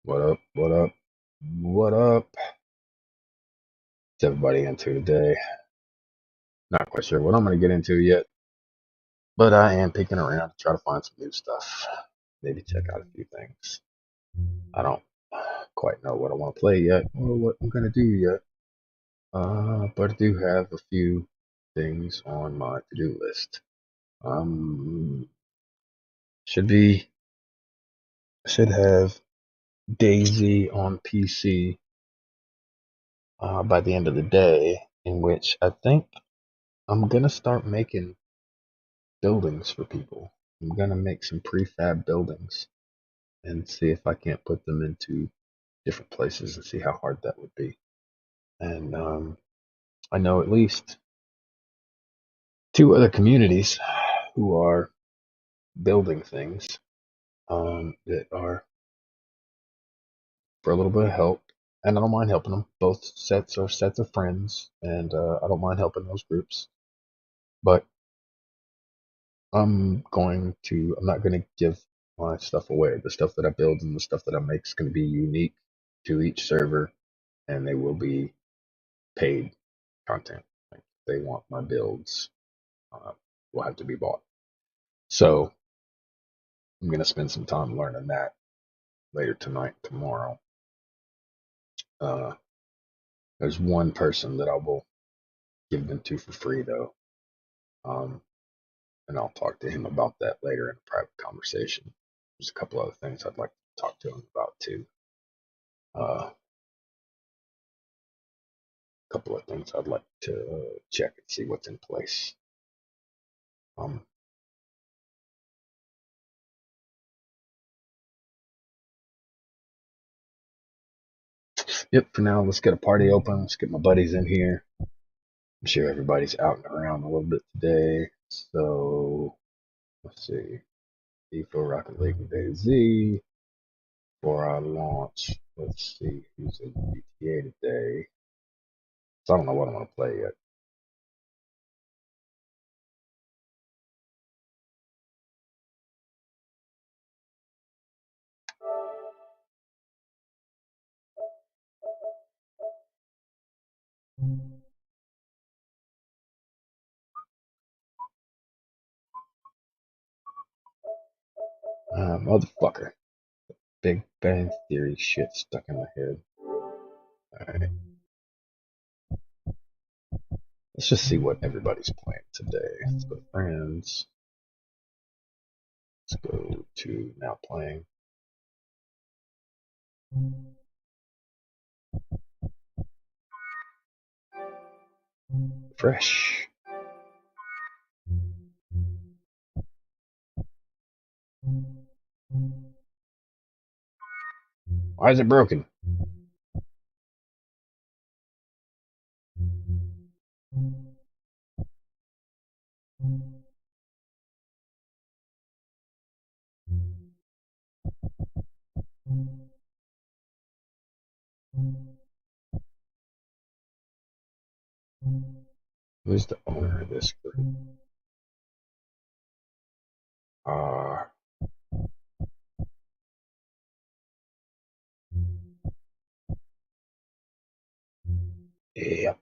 What up? What up? What up? What's everybody into today? Not quite sure what I'm going to get into yet, but I am peeking around to try to find some new stuff. Maybe check out a few things. I don't quite know what I want to play yet or what I'm going to do yet, but I do have a few things on my to-do list. Um, should be should have Daisy on PC by the end of the day, in which I think I'm gonna start making buildings for people. I'm gonna make some prefab buildings and see if I can't put them into different places and see how hard that would be. And I know at least two other communities who are building things that are for a little bit of help. And I don't mind helping them. Both sets are sets of friends, and I don't mind helping those groups. But I'm not going to give my stuff away. The stuff that I build and the stuff that I make is going to be unique to each server, and they will be paid content. Like they want my builds, uh, will have to be bought. So I'm going to spend some time learning that later tonight, tomorrow. Uh, there's one person that I will give them to for free though, um, and I'll talk to him about that later in a private conversation. There's a couple other things I'd like to talk to him about too. A couple of things I'd like to check and see what's in place. Um, yep, for now, let's get a party open. Let's get my buddies in here. I'm sure everybody's out and around a little bit today. So let's see. E4 Rocket League with AZ. For our launch, let's see who's in GTA today. So I don't know what I'm going to play yet. Motherfucker. Big Bang Theory shit stuck in my head. Alright. Let's just see what everybody's playing today. Let's go to friends. Let's go to now playing. Fresh. Why is it broken? Who's the owner of this group? Uh, yep.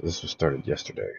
This was started yesterday.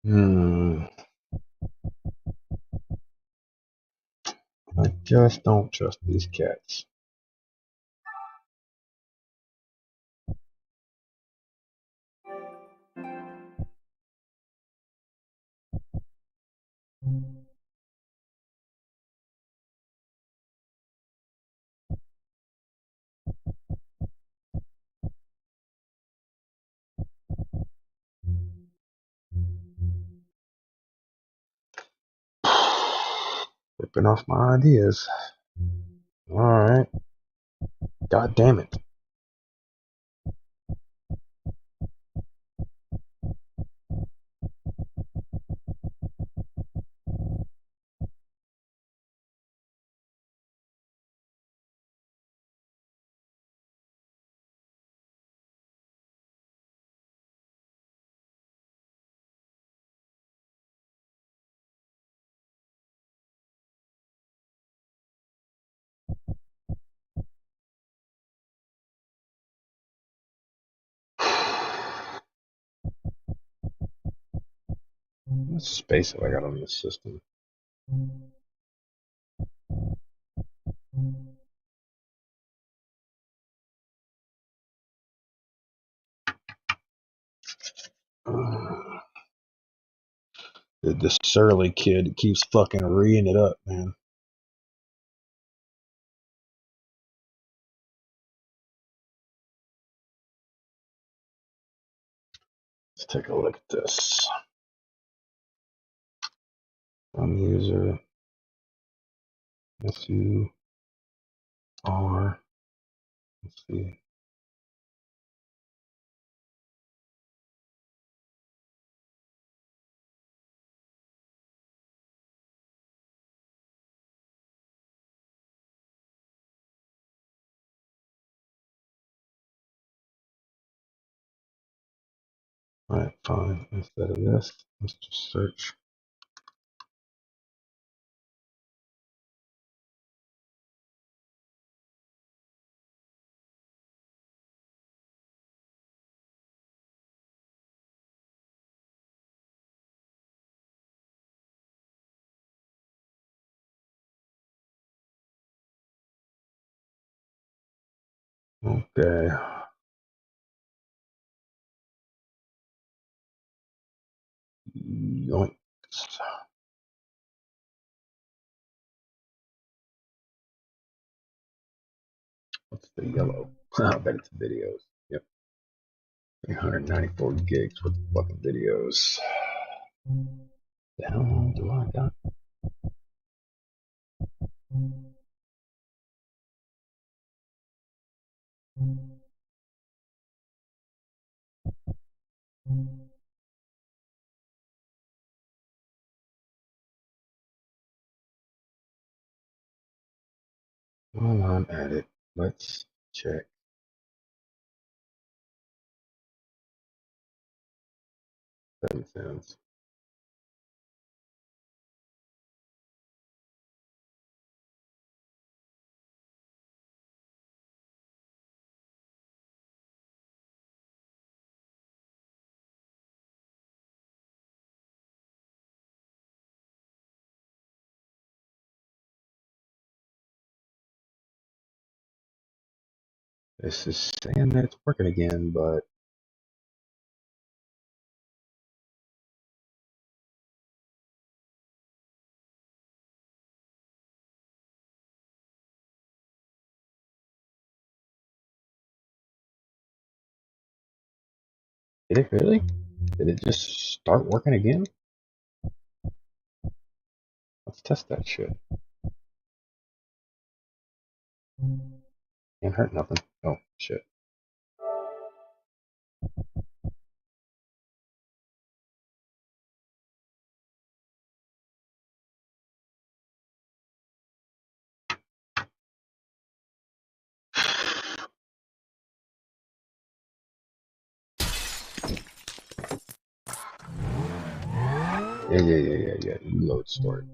Hmm. I just don't trust these cats. Ripping off my ideas. Alright. God damn it. How much space have I got on this system? The surly kid keeps fucking reading it up, man. Let's take a look at this. One user, SUR. Let's see. Alright, fine. Instead of this, let's just search. Okay. Yoinks. What's the yellow? I bet it's videos. Yep. 394 gigs with fucking videos. The hell do I got? While I'm at it, let's check 7 cents. This is saying that it's working again, but Did it really? Did it just start working again? Let's test that shit. Can't hurt nothing. Oh, shit. Yeah. You load story.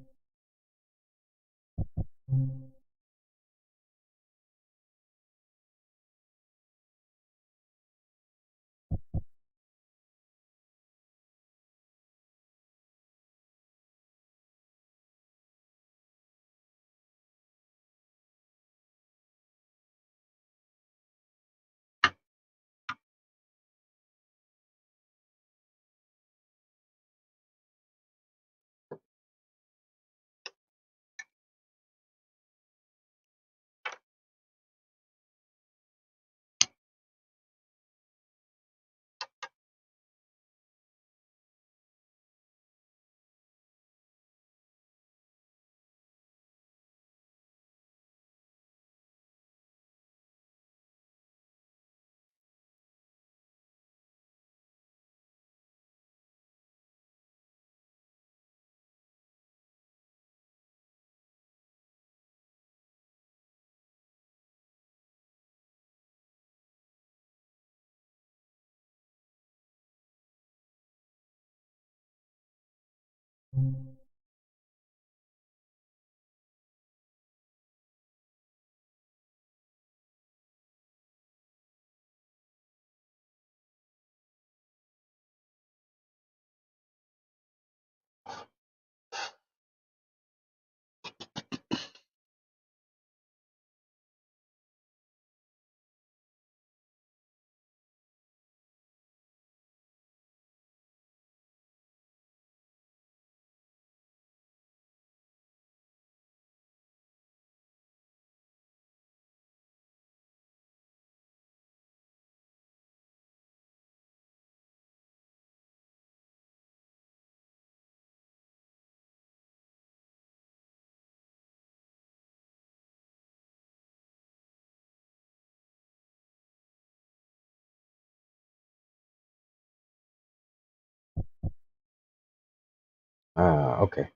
Ah, okay.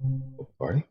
Oh, party.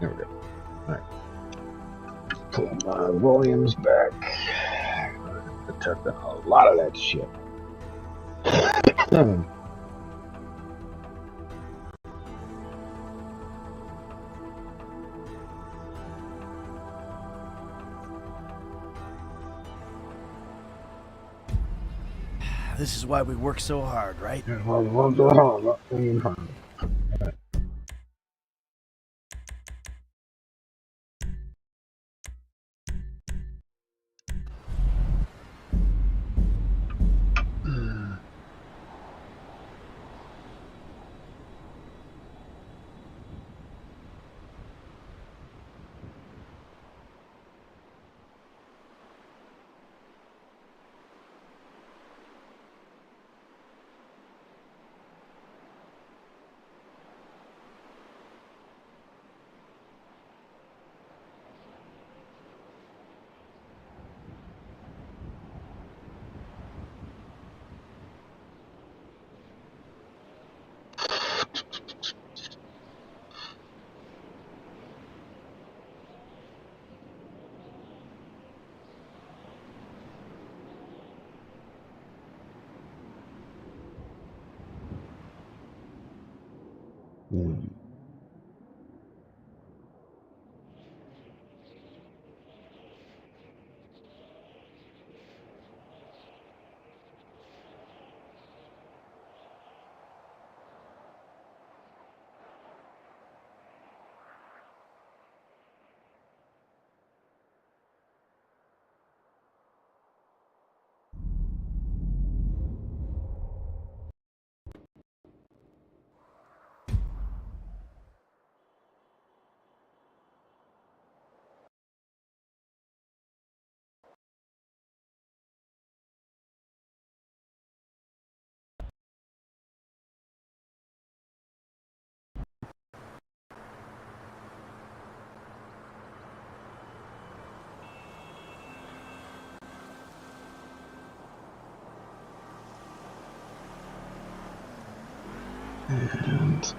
There we go. All right. Pull my volumes back. Detecting a lot of that shit. This is why we work so hard, right? Hmm. And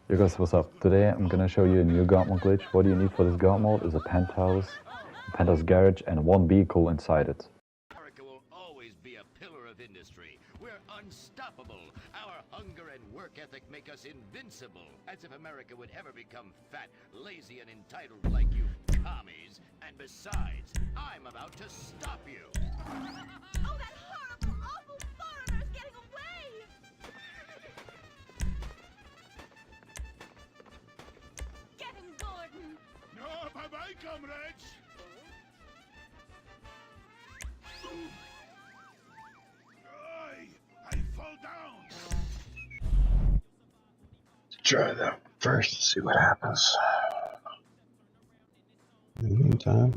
Yo guys, what's up? Today I'm gonna show you a new God mode glitch. What you need for this God mode is a penthouse garage, and one vehicle inside it. America will always be a pillar of industry. We're unstoppable. Our hunger and work ethic make us invincible. As if America would ever become fat, lazy, and entitled like you commies. And besides, I'm about to stop you. Oh, that horrible, awful foreigner's getting away! Get him, Gordon! No, bye-bye, comrades! I fall down! try that one first and see what happens. In the meantime,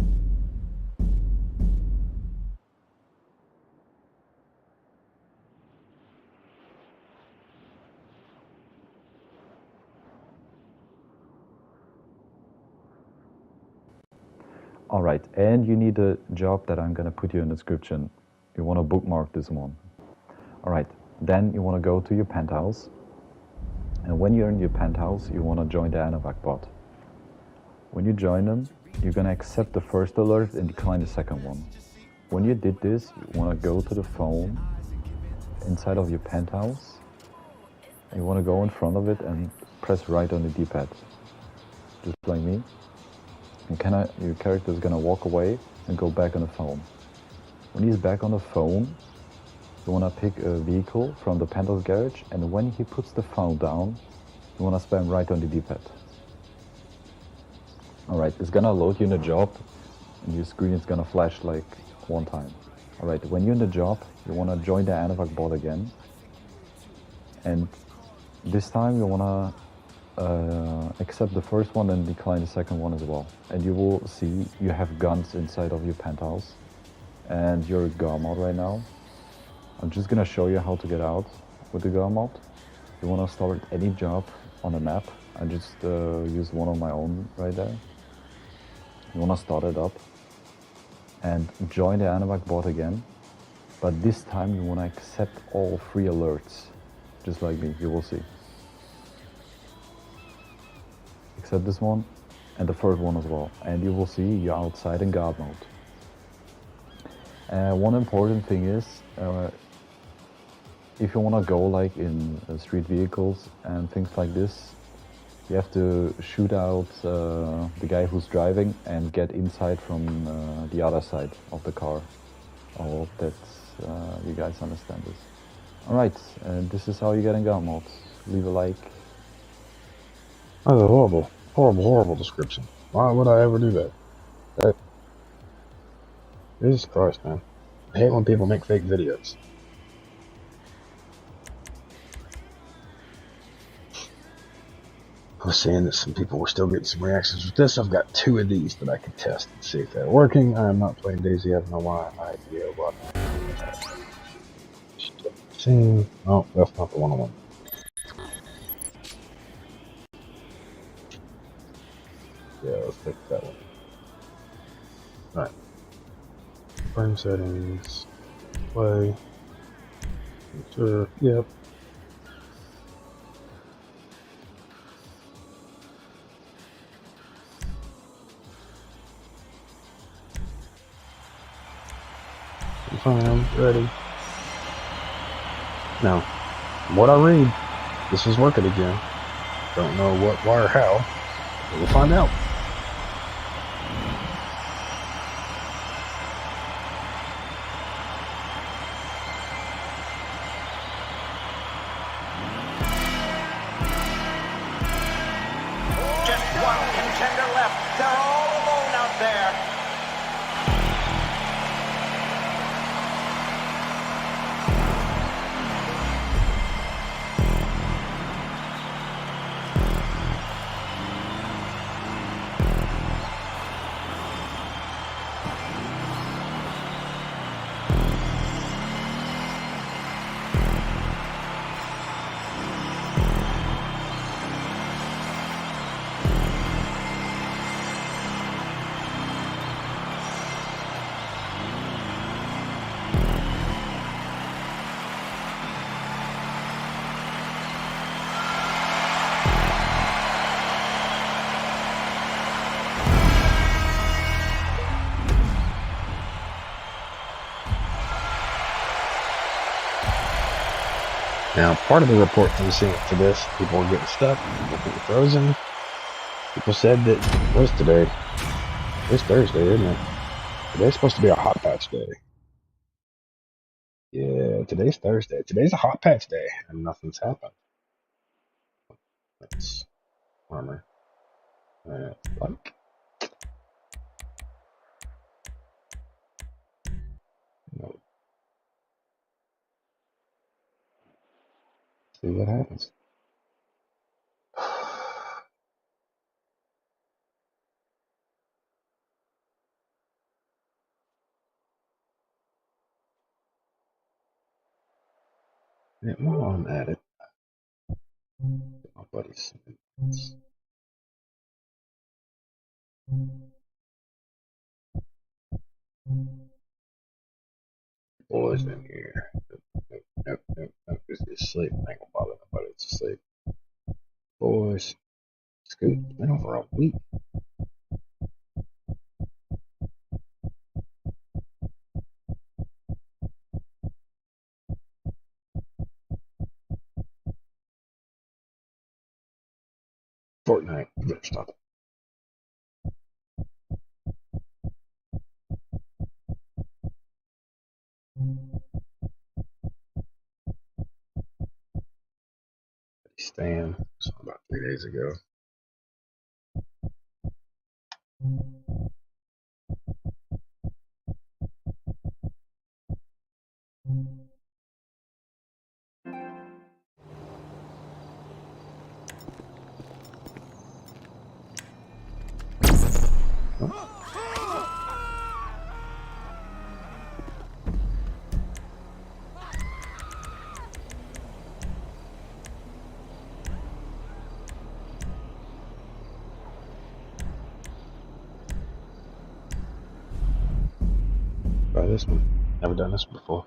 Alright, and you need a job that I'm gonna put you in the description. You wanna bookmark this one. Alright, then you wanna go to your penthouse. And when you're in your penthouse, you wanna join the Anovac bot. When you join them, you're gonna accept the first alert and decline the second one. When you did this, you wanna go to the phone inside of your penthouse. You wanna go in front of it and press right on the D-pad. Just like me. And your character is gonna walk away and go back on the phone. When he's back on the phone, you wanna pick a vehicle from the penthouse garage, and when he puts the phone down, you wanna spam right on the D-pad. Alright, it's gonna load you in a job, and your screen is gonna flash like one time. Alright, when you're in the job, you wanna join the Anovac bot again, and this time you wanna accept the first one and decline the second one as well. And you will see you have guns inside of your penthouse, and you're a God mode right now. I'm just gonna show you how to get out with the God mode. You wanna start any job on the map. I just used one on my own right there. You wanna start it up and join the Anovac bot again, but this time you wanna accept all 3 alerts, just like me, you will see. Accept this one and the third one as well, and you will see you're outside in God mode. One important thing is, if you want to go like in street vehicles and things like this, you have to shoot out the guy who's driving and get inside from the other side of the car. I hope that you guys understand this. Alright, this is how you get in God mode. Leave a like. that was a horrible description. Why would I ever do that? Jesus Christ, man. I hate when people make fake videos. I was saying that some people were still getting some reactions with this. I've got 2 of these that I can test and see if they're working. I am not playing DayZ. I have no idea what. Oh, that's not the one I want. Yeah, let's pick that one. Alright. Frame settings. Play. Sure. Yep. I'm fine, I'm ready. Now, from what I read, this is working again. Don't know what, why, or how. But we'll find out. Just one contender left. They're all alone out there. Now, part of the report from seeing to this, people were getting stuck, people getting frozen. People said that, what's today? It's Thursday, isn't it? Today's supposed to be a hot patch day. Yeah, today's Thursday. Today's a hot patch day, and nothing's happened. That's armor. Like. No. See what happens. Yeah, while I'm at it, my buddies. Boys in here. Nope. It's asleep. I ain't gonna bother nobody. It's asleep. Boys. Scoot. It's been over a week. Fortnite. You better stop it. Stan. So about 3 days ago. Try this one. Never done this before.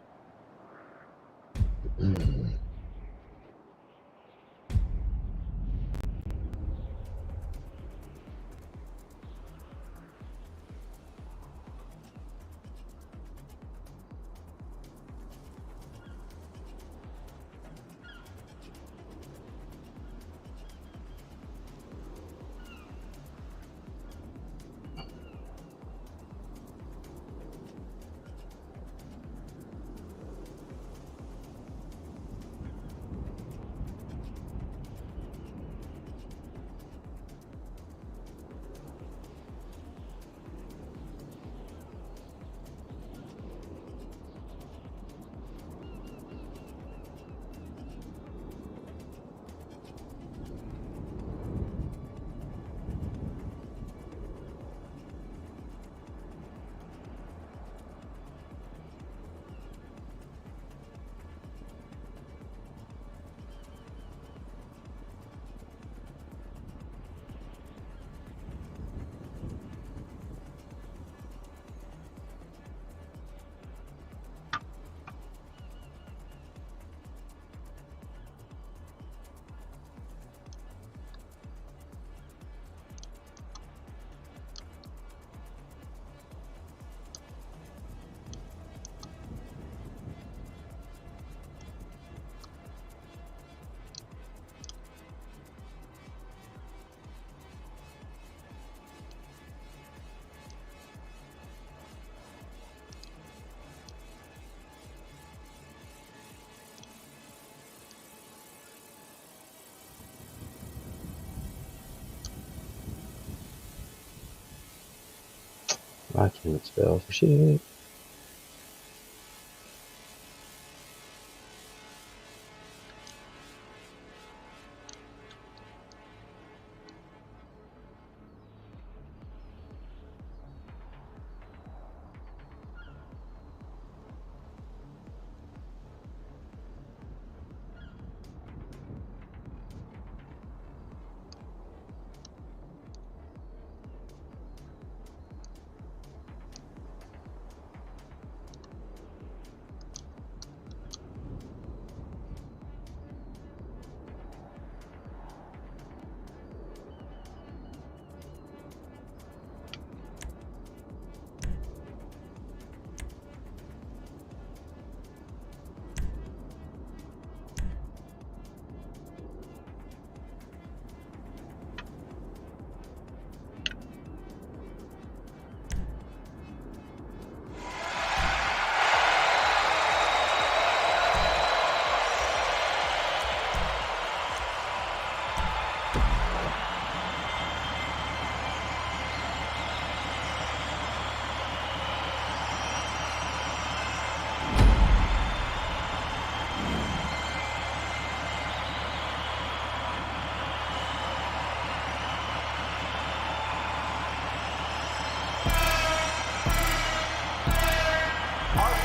I can't spell for shit.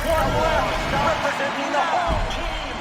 One left, representing the home team.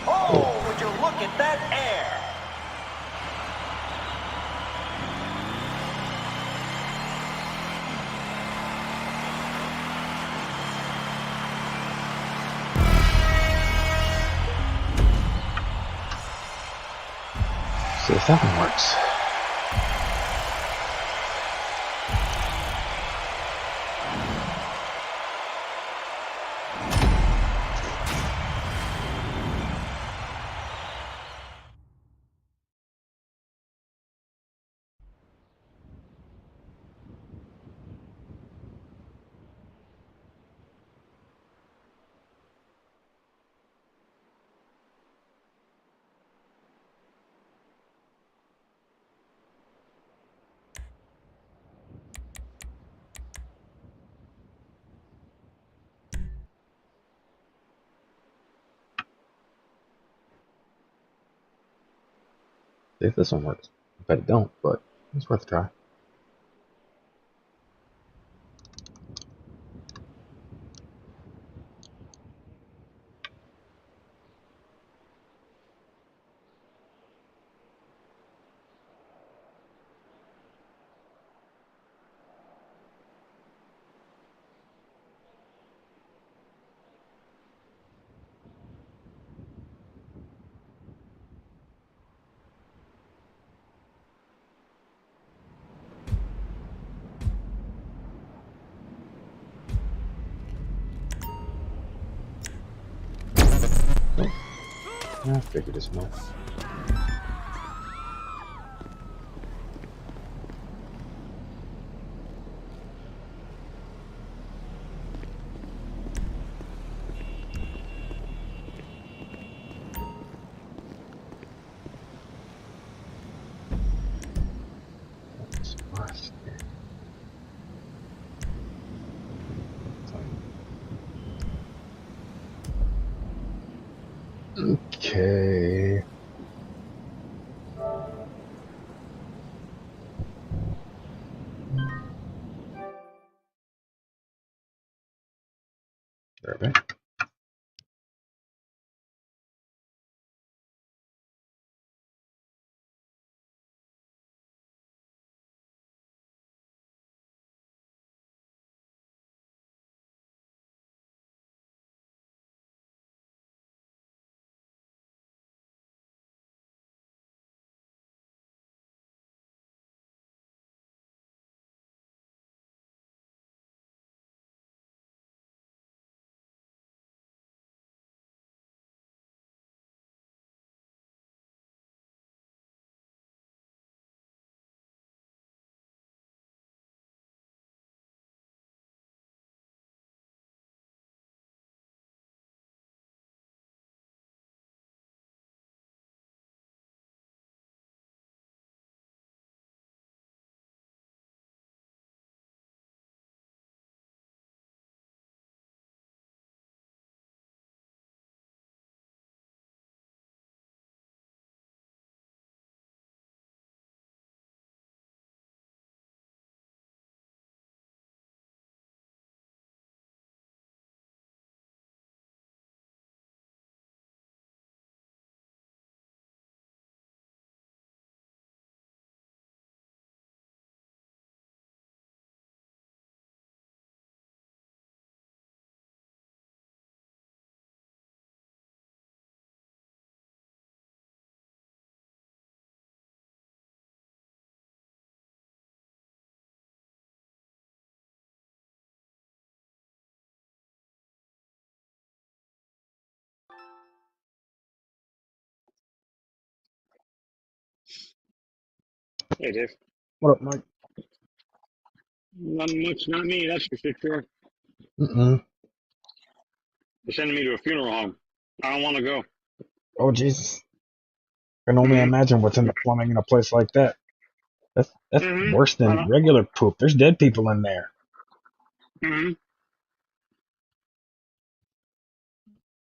Oh, would you look at that air? See if that one works. See if this one works. I bet it don't, but it's worth a try. I figured as much. That's worth it. Okay. There we go. Hey, Dave. What up, Mike? Not much, not me. That's for sure. Mm-mm. They're sending me to a funeral home. I don't want to go. Oh, Jesus. I can only Mm-hmm. imagine what's in the plumbing in a place like that. That's Mm-hmm. worse I than know. regular poop. There's dead people in there. Mm-hmm.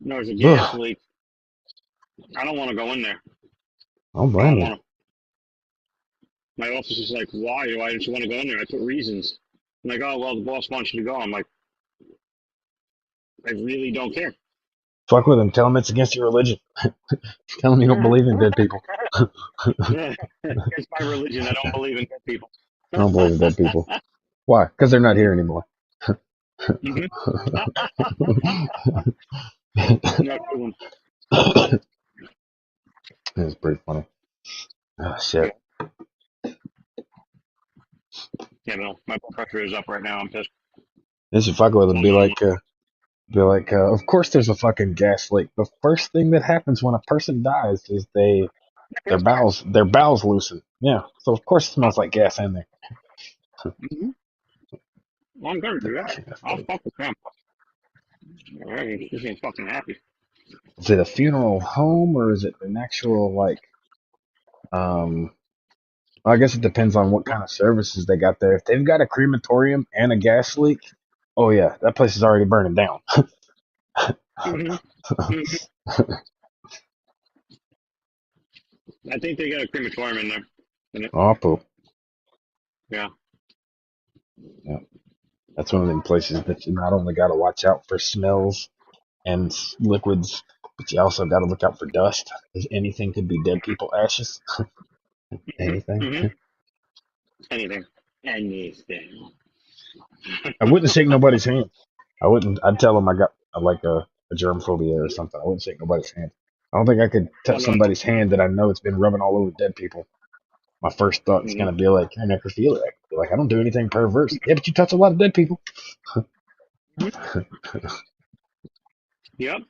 There's a gas Ugh. leak. I don't want to go in there. I don't I blame don't you. want to. My office is like, why? Why didn't you want to go in there? I put reasons. I'm like, oh, well, the boss wants you to go. I'm like, I really don't care. Fuck with him. Tell him it's against your religion. Tell him you don't believe in dead people. I Yeah. Against my religion, I don't believe in dead people. don't believe in dead people. Why? Because they're not here anymore. Mm-hmm. No, cool. It's pretty funny. Oh, shit. Yeah, no, my blood pressure is up right now. I'm pissed. This should fuck with him. Well, no, Of course there's a fucking gas leak. The first thing that happens when a person dies is their bowels loosen. Yeah. So of course it smells like gas in there. mm-hmm. Well, I'm gonna do that. That's I'll funny. fuck with them. This ain't fucking happy. Is it a funeral home or is it an actual like um I guess it depends on what kind of services they got there. If they've got a crematorium and a gas leak, oh yeah, that place is already burning down. Mm-hmm. Mm-hmm. I think they got a crematorium in there. Oh, poop. Yeah. Yeah. That's one of them places that you not only got to watch out for smells and liquids, but you also got to look out for dust. Because anything could be dead people ashes. Mm-hmm. Anything. Mm-hmm. Anything. Anything. I wouldn't shake nobody's hand. I wouldn't. I'd tell them I got like a germ phobia or something. I wouldn't shake nobody's hand. I don't think I could Oh, touch no. somebody's hand that I know it's been rubbing all over dead people. My first thought's Mm-hmm. gonna be like, you're necrophiliac. Be like, I don't do anything perverse. Yeah, but you touch a lot of dead people. Yep.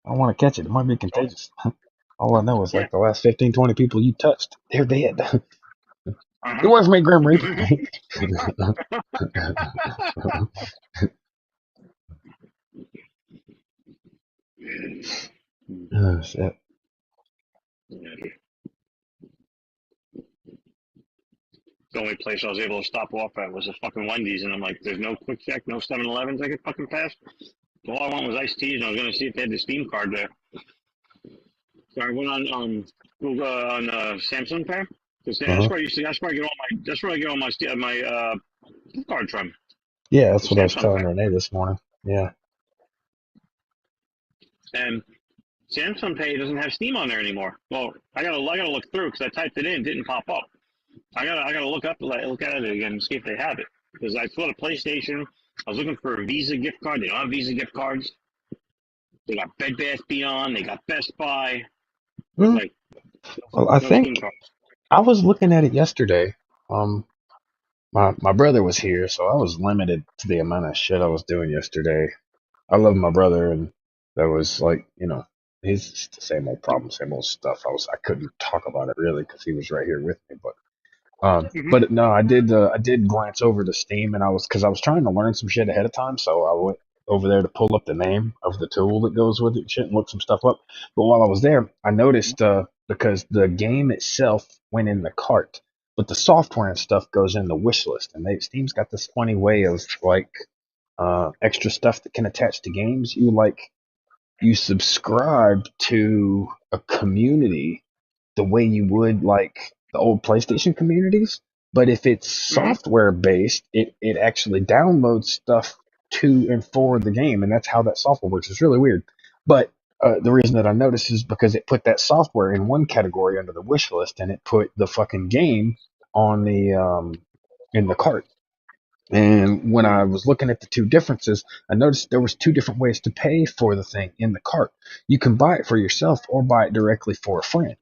I don't want to catch it. It might be Oh, contagious. All I know is yeah. like the last 15, 20 people you touched, they're dead. Get Uh-huh. away from me, Grim Reaper. Oh, shit. The only place I was able to stop off at was a fucking Wendy's, and I'm like, there's no Quick Check, no 7-Elevens I could fucking pass. All I want was iced teas, and I was gonna see if they had the Steam card there. So I went on Google on Samsung Pay. That's Uh-huh. where I used to. That's where I get all my. That's where I get all my gift cards from. Yeah, The that's what I was Samsung telling Pay. Renee this morning. Yeah. And Samsung Pay doesn't have Steam on there anymore. Well, I gotta look through because I typed it in, it didn't pop up. I gotta look at it again and see if they have it. Because I saw the PlayStation. I was looking for a Visa gift card. They don't have Visa gift cards. They got Bed Bath Beyond. They got Best Buy. But Hmm. like Well, I no Steam think cards. I was looking at it yesterday. Um, my brother was here, so I was limited to the amount of shit I was doing yesterday. I love my brother, and that was like, he's just the same old problem, same old stuff. I couldn't talk about it really because he was right here with me, but Mm-hmm. but no, I did glance over to Steam, and because I was trying to learn some shit ahead of time, so I went over there to pull up the name of the tool that goes with it, and shit, and look some stuff up. But while I was there, I noticed because the game itself went in the cart, but the software and stuff goes in the wish list, and Steam's got this funny way of like extra stuff that can attach to games. You subscribe to a community the way you would like the old PlayStation communities. But if it's Mm-hmm. software based, it actually downloads stuff to and for the game, and that's how that software works. It's really weird. But the reason that I noticed is because it put that software in one category under the wish list, and it put the fucking game on the in the cart. And when I was looking at the two differences, I noticed there was two different ways to pay for the thing in the cart. You can buy it for yourself or buy it directly for a friend.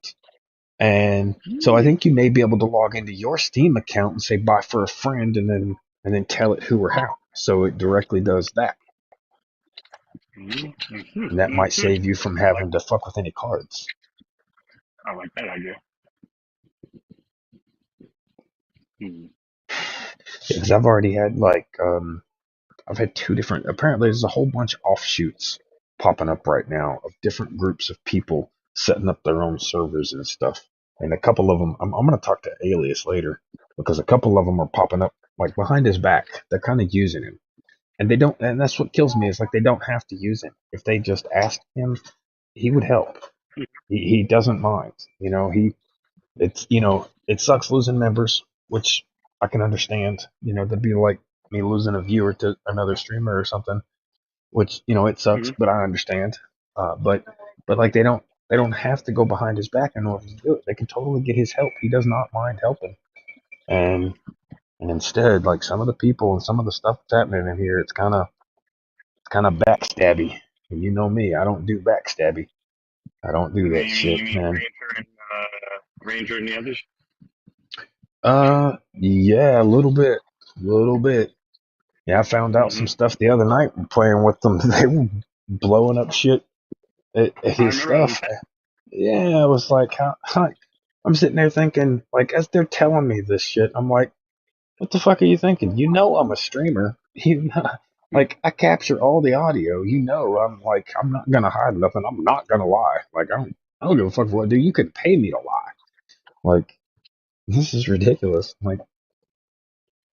And so I think you may be able to log into your Steam account and say buy for a friend and then tell it who or how. So it directly does that. Mm-hmm. And that might Mm-hmm. save you from having to fuck with any cards. I like that idea. Hmm. Because I've already had I've had two different. Apparently, there's a whole bunch of offshoots popping up right now of different groups of people setting up their own servers and stuff. And a couple of them, I'm going to talk to Alias later because a couple of them are popping up like behind his back. They're kind of using him, and they don't. And that's what kills me is like they don't have to use him. If they just asked him, he would help. He doesn't mind. It sucks losing members, which I can understand. That'd be like me losing a viewer to another streamer or something, which it sucks, Hmm. but I understand. But like they don't have to go behind his back in order to do it. They can totally get his help. He does not mind helping. And and instead, like some of the people and some of the stuff that's happening in here, it's kind of backstabby. And you know me, I don't do backstabby. I don't do that You shit, mean man. Ranger and the others? Yeah, a little bit. Yeah, I found out Hmm. some stuff the other night playing with them. They were blowing up shit at I his remember that. stuff. Yeah, I was like, how, I'm sitting there thinking, like, as they're telling me this shit, I'm like, what the fuck are you thinking? You know, I'm a streamer. Like, I capture all the audio. I'm not gonna hide nothing. I'm not gonna lie. Like, I don't give a fuck what I do. You could pay me to lie. Like, this is ridiculous. Like,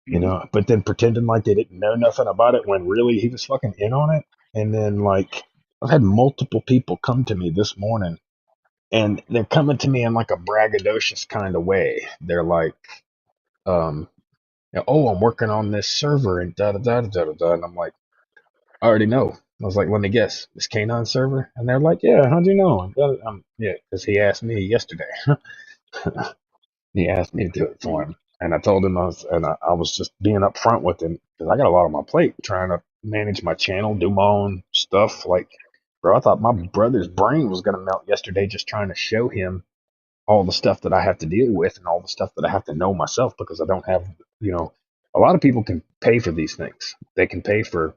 Hmm. but then pretending like they didn't know nothing about it when really he was fucking in on it. And then, like, I've had multiple people come to me this morning and they're coming to me in like a braggadocious kind of way. They're like, um, oh, I'm working on this server and da da da da da da. And I'm like, I already know. I was like, let me guess, this K9 server? And they're like, yeah, how'd you know? And yeah, because he asked me yesterday. He asked me to do it for Hmm. him, and I told him I was just being upfront with him because I got a lot on my plate trying to manage my channel, do my own stuff. Like, bro, I thought my brother's brain was gonna melt yesterday just trying to show him all the stuff that I have to deal with and all the stuff that I have to know myself because I don't have, you know, a lot of people can pay for these things. They can pay for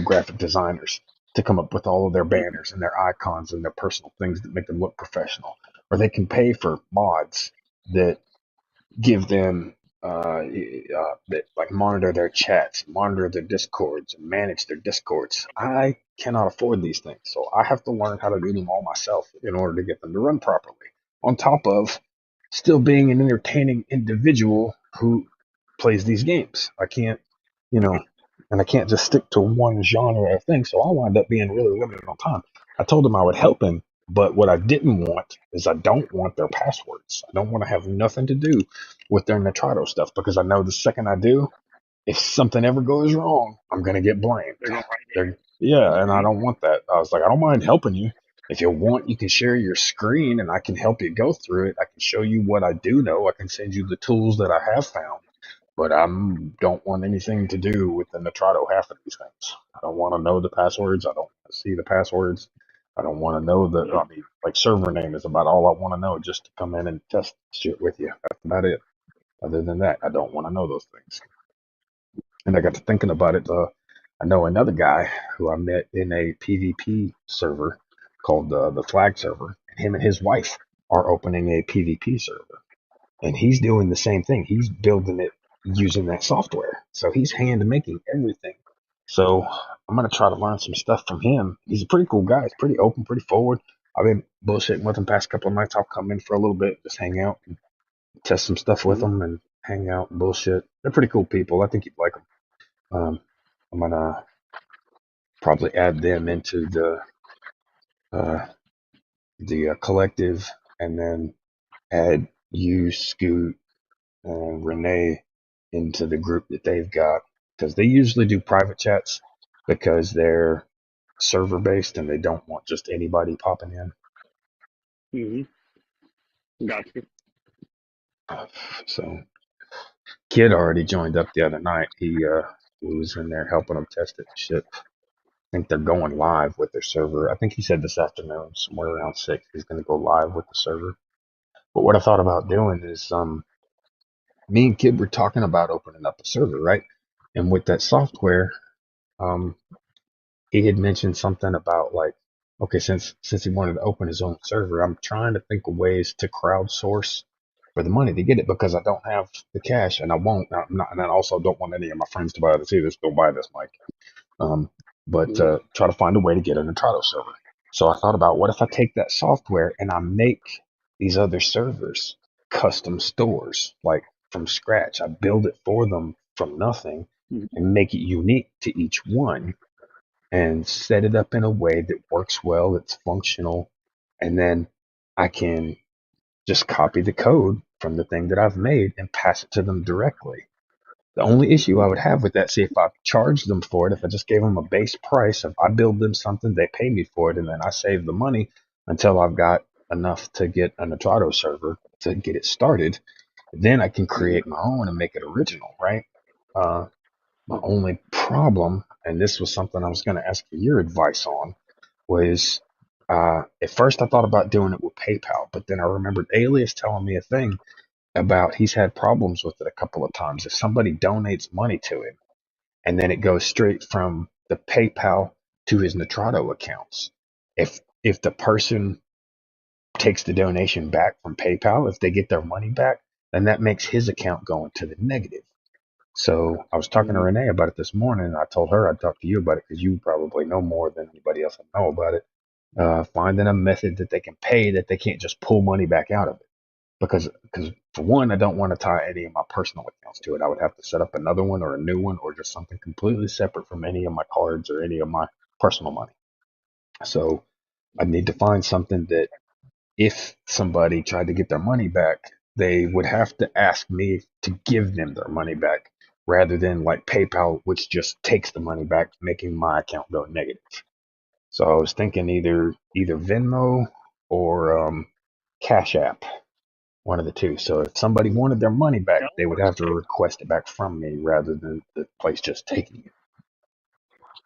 graphic designers to come up with all of their banners and their icons and their personal things that make them look professional. Or they can pay for mods that give them that like monitor their chats, monitor their discords, and manage their discords. I cannot afford these things, so I have to learn how to do them all myself in order to get them to run properly. On top of still being an entertaining individual who plays these games, I can't, you know, and I can't just stick to one genre of thing. So I wind up being really limited on time. I told him I would help him, but what I didn't want is I don't want their passwords. I don't want to have nothing to do with their Nitrado stuff because I know the second I do, if something ever goes wrong, I'm gonna get blamed. They're going right Yeah, and there. I Hmm. don't want that. I was like, I don't mind helping you. If you want, you can share your screen and I can help you go through it. I can show you what I do know. I can send you the tools that I have found. But I don't want anything to do with the Nitrado half of these things. I don't want to know the passwords. I don't want to see the passwords. I don't want to know Hmm. like server name is about all I want to know just to come in and test shit with you. That's about it. Other than that, I don't want to know those things. And I got to thinking about it. I know another guy who I met in a PvP server called the Flag server. And him and his wife are opening a PvP server, and he's doing the same thing. He's building it using that software, so he's hand making everything. So I'm gonna try to learn some stuff from him. He's a pretty cool guy. He's pretty open, pretty forward. I've been bullshitting with him past couple of nights. I'll come in for a little bit, just hang out, and test some stuff with Hmm. them, and hang out and bullshit. They're pretty cool people. I think you'd like them. I'm gonna probably add them into uh, the collective, and then add you, Scoot, and Renee into the group that they've got because they usually do private chats because they're server based and they don't want just anybody popping in. Hmm. Gotcha. So Kid already joined up the other night. He was in there helping them test it and shit. I think they're going live with their server. I think he said this afternoon, somewhere around 6, he's going to go live with the server. But what I thought about doing is, me and Kid were talking about opening up a server, right? And with that software, um, he had mentioned something about like, okay, since he wanted to open his own server, I'm trying to think of ways to crowdsource for the money to get it because I don't have the cash and I won't. I'm not, and I also don't want any of my friends to buy this either. Still buy this mic. Um, but try to find a way to get an Entrado server. So I thought about what if I take that software and I make these other servers custom stores, like from scratch. I build it for them from nothing and make it unique to each one and set it up in a way that works well, it's functional, and then I can just copy the code from the thing that I've made and pass it to them directly. The only issue I would have with that, see, if I charged them for it, if I just gave them a base price, if I build them something, they pay me for it, and then I save the money until I've got enough to get an Entrado server to get it started, then I can create my own and make it original, right? My only problem, and this was something I was going to ask for your advice on, was at first I thought about doing it with PayPal, but then I remembered Alias telling me a thing about he's had problems with it a couple of times. If somebody donates money to him and then it goes straight from the PayPal to his Nitrado accounts, if the person takes the donation back from PayPal, if they get their money back, then that makes his account go into the negative. So I was talking to Renee about it this morning, and I told her I'd talk to you about it because you probably know more than anybody else I know about it. Finding a method that they can pay that they can't just pull money back out of it. Because for one, I don't want to tie any of my personal accounts to it. I would have to set up another one or a new one or just something completely separate from any of my cards or any of my personal money. So I need to find something that if somebody tried to get their money back, they would have to ask me to give them their money back rather than like PayPal, which just takes the money back, making my account go negative. So I was thinking either Venmo or Cash App, one of the two. So if somebody wanted their money back, they would have to request it back from me rather than the place just taking it.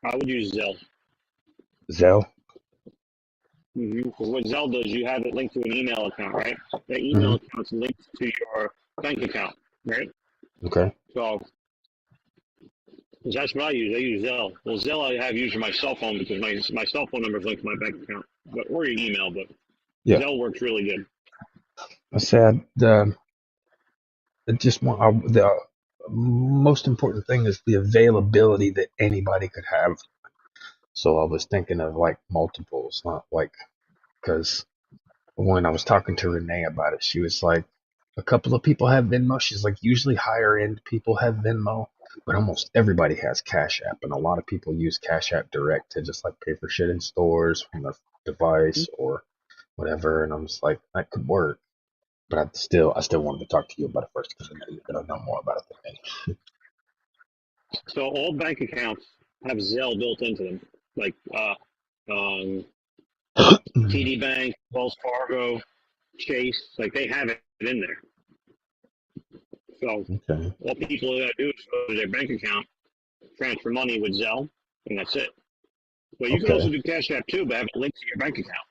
I would use Zelle. Zelle? Because what Zelle does, you have it linked to an email account, right? That email account's linked to your bank account, right? Okay. So that's what I use. I use Zelle. Well, Zelle I have used for my cell phone because my cell phone number is linked to my bank account, or your email. But Yeah. Zelle works really good. I said the most important thing is the availability that anybody could have. So I was thinking of like multiples, not like, because when I was talking to Renee about it, she was like, a couple of people have Venmo. She's like, usually higher end people have Venmo, but almost everybody has Cash App, and a lot of people use Cash App Direct to just like pay for shit in stores from their device or whatever. And I'm just like, that could work, but I still wanted to talk to you about it first because I know you're gonna know more about it than me. So all bank accounts have Zelle built into them, like TD Bank, Wells Fargo, Chase, like they have it in there. So Okay. all people gotta do is go to their bank account, transfer money with Zelle, and that's it. Well, you can also do Cash App too, but have it linked to your bank account.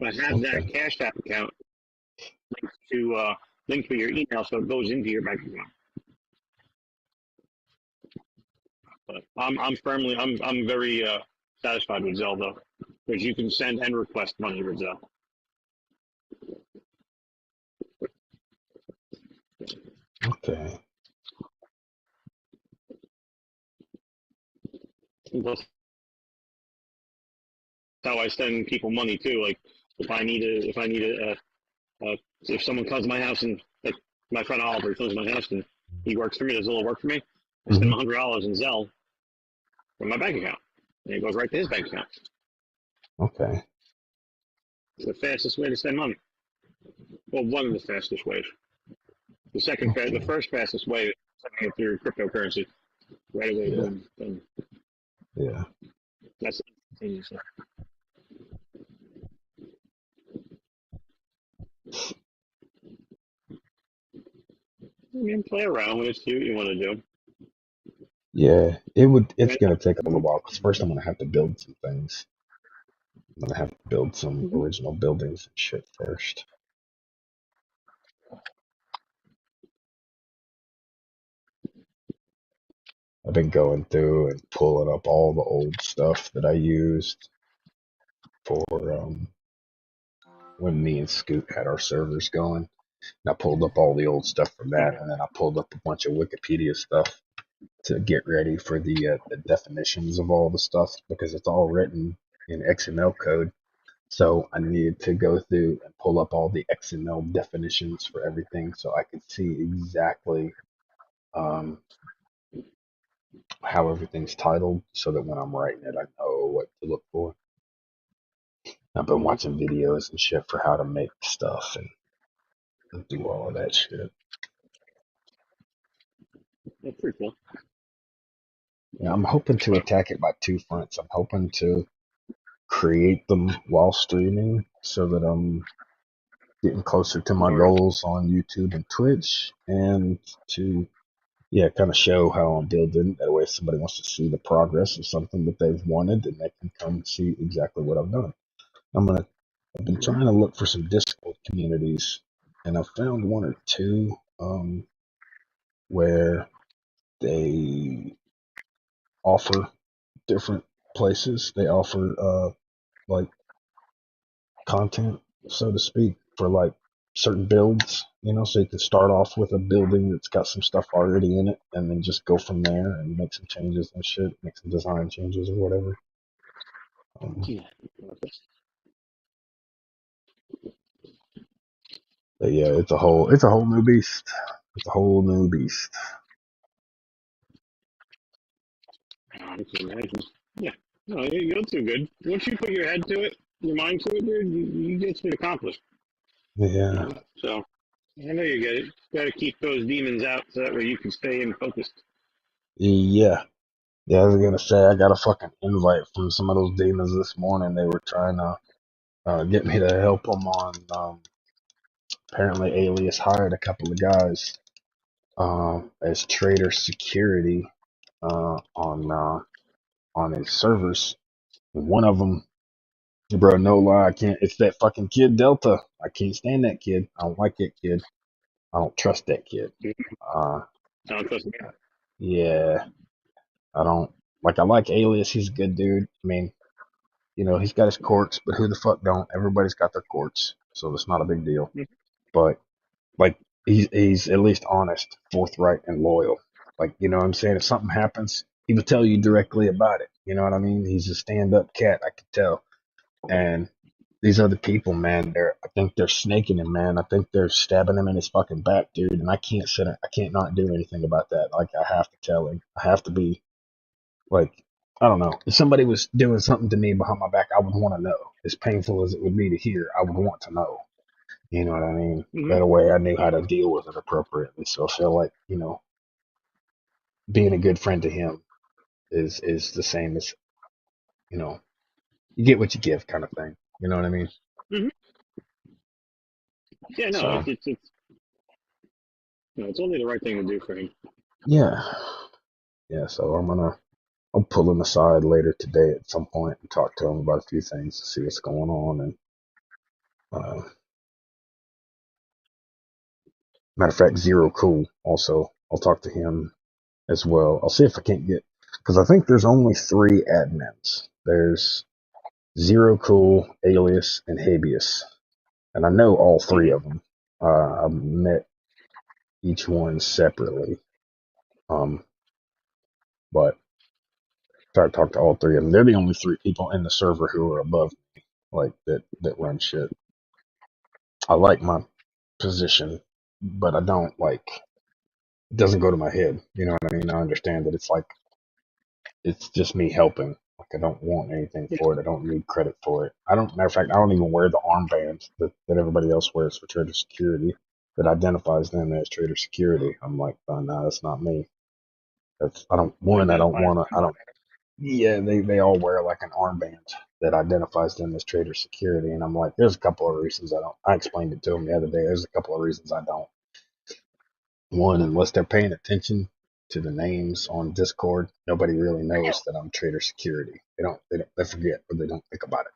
But have that Cash App account linked to your email, so it goes into your bank account. But I'm very satisfied with Zelle though, because you can send and request money with Zelle. Okay. That's how I send people money too. Like if someone comes to my house and like my friend Oliver comes to my house and he works for me, does a little work for me, I send him $100 in Zelle from my bank account, and it goes right to his bank account. Okay. It's the fastest way to send money. Well, one of the fastest ways. The first fastest way is sending it through cryptocurrency. Right away, boom, boom. Yeah. That's instantaneous. I mean, play around with it, see what you want to do. Yeah, it's gonna take a little while because first I'm gonna have to build some things. I'm gonna have to build some original buildings and shit first. I've been going through and pulling up all the old stuff that I used for when me and Scoot had our servers going. And I pulled up all the old stuff from that, and then I pulled up a bunch of Wikipedia stuff to get ready for the definitions of all the stuff because it's all written in XML code. So I needed to go through and pull up all the XML definitions for everything so I could see exactly um, how everything's titled so that when I'm writing it, I know what to look for. I've been watching videos and shit for how to make stuff and do all of that shit. That's pretty cool. Yeah, I'm hoping to attack it by two fronts. I'm hoping to create them while streaming so that I'm getting closer to my goals on YouTube and Twitch, and to kind of show how I'm building. That way, if somebody wants to see the progress of something that they've wanted, then they can come see exactly what I've done. I've been trying to look for some Discord communities, and I've found one or two where they offer different places. They offer like content, so to speak, for like certain builds, so you can start off with a building that's got some stuff already in it and then just go from there and make some changes and shit, make some design changes or whatever. Yeah. But yeah, it's a whole new beast. It's a whole new beast. I can imagine. Yeah. No, you'll do good. Once you put your head to it, your mind to it, dude, you get shit accomplished. Yeah. So I know you get it. Got to keep those demons out so that way you can stay in focused. Yeah. Yeah, I was gonna say I got a fucking invite from some of those demons this morning. They were trying to get me to help them on. Apparently, Alias hired a couple of guys as trader security on his servers. And one of them, bro, no lie, I can't. It's that fucking kid Delta. I can't stand that kid. I don't like that kid. I don't trust that kid. Uh, I don't trust me. yeah, I don't like. I like Alias. He's a good dude. I mean, he's got his quirks, but who the fuck don't? Everybody's got their quirks, so it's not a big deal. But like, he's at least honest, forthright, and loyal. Like, you know what I'm saying? If something happens, he would tell you directly about it. You know what I mean? He's a stand-up cat, I could tell. And these other people, man, I think they're snaking him, man. I think they're stabbing him in his fucking back, dude. And I can't not do anything about that. Like, I have to tell him. I have to be like, I don't know. If somebody was doing something to me behind my back, I would want to know. As painful as it would be to hear, I would want to know. You know what I mean? That way I knew how to deal with it appropriately. So I feel like, being a good friend to him is the same as, you get what you give kind of thing. You know what I mean? Mm-hmm. Yeah, no, So it's only the right thing to do for him. yeah. Yeah, so I'll pull him aside later today at some point and talk to him about a few things to see what's going on. And matter of fact, Zero Cool also, I'll talk to him as well. I'll see if I can't get, because I think there's only 3 admins. There's Zero Cool, Alias, and Habeas. And I know all 3 of them. I've met each one separately. But try to talk to all 3 of them. They're the only 3 people in the server who are above me, like that run shit. I like my position, but I don't like, it doesn't go to my head. You know what I mean? I understand that it's just me helping. Like, I don't want anything for it. I don't need credit for it. Matter of fact, I don't even wear the armband that everybody else wears for trader security that identifies them as trader security. I'm like, oh, no, that's not me. I don't want to, yeah, they all wear like an armband that identifies them as trader security. And I'm like, there's a couple of reasons I explained it to them the other day. There's a couple of reasons I don't. One, unless they're paying attention to the names on Discord, nobody really knows that I'm trader security. They forget, or they don't think about it.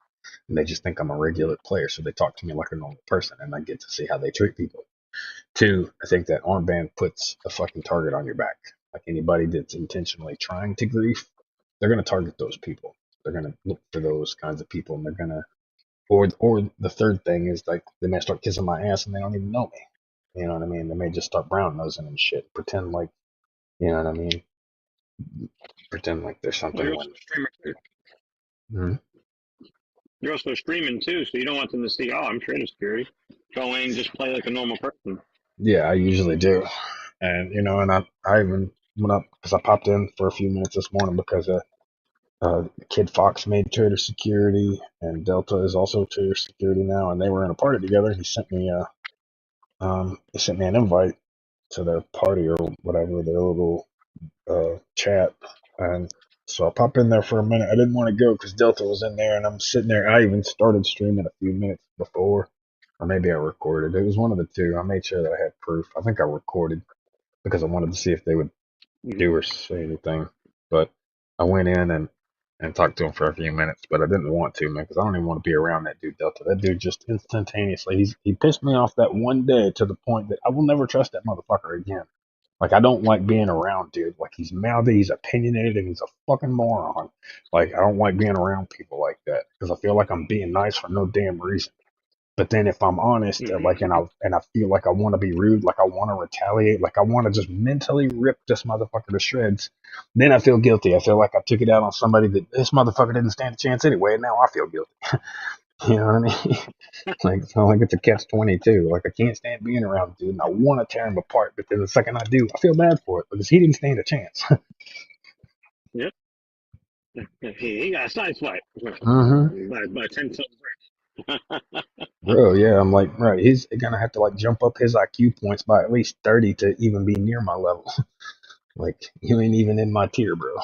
And they just think I'm a regular player. So they talk to me like a normal person, and I get to see how they treat people. 2, I think that armband puts a fucking target on your back. Like, anybody that's intentionally trying to grief, they're going to target those people. They're going to look for those kinds of people, and they're going to, or the third thing is, like, they may start kissing my ass and they don't even know me. You know what I mean? They may just start brown nosing and shit. Pretend like, you know what I mean? Pretend like there's Well, you're something also when. a streamer too. Mhm. You're also streaming too, so you don't want them to see, oh, I'm trading security. Go in, just play like a normal person. Yeah, I usually do. And, I even went up because I popped in for a few minutes this morning because Kid Fox made Trader Security and Delta is also Trader Security now, and they were in a party together. He sent me an invite to their party or whatever, their little chat, and so I popped in there for a minute. I didn't want to go because Delta was in there, and I'm sitting there. I even started streaming a few minutes before, or maybe I recorded. It was one of the two. I made sure that I had proof. I think I recorded because I wanted to see if they would do or say anything. But I went in and talked to him for a few minutes, but I didn't want to, man, because I don't even want to be around that dude Delta. That dude just instantaneously he pissed me off that one day to the point that I will never trust that motherfucker again. Like I don't like being around dude. Like he's mouthy, he's opinionated, and he's a fucking moron. Like I don't like being around people like that because I feel like I'm being nice for no damn reason. But then if I'm honest, Mm-hmm. like and I feel like I want to be rude, like I want to retaliate, like I want to just mentally rip this motherfucker to shreds, then I feel guilty. I feel like I took it out on somebody that this motherfucker didn't stand a chance anyway, and now I feel guilty. You know what I mean? like it's a catch-22. Like I can't stand being around dude, and I want to tear him apart, but then the second I do, I feel bad for it because he didn't stand a chance. Yep. He got a side swipe. Mm-hmm. By 10 times. Bro, yeah, I'm like, right, he's gonna have to like jump up his IQ points by at least 30 to even be near my level. Like, you ain't even in my tier, bro.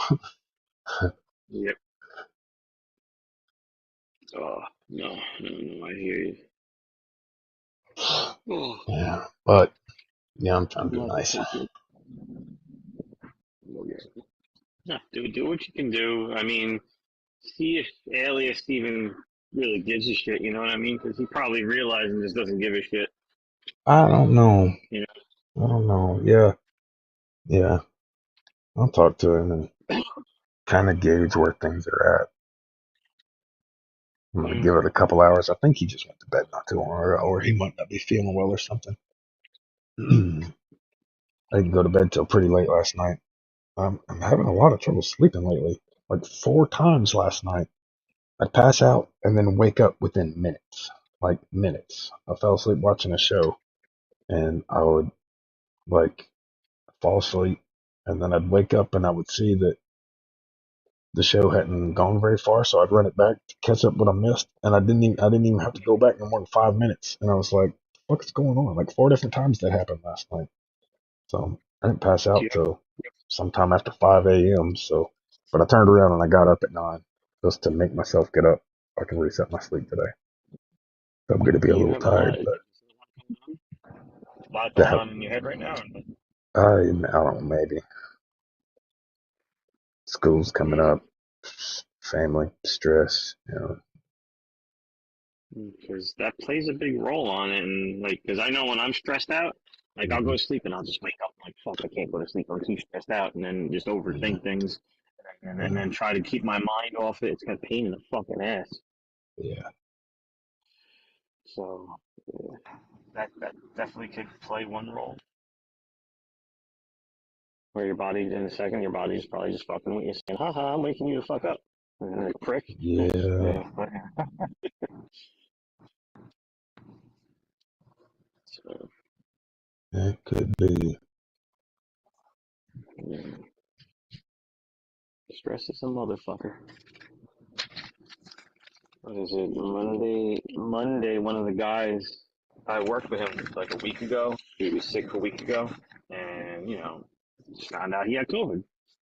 Yep. Oh, no, I hear you. Oh, Yeah, but yeah, I'm trying to be no, nice. yeah, do what you can do. I mean, see if Alias even really gives a shit, you know what I mean? Because he probably realized and just doesn't give a shit, I don't know. you I don't know. Yeah, yeah. I'll talk to him and kind of gauge where things are at. I'm gonna know? give it a couple hours. I think he just went to bed not too long ago, or he might not be feeling well or something. I didn't go to bed till pretty late last night. I'm having a lot of trouble sleeping lately. Like 4 times last night, I'd pass out and then wake up within minutes. Like minutes. I fell asleep watching a show, and I would like fall asleep, and then I'd wake up and I would see that the show hadn't gone very far, so I'd run it back to catch up what I missed, and I didn't even have to go back no more than 5 minutes, and I was like, "What's going on?" Like 4 different times that happened last night, so I didn't pass out Yep. till sometime after 5 a.m. So, but I turned around and I got up at 9 just to make myself get up. So I can reset my sleep today. So I'm going to be a You little have a lot, tired, a but lot going that on in your head right now. I don't know, maybe school's coming up, family stress, Because that plays a big role on it, and like, because I know when I'm stressed out, like I'll go Mhm, to sleep and I'll just wake up like, fuck, I can't go to sleep. I'm too stressed out, and then just mhm, overthink things, and then, yeah, then try to keep my mind off it. It's got a pain in the fucking ass. yeah, So yeah, that definitely could play one role. Where your body, in a second, your body's probably just fucking with you, saying, haha, I'm waking you the fuck up. And then, like, prick. yeah. Yeah. So, It could be. yeah. Stress is a motherfucker. What is it? Monday, one of the guys, I worked with him like a week ago. He was sick a week ago. And, just found out he had COVID.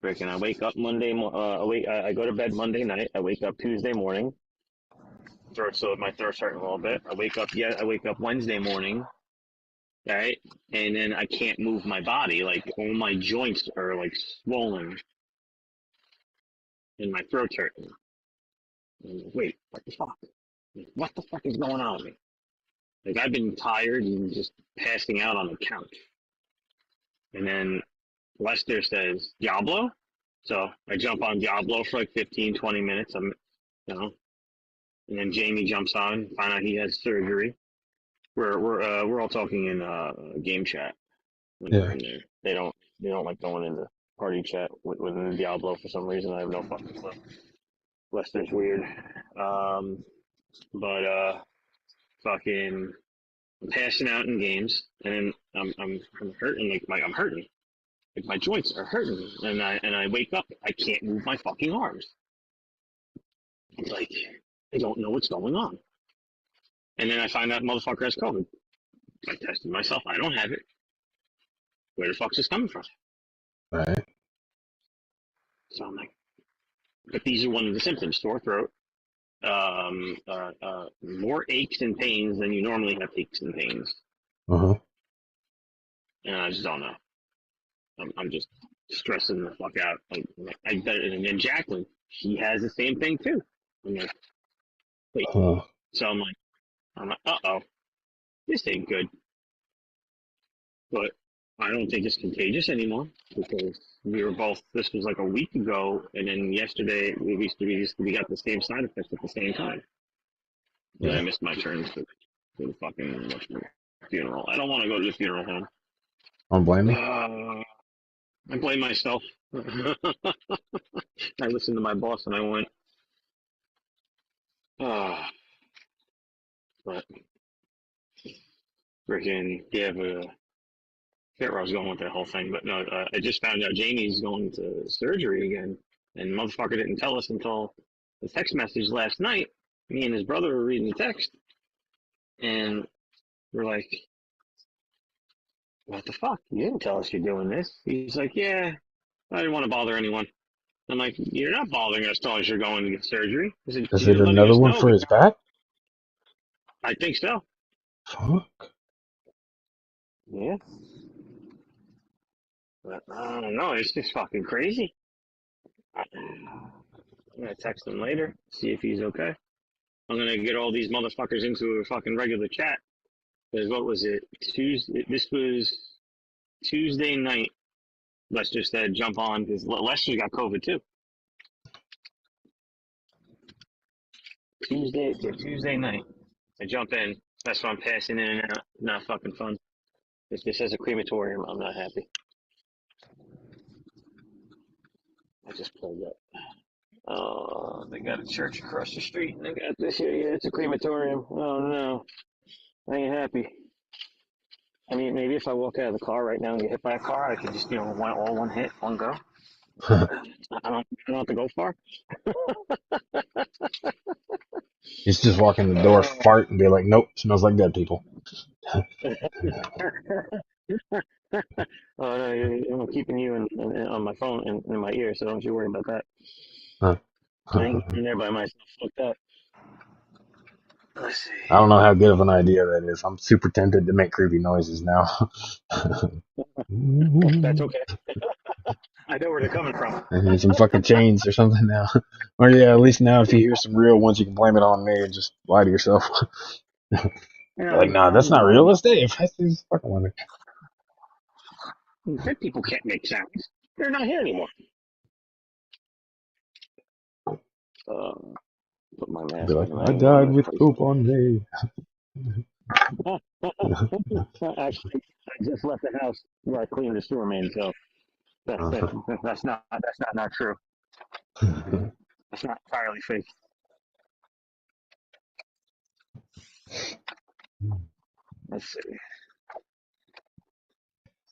Freaking, I wake up I go to bed Monday night. I wake up Tuesday morning. So my throat's hurting a little bit. I wake up Wednesday morning, right? And then I can't move my body. Like all my joints are like swollen and my throat's hurting. I'm like, wait, what the fuck? What the fuck is going on with me? Like I've been tired and just passing out on the couch. And then Lester says, Diablo? So I jump on Diablo for like 15, 20 minutes. You know, and then Jamie jumps on, find out he has surgery. We're all talking in game chat when we're Yeah. in there. They don't like going into party chat within Diablo for some reason. I have no fucking clue. Lester's weird. But fucking I'm passing out in games, and then I'm hurting. I'm hurting. Like my joints are hurting, and I wake up. I can't move my fucking arms. Like I don't know what's going on. And then I find out motherfucker has COVID. I tested myself. I don't have it. Where the fuck's this coming from? Right. So I'm like, but these are one of the symptoms: sore throat, more aches and pains than you normally have aches and pains, Uh huh. and I just don't know. I'm just stressing the fuck out. I better, and then Jacqueline, she has the same thing too. I'm like, wait. Uh, So I'm like, uh-oh, this ain't good. But I don't think it's contagious anymore because we were both. This was like a week ago, and then yesterday we got the same side effects at the same time. And I yeah. missed my turn to the fucking funeral. I don't want to go to the funeral home. Don't blame me. I blame myself. I listened to my boss and I went, ah, but freaking yeah, but I forget where I was going with that whole thing. But no, I just found out Jamie's going to surgery again, and motherfucker didn't tell us until the text message last night. Me and his brother were reading the text, and we're like, "What the fuck? You didn't tell us you're doing this." He's like, "Yeah, I didn't want to bother anyone." I'm like, "You're not bothering us telling us you're going to get surgery." I said, Is it "You're letting another us one know." for his back? I think so. Fuck. Yeah. But I don't know. It's just fucking crazy. I'm gonna text him later, see if he's okay. I'm gonna get all these motherfuckers into a fucking regular chat. Because what was it? Tuesday. This was Tuesday night. Lester said jump on because Lester got COVID too. Tuesday night. I jump in. That's why I'm passing in and out. Not fucking fun. If this is a crematorium, I'm not happy. I just pulled up. They got a church across the street, and they got this here. Yeah, it's a crematorium. Oh no, I ain't happy. I mean, maybe if I walk out of the car right now and get hit by a car, I could just, one hit, one go. I don't have to go far. He's just walk in the door, Uh, fart, and be like, "Nope, smells like dead people." oh no, I'm keeping you on my phone in my ear, so don't you worry about that. Huh. I ain't in there by myself. Fuck that. Let's see. I don't know how good of an idea that is. I'm super tempted to make creepy noises now. That's okay. I know where they're coming from. I need some fucking chains or something now. Or yeah, at least now if you hear some real ones, you can blame it on me and just lie to yourself. Yeah, You're like, nah, that's not real. That's Dave. That's this fucking one. dead people can't make sounds. They're not here anymore. Uh, put my Be mask like, on. I I ain't going died to this with place. poop on me. Actually, I just left the house where I cleaned the sewer main, so that's not true. That's not entirely fake. Let's see.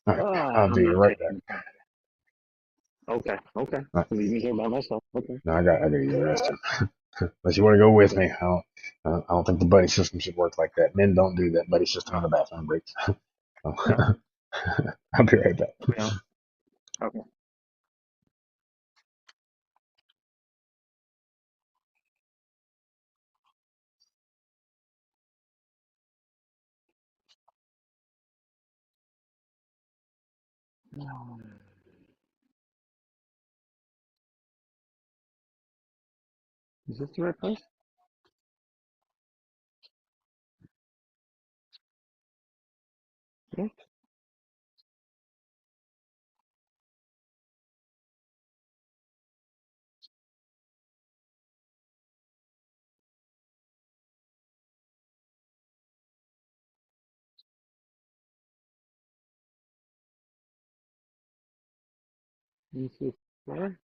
Alright, I'll I'm be not right back. taking. Okay, okay. Alright, Leave me here by myself. Okay. no, I gotta get arrested. Unless you want to go with Okay. me, I don't think the buddy system should work like that. Men don't do that buddy system on the bathroom breaks. No. I'll be right back. No. Okay. Is this the right place? Yeah. Is this there?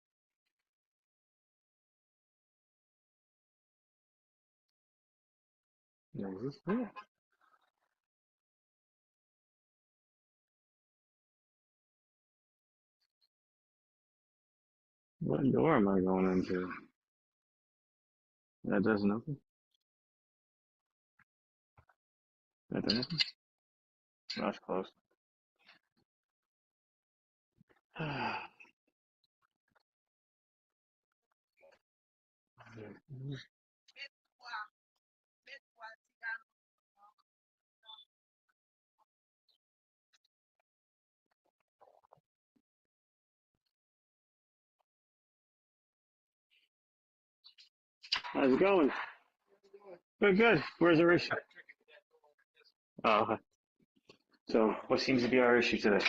No, is this there? What door am I going into? That doesn't open. That doesn't open. That's close. How's it going? Good, good. Where's our issue? Oh, okay. So, what seems to be our issue today?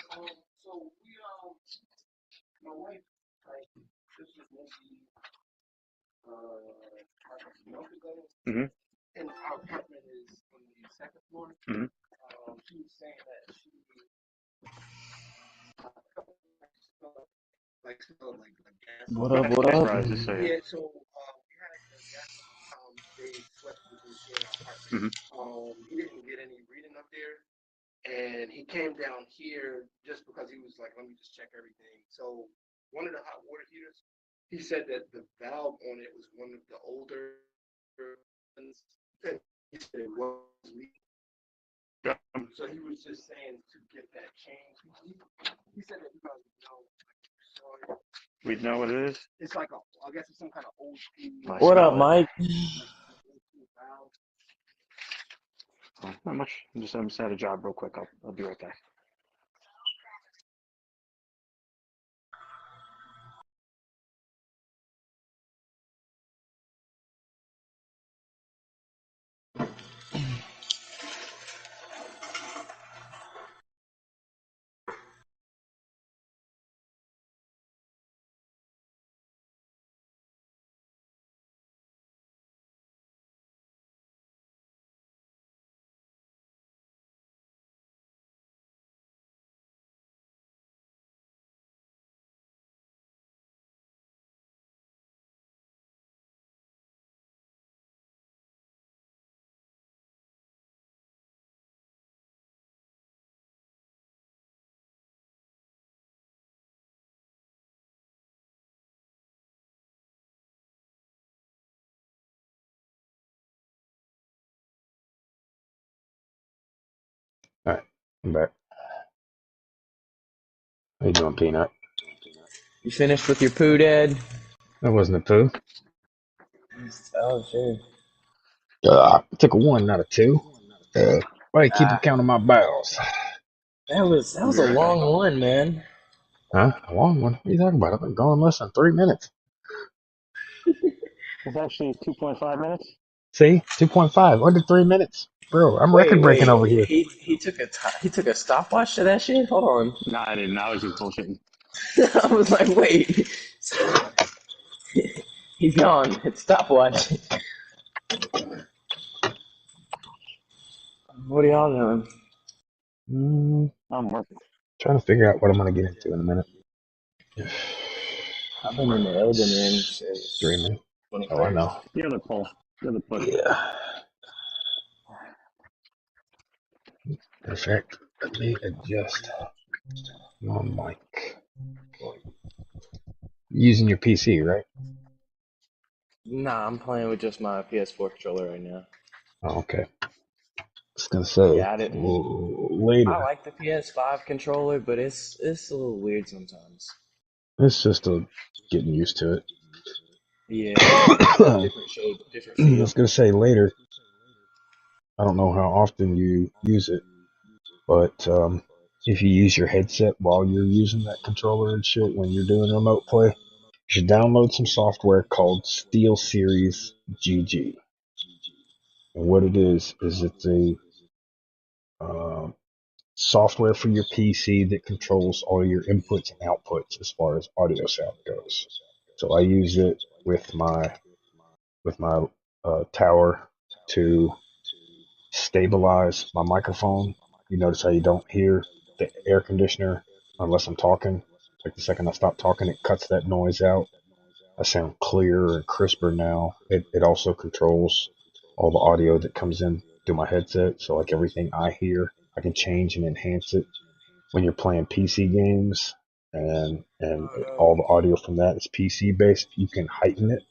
Mm-hmm. And our apartment is on the second floor. Mm-hmm. She was saying that she smelled like gas. What up? What up? Surprise, just so Yeah, so we had a gas. They swept in our apartment. Mm-hmm. He didn't get any reading up there, and he came down here just because he was like, let me just check everything. So one of the hot water heaters, he said that the valve on it was one of the older ones. And he said it was leaking. So he was just saying to get that changed. He said that you guys would know, like, you saw it. We know what it is. It's like I guess it's some kind of old school. I What up, smell it. Mike? Oh, not much. I'm just at a job real quick. I'll be right back. All right, I'm back. How you doing, Peanut? You finished with your poo, Dad? That wasn't a poo. Oh, sure. I took a 1, not a 2. Why you keep Ah, counting my bowels? that was I'll be a right back. long one, man. Huh? A long one? What are you talking about? I've been going less than 3 minutes. It's actually 2.5 minutes. See? 2.5. Under 3 minutes. Bro, I'm record breaking over here. He took a stopwatch to that shit. Hold on. No, I didn't. I was just bullshitting. I was like, wait. He's gone. It's stopwatch. What are y'all doing? I'm working. Trying to figure out what I'm going to get into in a minute. I've been in the Elden Ring since Streaming. Oh, I 21st. know. The other pole. The other push. Yeah. In fact, let me adjust my mic. Using your PC, right? Nah, I'm playing with just my PS4 controller right now. Oh, okay. I was going to say, Yeah, I didn't. I later. like the PS5 controller, but it's a little weird sometimes. It's just getting used to it. Yeah, I different was feel. going to say later, I don't know how often you use it, but if you use your headset while you're using that controller and shit when you're doing remote play, you should download some software called SteelSeries GG. And what it is it's a uh, software for your PC that controls all your inputs and outputs as far as audio sound goes. So I use it with my tower to stabilize my microphone. You notice how you don't hear the air conditioner unless I'm talking. Like the second I stop talking, it cuts that noise out. I sound clearer and crisper now. It also controls all the audio that comes in through my headset. So like everything I hear, I can change and enhance it. When you're playing PC games and all the audio from that is PC based, you can heighten it.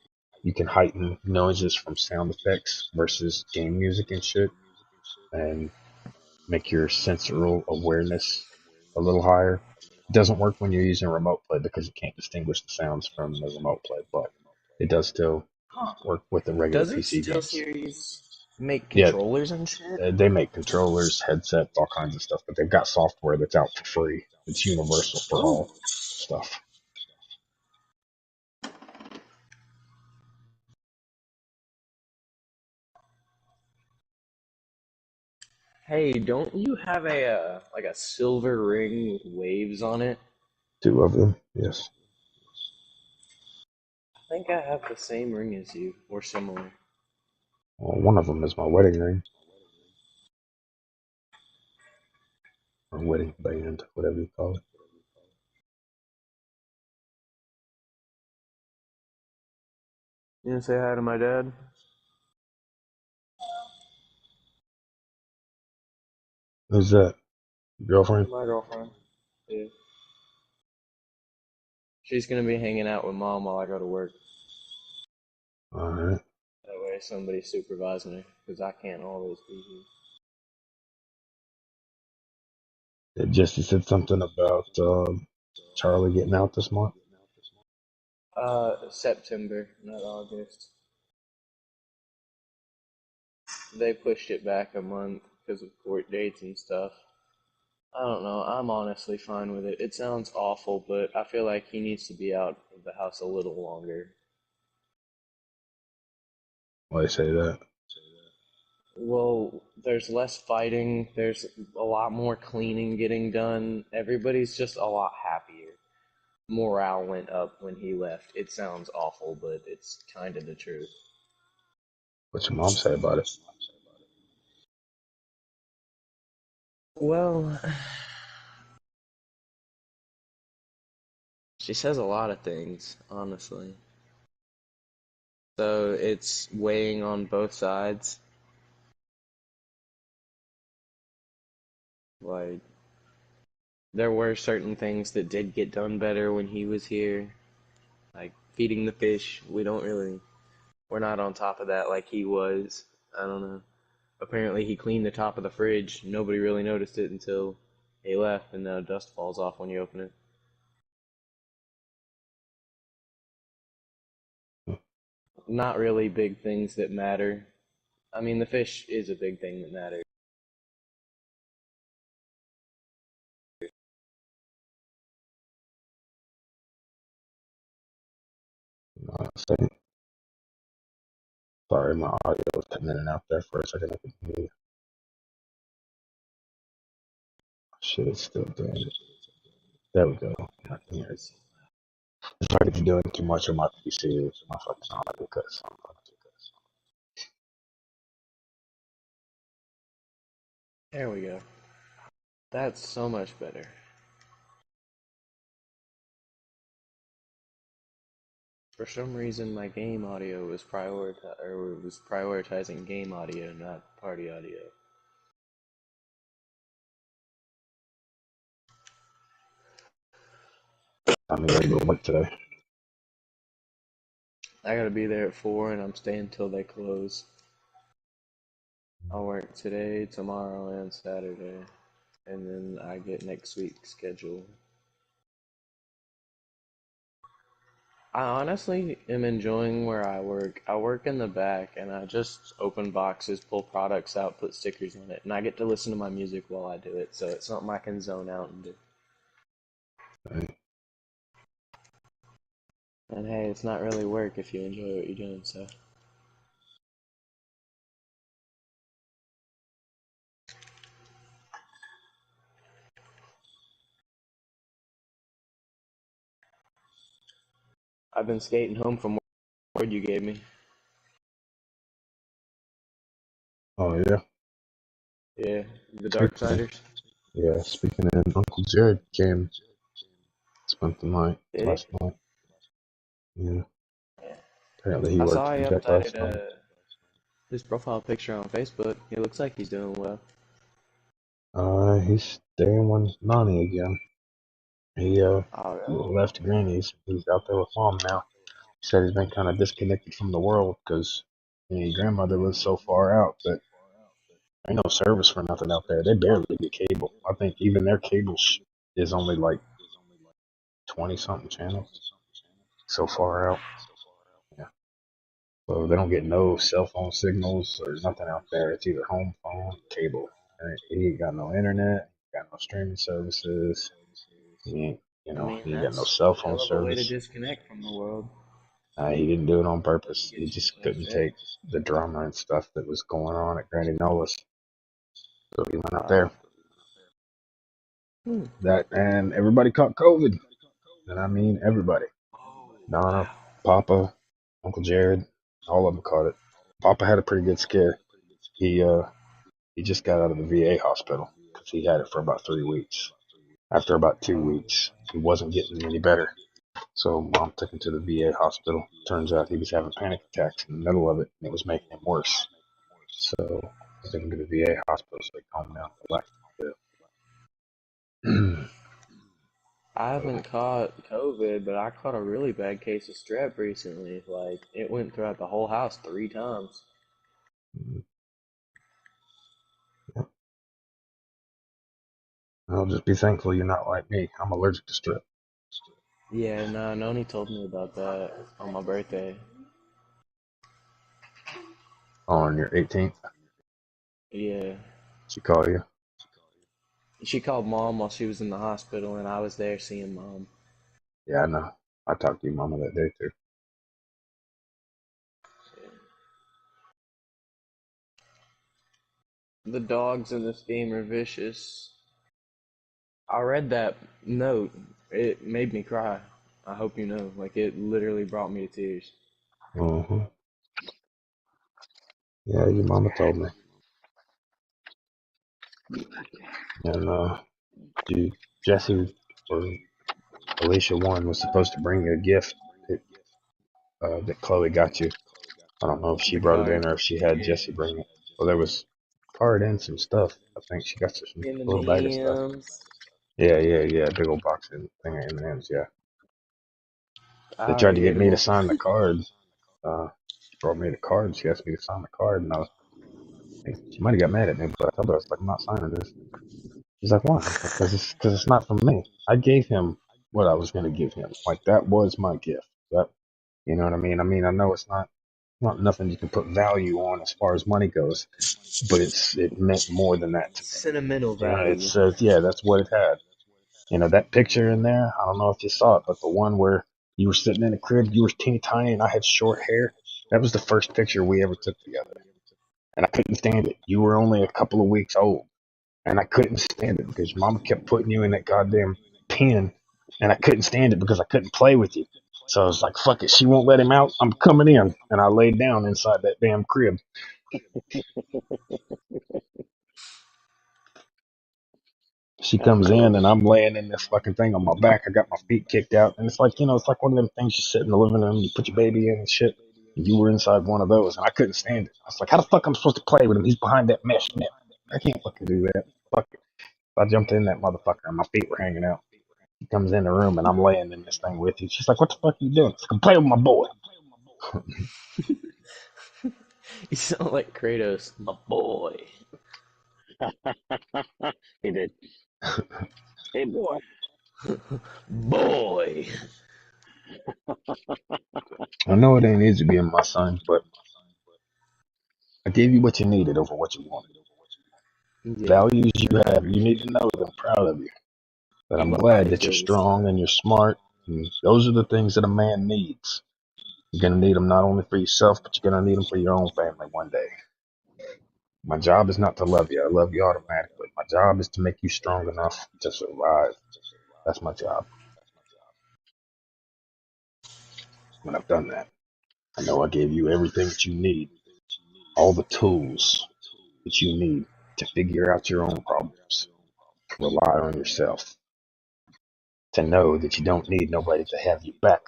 You can heighten noises from sound effects versus game music and shit, and make your sensorial awareness a little higher. It doesn't work when you're using remote play because you can't distinguish the sounds from the remote play, but it does still work with the regular Does it PC games. SteelSeries make Yeah, controllers and shit? they make controllers, headsets, all kinds of stuff, but they've got software that's out for free. It's universal for Oh. all stuff. Hey, don't you have a like a silver ring with waves on it? 2 of them, yes. I think I have the same ring as you, or similar. Well, one of them is my wedding ring, or wedding band, whatever you call it. You gonna say hi to my dad? Who's that? Girlfriend? My girlfriend. Yeah. She's gonna be hanging out with mom while I go to work. Alright. That way somebody's supervising her, because I can't always be here. Jesse said something about Charlie getting out this month. September, not August. They pushed it back a month because of court dates and stuff. I don't know. I'm honestly fine with it. It sounds awful, but I feel like he needs to be out of the house a little longer. Why do you say that? Well, there's less fighting, there's a lot more cleaning getting done. Everybody's just a lot happier. Morale went up when he left. It sounds awful, but it's kind of the truth. What's your mom say about it? Well, she says a lot of things, honestly. So it's weighing on both sides. Like, there were certain things that did get done better when he was here. Like feeding the fish. We're not on top of that like he was. I don't know. Apparently he cleaned the top of the fridge. Nobody really noticed it until he left, and now dust falls off when you open it. Not really big things that matter. I mean, the fish is a big thing that matters. Sorry, my audio was cutting in and out there for a second. I couldn't hear you. Shit, it's still doing it. There we go. I can hear it. It's like if you're doing too much on my PC, my fucking audio cuts. There we go. That's so much better. For some reason, my game audio was prioritizing game audio, not party audio. I'm gonna go to work today. I gotta be there at 4, and I'm staying till they close. I'll work today, tomorrow, and Saturday, and then I get next week's schedule. I honestly am enjoying where I work. I work in the back, and I just open boxes, pull products out, put stickers on it, and I get to listen to my music while I do it, so it's something I can zone out and do. Right. And hey, it's not really work if you enjoy what you're doing, so. I've been skating home from word you gave me. Oh yeah. Yeah, the Speaking of, Darksiders. yeah, speaking of, Uncle Jared came Spent the night Did he? last night. Yeah. Apparently he I worked saw some he jet last updated night. his profile picture on Facebook. It looks like he's doing well. He's staying with Nani again. He Oh, really? left Granny's. He's out there with Mom now. He said he's been kind of disconnected from the world because his grandmother lives so far out that ain't no service for nothing out there. They barely get cable. I think even their cable is only like 20 something channels so far out. Yeah. So they don't get no cell phone signals or nothing out there. It's either home phone, cable. He ain't got no internet, got no streaming services. He ain't, I mean, he ain't got no that's cell a phone hell of a way to service. disconnect from the world. He didn't do it on So you purpose. get He some just stuff couldn't there. take the drama and stuff that was going on at Granny Nola's. So he went out Wow. there. That and everybody caught COVID. And I mean everybody. Donna, Papa, Uncle Jared, all of them caught it. Papa had a pretty good scare. He just got out of the VA hospital because he had it for about 3 weeks. After about 2 weeks, he wasn't getting any better. So Mom took him to the VA hospital. Turns out he was having panic attacks in the middle of it, and it was making him worse. So they took him to the VA hospital so he calmed down for life. I haven't caught COVID, but I caught a really bad case of strep recently. Like, it went throughout the whole house 3 times. I'll just be thankful you're not like me. I'm allergic to strep. Yeah, no, Noni told me about that on my birthday. On your 18th, Yeah. she called you. She called Mom while she was in the hospital, and I was there seeing Mom. Yeah, I know. I talked to your mama that day too. The dogs in this game are vicious. I read that note. It made me cry. I hope you know. Like, it literally brought me to tears. Mm-hmm. Yeah, your mama told me. And Jesse or Alicia one was supposed to bring you a gift that Chloe got you. I don't know if she The brought it in card. or if she had Yeah. Jesse bring it. Well, there was a card and some stuff. I think she got some little bag of stuff. M&M's. Yeah. Big old box and thing of M&Ms. Yeah. I They tried already to get ate me them to all. sign the card. She brought me the card. She asked me to sign the card, and she might have got mad at me, but I told her I was like, I'm not signing this. She's like, why? I was like, because it's not from me. I gave him what I was gonna give him. Like that was my gift. That you know what I mean? I know it's not nothing you can put value on as far as money goes, but it meant more than that to me. Sentimental You know, it value. says yeah, that's what it had. You know, that picture in there, I don't know if you saw it, but the one where you were sitting in a crib, you were teeny tiny and I had short hair, that was the first picture we ever took together. And I couldn't stand it. You were only a couple of weeks old. And I couldn't stand it because your mama kept putting you in that goddamn pen. And I couldn't stand it because I couldn't play with you. So I was like, fuck it. She won't let him out. I'm coming in. And I laid down inside that damn crib. She That's comes in cool. and I'm laying in this fucking thing on my back. I got my feet kicked out. And it's like, it's like one of them things you sit in the living room, you put your baby in and shit. And you were inside one of those. And I couldn't stand it. I was like, how the fuck am I supposed to play with him? He's behind that mesh net. I can't fucking do that. Fuck it. I jumped in that motherfucker and my feet were hanging out. She comes in the room and I'm laying in this thing with you. She's like, what the fuck are you doing? She's like, I'm playing with my boy. You sound like Kratos, my boy. He did. Hey, boy. Boy. I know it ain't easy being my son, but I gave you what you needed over what you wanted. Yeah. Values you And I have, you need to appreciate know it. that I'm proud of you. That You I'm made glad me that you're feel the same. strong and you're smart. And those are the things that a man needs. You're going to need them not only for yourself, but you're going to need them for your own family one day. My job is not to love you. I love you automatically. My job is to make you strong enough to survive. That's my job. When I've done that, I know I gave you everything that you need, all the tools that you need to figure out your own problems, to rely on yourself. to know that you don't need nobody to have you back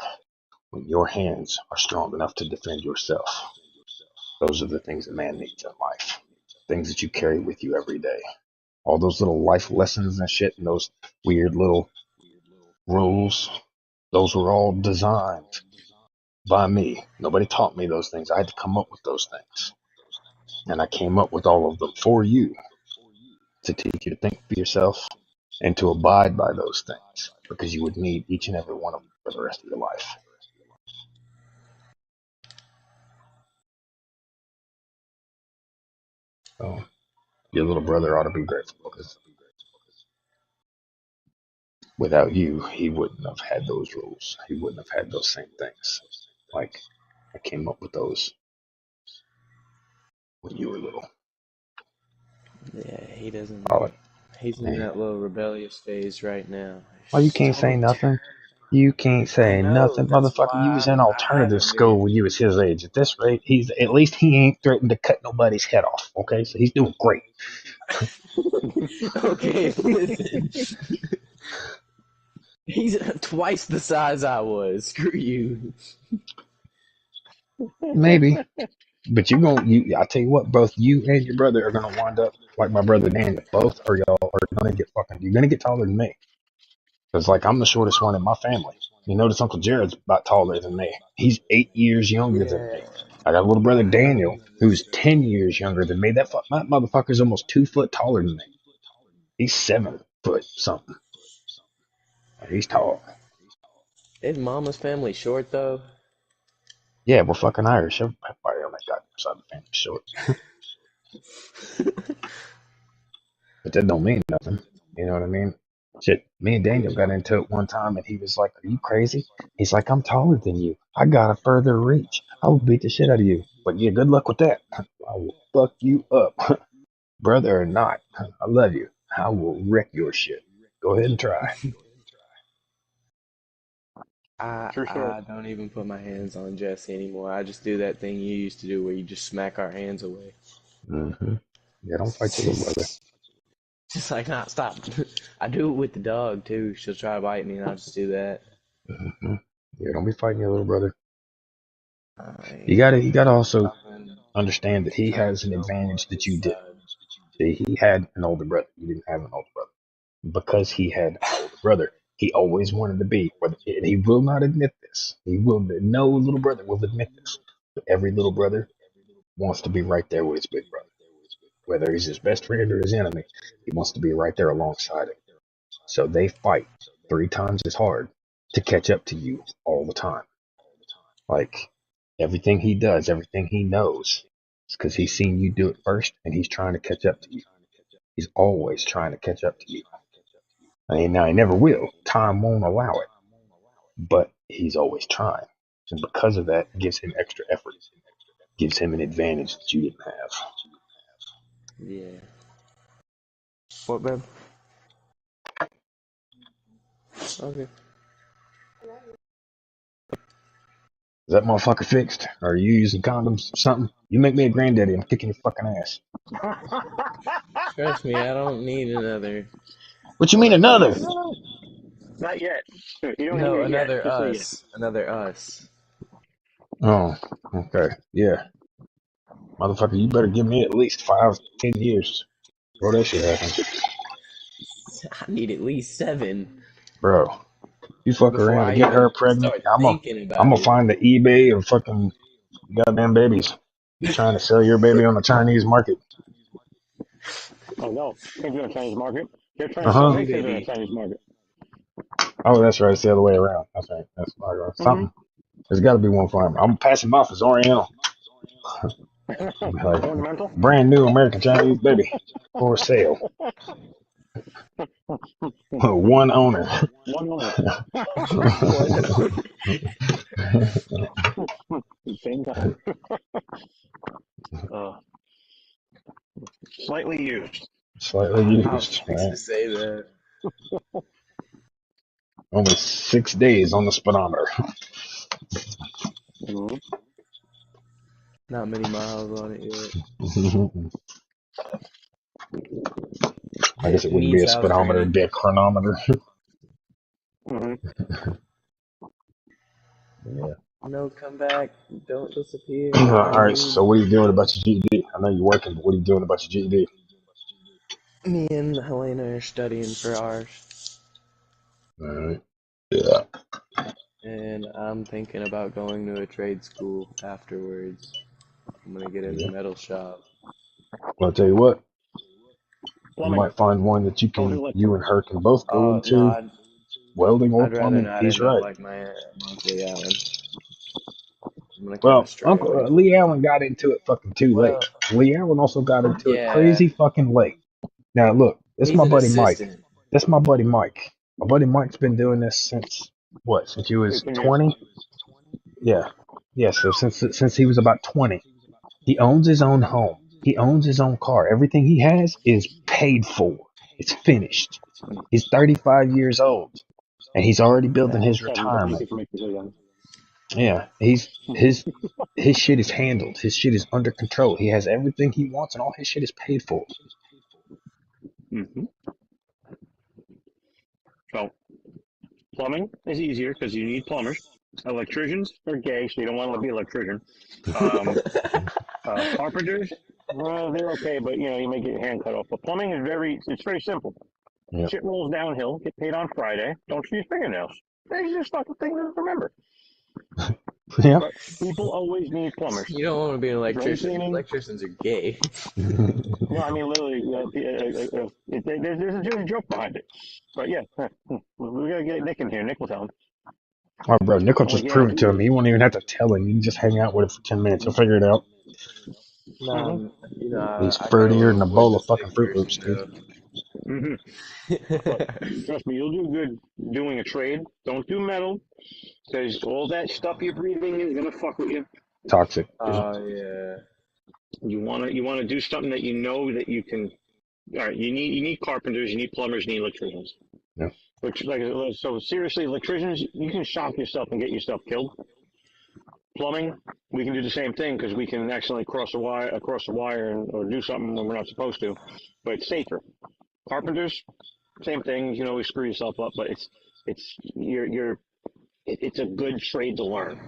when your hands are strong enough to defend yourself. Those are the things a man needs in life. Things that you carry with you every day. All those little life lessons and shit and those weird little rules, those were all designed by me. Nobody taught me those things. I had to come up with those things. And I came up with all of them for you to teach you to think for yourself and to abide by those things because you would need each and every one of them for the rest of your life. So your little brother ought to be grateful because without you, he wouldn't have had those rules. He wouldn't have had those same things. Like, I came up with those when you were little. Yeah, he doesn't. Oh, He's in man. that little rebellious phase right now. Oh, you can't say nothing. You can't I say know. nothing, That's motherfucker. You why was in I alternative haven't been. school when you was his age. At this rate, he's at least he ain't threatened to cut nobody's head off. Okay, so he's doing great. Okay, listen. He's twice the size I was. Screw you. Maybe, but I tell you what, both you and your brother are gonna wind up like my brother Daniel. Both of y'all are gonna get fucking. You're gonna get taller than me. Cause like I'm the shortest one in my family. You notice Uncle Jared's about taller than me. He's 8 years younger than Yeah, me. I got a little brother I know. Daniel who's 10 years younger than me. That motherfucker's almost 2 foot taller than me. He's 7 foot something. He's tall. Is Mama's family short though? Yeah, we're fucking Irish. Everybody on that goddamn side of the family's short. But that don't mean nothing. You know what I mean? Shit, me and Daniel got into it one time and he was like, "Are you crazy?" He's like, "I'm taller than you. I got a further reach. I will beat the shit out of you." But yeah, good luck with that. I will fuck you up. Brother or not. I love you. I will wreck your shit. Go ahead and try. For sure. I don't even put my hands on Jesse anymore. I just do that thing you used to do where you just smack our hands away. Yeah, don't fight your little brother. Just like, nah, stop. I do it with the dog too. She'll try to bite me and I'll just do that. Yeah, don't be fighting your little brother. You I gotta also nothing. understand that he Trying has to an show more advantage of that his you didn't. side. See, he had an older brother. You didn't have an older brother. Because he had an older brother, he always wanted to be, and he will not admit this. No little brother will admit this. But every little brother wants to be right there with his big brother. Whether he's his best friend or his enemy, he wants to be right there alongside him. So they fight 3 times as hard to catch up to you all the time. Like everything he does, everything he knows, it's because he's seen you do it first and he's trying to catch up to you. He's always trying to catch up to you. I mean, now he never will. Time won't allow it, but he's always trying. And because of that, it gives him extra effort, gives him an advantage that you didn't have. Yeah. What, babe? Okay. Is that motherfucker fixed? Or are you using condoms or something? You make me a granddaddy, I'm kicking your fucking ass. Trust me, I don't need another. What you mean another? Not yet. You don't need No, it yet. another Just say yes. us. Another us. Oh, okay. Yeah. Motherfucker, you better give me at least 5, 10 years. Bro, that shit happen. I need at least 7 Bro, you fuck before around to I get her even pregnant. start I'm thinking I'm about gonna it. find the eBay of fucking goddamn babies. You're trying to sell your baby on the Chinese market. Oh no, can't do it in the Chinese market. They're trying Uh to sell huh. their kids in the Baby. Chinese market. Oh, that's right. It's the other way around. That's right. That's something. There's got to be one farm. I'm passing off as Oriental. Like Ornamental. brand new American Chinese baby for sale. One owner. One owner. One. Same time. Slightly used. Slightly I was used, fixing right? to say that. Only 6 days on the speedometer. Not many miles on it yet. I guess it It wouldn't be needs a house speedometer, it'd training. be a chronometer. Yeah. No, come back. Don't disappear. All I right. need So what are you doing about your GED? I know you're working, but what are you doing about your GED? me and Helena are studying for ours, All right. Yeah. and I'm thinking about going to a trade school afterwards. I'm gonna get in the Yeah. metal shop. Well, I'll tell you what. You Plumbing. might find one that Don't do you and electrical. her can both go Oh no, into, welding or I'd rather plumbing. not He's end up right. like my Uncle Lee Allen. I'm gonna kind of Well, stray Uncle away from Lee it. Allen got into it fucking too late. Well, Lee Allen also got into it yeah, crazy fucking late. Now look, this is he's my an buddy Mike. assistant. That's my buddy Mike. My buddy Mike's been doing this since what? Since he was 15 years. 20? Yeah. Yeah, so since he was about 20. He owns his own home. He owns his own car. Everything he has is paid for. It's finished. He's 35 years old and he's already building his 7, but you retirement. get to make the young. Yeah, his shit is handled. His shit is under control. He has everything he wants and all his shit is paid for. Mm-hmm. So, plumbing is easier because you need plumbers. Electricians are gay, so you don't want to be an electrician. Um, carpenters, well, they're okay, but you may get your hand cut off. But plumbing is it's very simple. Yep. Shit rolls downhill. Get paid on Friday. Don't use fingernails. These are fucking things to remember. Yeah. But people always need plumbers. You don't want to be an electrician. Cleaning. Electricians are gay. No, I mean literally. There's a joke behind it. But yeah, we gotta get Nick in here. Nick will tell him. Oh, bro, Nick will I'm like, just yeah, prove it to him. You won't even have to tell him. You can just hang out with him for 10 minutes. He'll figure it out. No, He's I kind of fruitier want than to a avoid bowl of this fucking Nick Fruit person Loops, dude. But trust me, you'll do good doing a trade. Don't do metal, because all that stuff you're breathing is gonna fuck with you. Toxic. yeah. You wanna do something that you know that you can. All right, you need carpenters, you need plumbers, you need electricians. Yeah. So seriously, electricians, you can shock yourself and get yourself killed. Plumbing, we can do the same thing because we can accidentally cross the wire or do something when we're not supposed to, but it's safer. Carpenters, same thing. You can always screw yourself up, but it's a good trade to learn.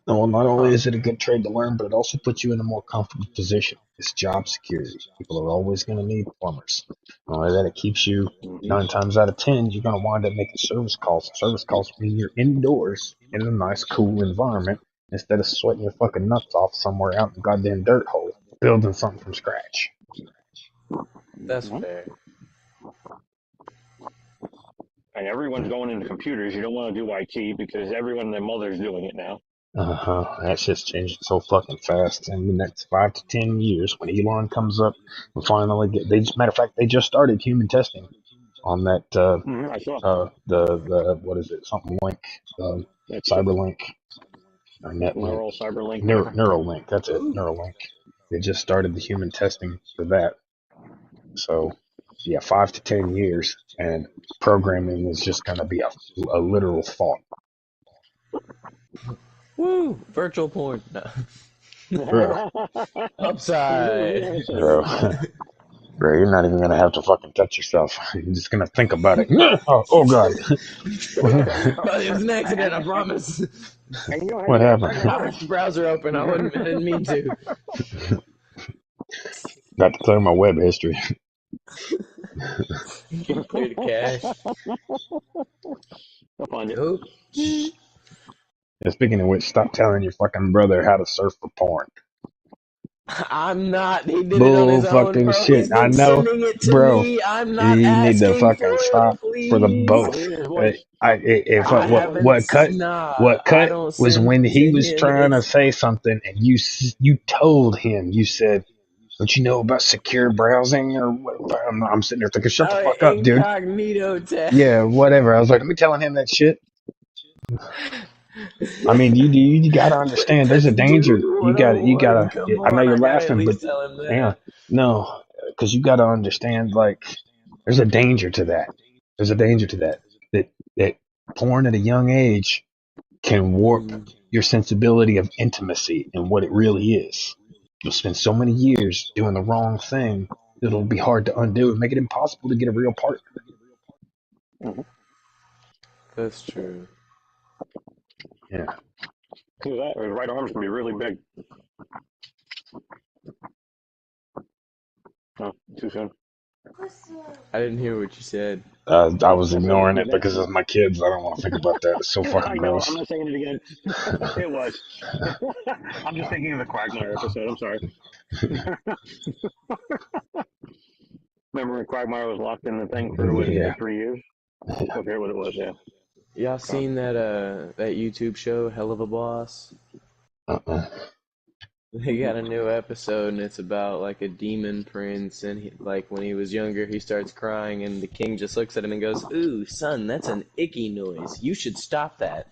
Well, not only is it a good trade to learn, but it also puts you in a more comfortable position. It's job security. People are always going to need plumbers. Not only that, it keeps you 9 times out of 10, you're going to wind up making service calls. Service calls mean you're indoors in a nice, cool environment instead of sweating your fucking nuts off somewhere out in the goddamn dirt hole, building something from scratch. That's fair. And everyone's going into computers. You don't want to do IT because everyone and their mother's doing it now. That shit's changing so fucking fast. In the next 5 to 10 years, when Elon comes up and finally matter of fact, they just started human testing on that, I saw. the what is it? Something link, Cyberlink, or Netlink, Cyberlink. Neuralink. That's it, Neuralink. They just started the human testing for that. So, yeah, 5 to 10 years, and programming is just going to be a literal thought. Woo! Virtual porn. No. Bro, Upside. bro, you're not even going to have to fucking touch yourself. You're just going to think about it. Oh God. But it was an accident, I promise. What happened? I left the browser open. I didn't mean to. Got to clear my web history. You clear the cache. I'll find it. Oops. And speaking of which, stop telling your fucking brother how to surf for porn. I'm not. He did it Bull on his own, fucking bro. shit. He's been I know, sending it to bro. me. I'm not You need to asking fucking for stop it, please. for the both. What cut don't was send when it he to was him. trying to say something and you told him, you said, "Don't you know about secure browsing?" Or what? I'm sitting there thinking, shut the fuck up, dude. Incognito tab. Yeah, whatever. I was like, let me telling him that shit. I mean, you gotta understand. There's a danger. You gotta. I know you're laughing, but yeah, no, because you gotta understand. Like, there's a danger to that. There's a danger to that. That porn at a young age can warp your sensibility of intimacy and what it really is. You'll spend so many years doing the wrong thing that it'll be hard to undo and make it impossible to get a real partner. That's true. Yeah. Do that, or his right arm's gonna be really big. Oh, too soon. I didn't hear what you said. I Oh, was I said ignoring your it neck. because of my kids. I don't want to think about that. It's so fucking I know. I'm gross. not saying it again. It was. I'm just thinking of the Quagmire episode. I'm sorry. Remember when Quagmire was locked in the thing for what did he Yeah. say, 3 years? I forget what it was. Yeah. Y'all God. seen that YouTube show, Hell of a Boss? Uh-uh. They got a new episode, and it's about like a demon prince, and like when he was younger, he starts crying, and the king just looks at him and goes, "Ooh, son, that's an icky noise. You should stop that."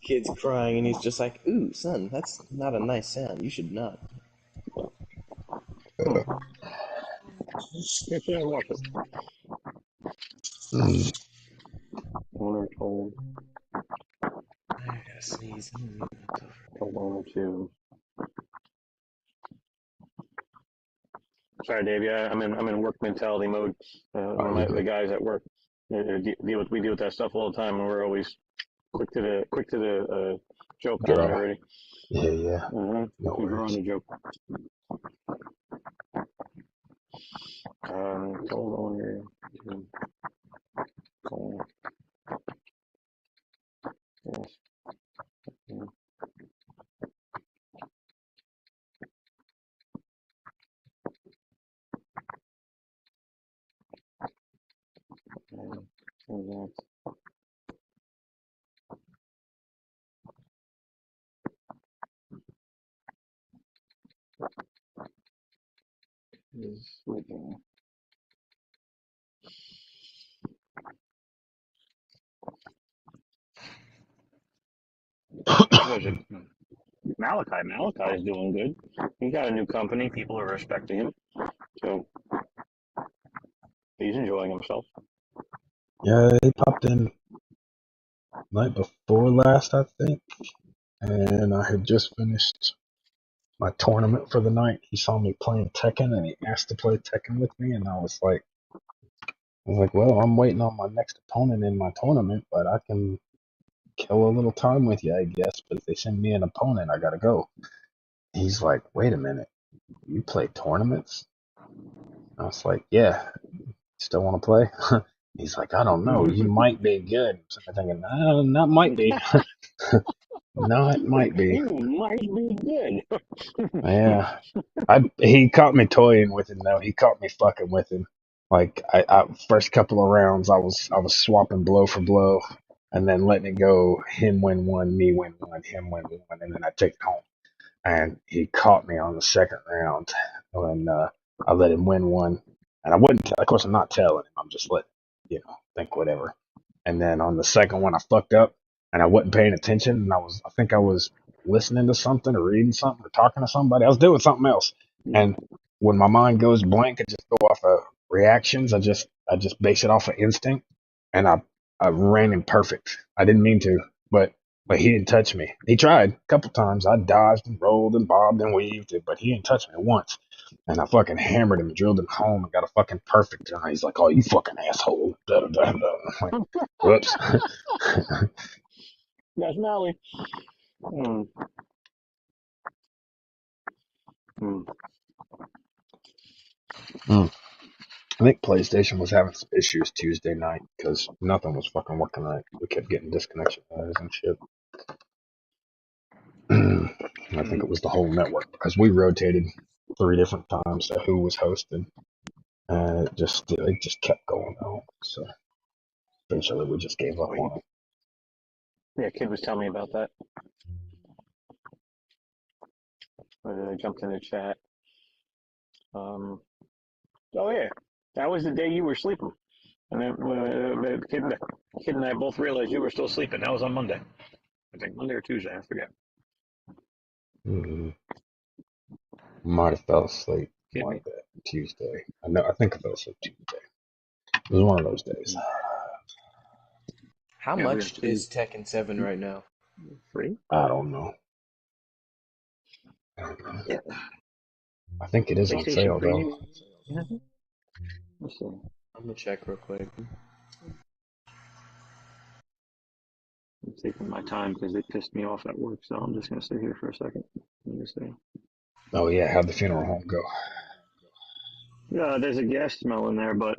Kid's crying, and he's just like, "Ooh, son, that's not a nice sound. You should not." Yeah, watch it. Mm. One or told. I gotta sneeze. Told one or two. Sorry, Dave. Yeah, I'm in work mentality mode. One Oh, of you the good? guys at work we deal with that stuff all the time, and we're always quick to the joke on it Draw. already. Yeah, yeah. Mm-hmm. No To draw on worries. the joke. Told owner to call. Yes. Yeah. And that is sleeping. Was it Malachi? Malachi is doing good. He got a new company. People are respecting him. So he's enjoying himself. Yeah, he popped in night before last, I think, and I had just finished my tournament for the night. He saw me playing Tekken, and he asked to play Tekken with me, and I was like, well, I'm waiting on my next opponent in my tournament, but I can kill a little time with you, I guess. But if they send me an opponent, I gotta go. He's like, wait a minute, you play tournaments? I was like, yeah. Still want to play? He's like, I don't know. You might be good. So I'm thinking, that might be. No, it might be. You might be good. Yeah. He caught me toying with him though. He caught me fucking with him. Like I first couple of rounds, I was swapping blow for blow, and then letting it go. Him win one, me win one, him win one, and then I take it home. And he caught me on the second round when I let him win one, and I wouldn't. Of course, I'm not telling him. I'm just letting think whatever. And then on the second one, I fucked up, and I wasn't paying attention, and I think I was listening to something or reading something or talking to somebody. I was doing something else, and when my mind goes blank, I just go off of reactions. I just base it off of instinct, and I ran him perfect. I didn't mean to, but he didn't touch me. He tried a couple times. I dodged and rolled and bobbed and weaved it, but he didn't touch me once. And I fucking hammered him, drilled him home, and got a fucking perfect. And he's like, "Oh, you fucking asshole!" Da, da, da, da. I'm like, whoops. That's Mally. Mm. Mm. Mm. I think PlayStation was having some issues Tuesday night because nothing was fucking working right. We kept getting disconnection errors and shit. I think it was the whole network because we rotated 3 different times to who was hosting, and it just kept going out. So eventually, we just gave up on it. Yeah, kid was telling me about that. I jumped in the chat. Oh yeah, that was the day you were sleeping, and then the kid and I both realized you were still sleeping. That was on Monday. I think Monday or Tuesday. I forget. Mm-hmm. Might have fell asleep Kid me. Monday, Tuesday. I think I fell asleep Tuesday. It was one of those days. How Yeah, we got much is Tekken 7 right now? free. I don't know. I don't know. I think it is on PlayStation sale though. Premium. Let's see. I'm gonna check real quick. I'm taking my time because they pissed me off at work, so I'm just gonna sit here for a second. Let me see. Oh yeah, how'd the funeral home go? Yeah, there's a gas smell in there, but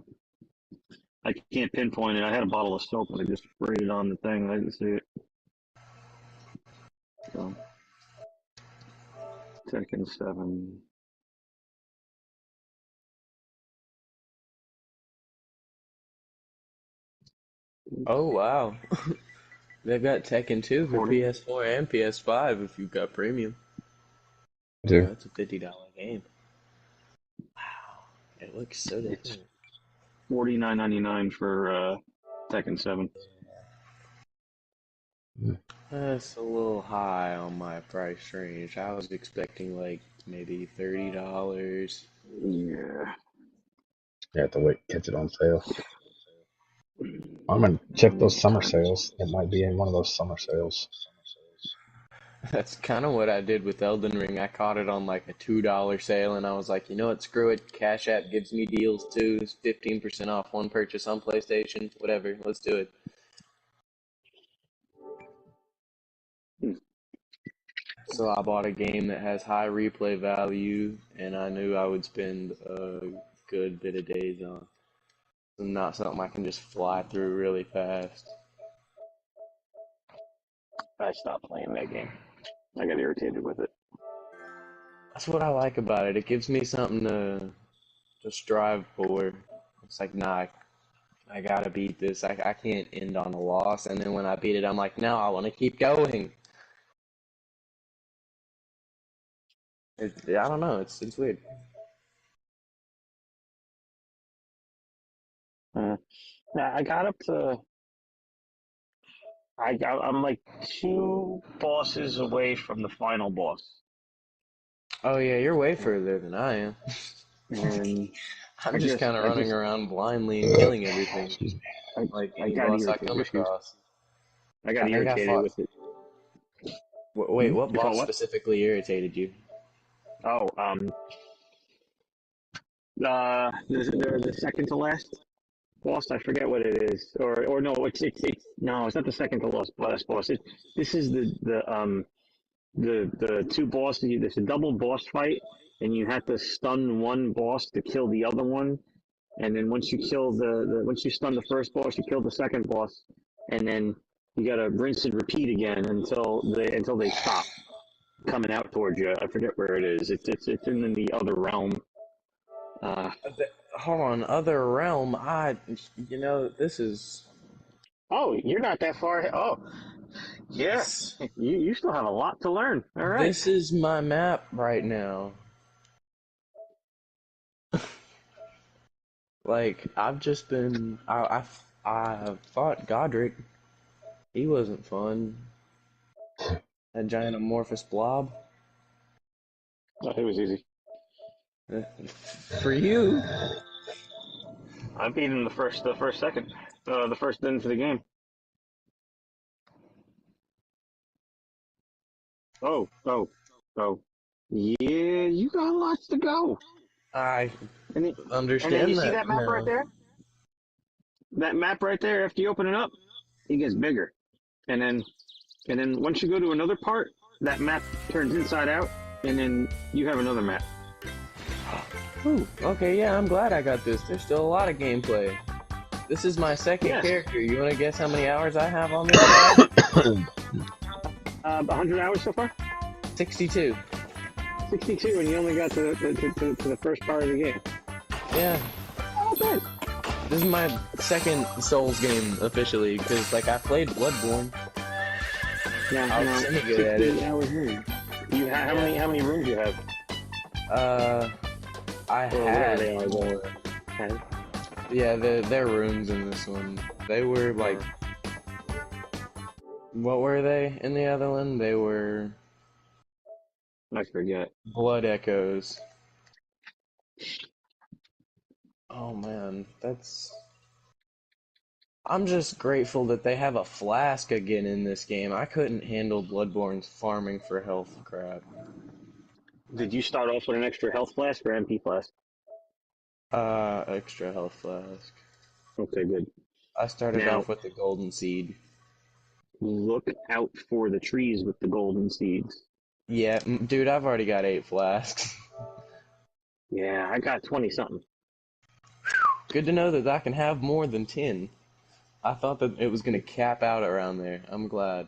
I can't pinpoint it. I had a bottle of soap and I just sprayed it on the thing. I didn't see it. So, Tekken 7. Oh wow, they've got Tekken 2 for 40. PS4 and PS5 if you've got premium. Yeah, Dude, that's a $50 game. Wow, it looks so It's different. $49.99 for Tekken 7. That's a little high on my price range. I was expecting like maybe $30. Yeah. you have to wait, catch it on sale. I'm gonna check those What summer time is sales. It might be in one of those summer sales. That's kind of what I did with Elden Ring. I caught it on like a $2 sale, and I was like, you know what? Screw it. Cash App gives me deals too. It's 15% off one purchase on PlayStation. Whatever. Let's do it. it? So I bought a game that has high replay value, and I knew I would spend a good bit of days on. So not something I can just fly through really fast. I stopped playing that game. I got irritated with it. That's what I like about it. It gives me something to strive for. It's like, nah, I gotta beat this. I can't end on a loss. And then when I beat it, I'm like, no, I want to keep going. I don't know. It's weird. Uh, I got up to. I'm like 2 bosses away from the final boss, Oh yeah, you're way further than I am. and I'm I just just kind of I running just around blindly and killing everything, Excuse me. like I any got boss I come irritated. across. I got I think I irritated fought. with it. Wait, what You felt boss what? specifically irritated you? Oh, the second to last boss. I forget what it is, or no, it's no, it's not the second to last boss. This is the two bosses. There's a double boss fight, and you have to stun one boss to kill the other one. And then once you kill once you stun the first boss, you kill the second boss, and then you gotta rinse and repeat again until they stop coming out towards you. I forget where it is. It's in the other realm. Uh, Hold on, Other Realm. This is oh, you're not that far. Oh, yeah. You still have a lot to learn. All right. this is my map right now. Like I've just been, I fought Godric. He wasn't fun. That giant amorphous blob. Oh, it was easy. For you, I beat him the first into the game. Oh, oh. Yeah, you got lots to go. I And then, and then you understand see that that map right now. there? That map right there, after you open it up, it gets bigger. And then once you go to another part, that map turns inside out, and then you have another map. Ooh, okay, yeah, I'm glad I got this. There's still a lot of gameplay. This is my second Yes. character. You want to guess how many hours I have on this guy? 100 hours so far? 62. 62, and you only got to the first part of the game. Yeah. Oh, good. This is my second Souls game officially, because like I played Bloodborne. Now, I was semi good at it. hours in. You have, how many rooms you have? I Or whatever had they are, more. Okay. Yeah, their rooms in this one. They were like, what were they in the other one? They were I forget. Blood Echoes. Oh man, I'm just grateful that they have a flask again in this game. I couldn't handle Bloodborne's farming for health crap. Did you start off with an extra health flask or MP flask? Extra health flask. Okay, good. I started Now, off with the golden seed. look out for the trees with the golden seeds. Yeah, dude, I've already got 8 flasks. Yeah, I got 20 something. Good to know that I can have more than 10. I thought that it was gonna cap out around there. I'm glad.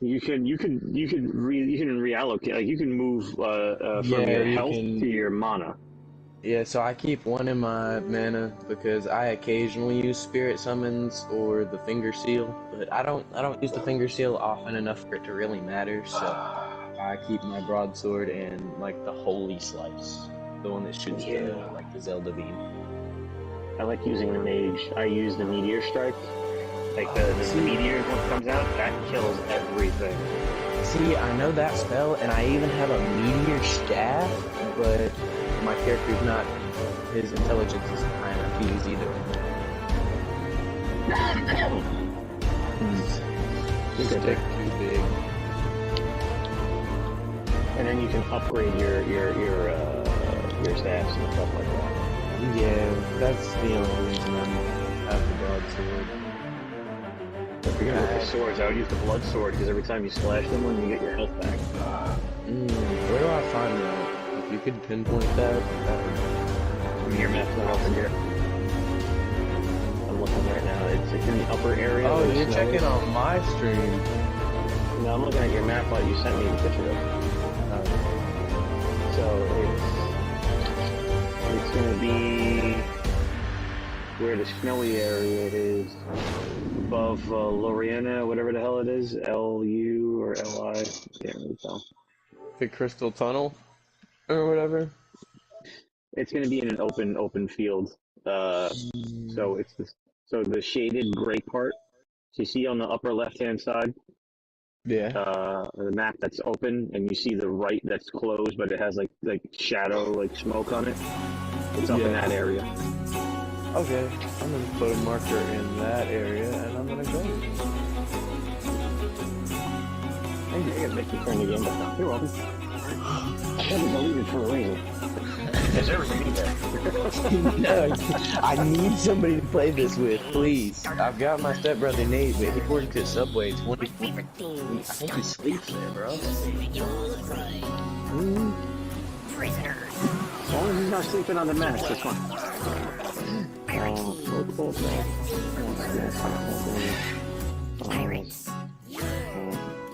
You can reallocate. Like you can move from Yeah, your you health to can. your mana. Yeah, so I keep one in my mana because I occasionally use spirit summons or the finger seal, but I don't use the finger seal often enough for it to really matter. So I keep my broadsword and like the holy slice, the one that shoots the Yeah. like the Zelda beam. I like using the mage. I use the meteor strike. Like the meteor when it comes out, that kills everything. See, I know that spell, and I even have a meteor staff, but my character's not. His intelligence is high enough to use either. His stick too big. And then you can upgrade your staffs and stuff like that. Yeah, that's the only reason I have the broadsword. If you're gonna look for swords, I would use the blood sword because every time you splash someone, you get your health back. Where do I find that? If you could pinpoint that. Your map's not open yet. I'm looking right now. It's in the upper area. Oh, you're checking on my stream. No, I'm looking at your map like you sent me the picture of. So it's gonna be where the snowy area is, above Lorena, whatever the hell it is, LU or LI. Can't really tell. The Crystal Tunnel, or whatever. It's gonna be in an open field. So it's the shaded gray part. So you see on the upper left hand side. Yeah. The map that's open, and you see the right that's closed, but it has like shadow, like smoke on it. It's up in that area. Okay, I'm gonna put a marker in that area, and I'm gonna go. Thank you. I gotta make you turn the game back on. You're welcome. I had to delete it for a reason. There's everything in there. No, I need somebody to play this with, please. I've got my stepbrother Nate, but he works at Subway 24. I think he sleeps there, bro. Prisoners. As long as he's not sleeping on the mats, it's fine. Pirates.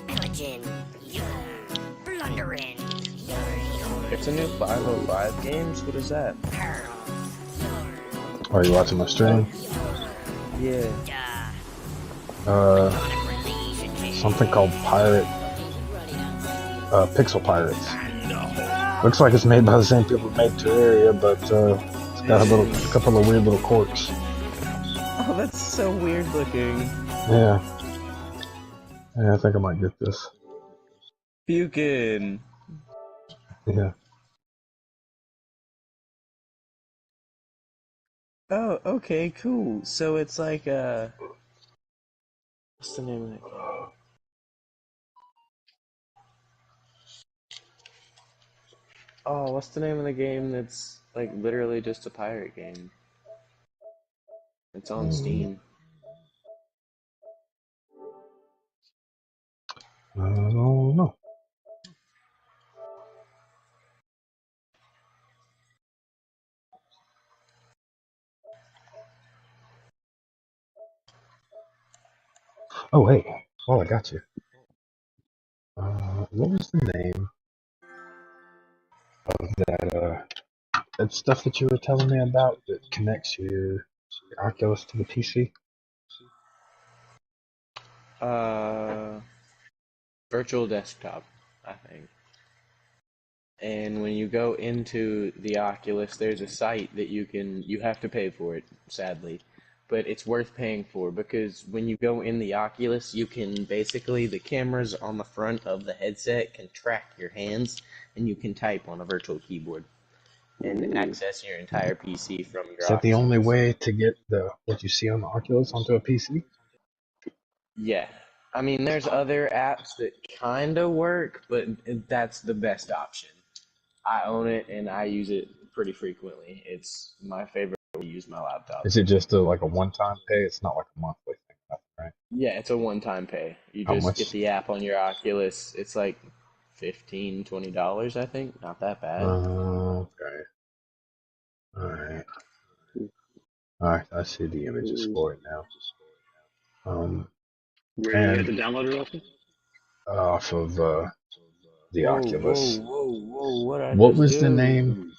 Pillaging. Plundering. It's a new 505 games? What is that? Are you watching my stream? Yeah. Something called Pirate. Pixel Pirates. Looks like it's made by the same people who made Terraria, but it's got a couple of weird little quirks. Oh, that's so weird looking. Yeah. Yeah, I think I might get this. Buchan. Yeah. Oh, okay, cool. So it's like, what's the name of that game? Oh, what's the name of the game that's, like, literally just a pirate game? It's on Steam. I don't know. Oh, wait. Well, I got you. What was the name of that stuff that you were telling me about that connects your Oculus to the PC? Virtual desktop, I think. And when you go into the Oculus, there's a site that you have to pay for it, sadly. But it's worth paying for because when you go in the Oculus, you can basically, the cameras on the front of the headset can track your hands and you can type on a virtual keyboard and access your entire PC from your Is that the Oculus. only way to get what you see on the Oculus onto a PC? Yeah. I mean, there's other apps that kind of work, but that's the best option. I own it and I use it pretty frequently. It's my favorite way to use my laptop. Is it just like a one-time pay? It's not like a monthly thing, right? Yeah, it's a one-time pay. You How just get much? the app on your Oculus. It's like $15, $20, I think. Not that bad. Okay. All right. All right. I see the images for it now. Where do you have And to download it off of? off of the Whoa, whoa, Oculus. whoa, whoa! What I What just was the name? do?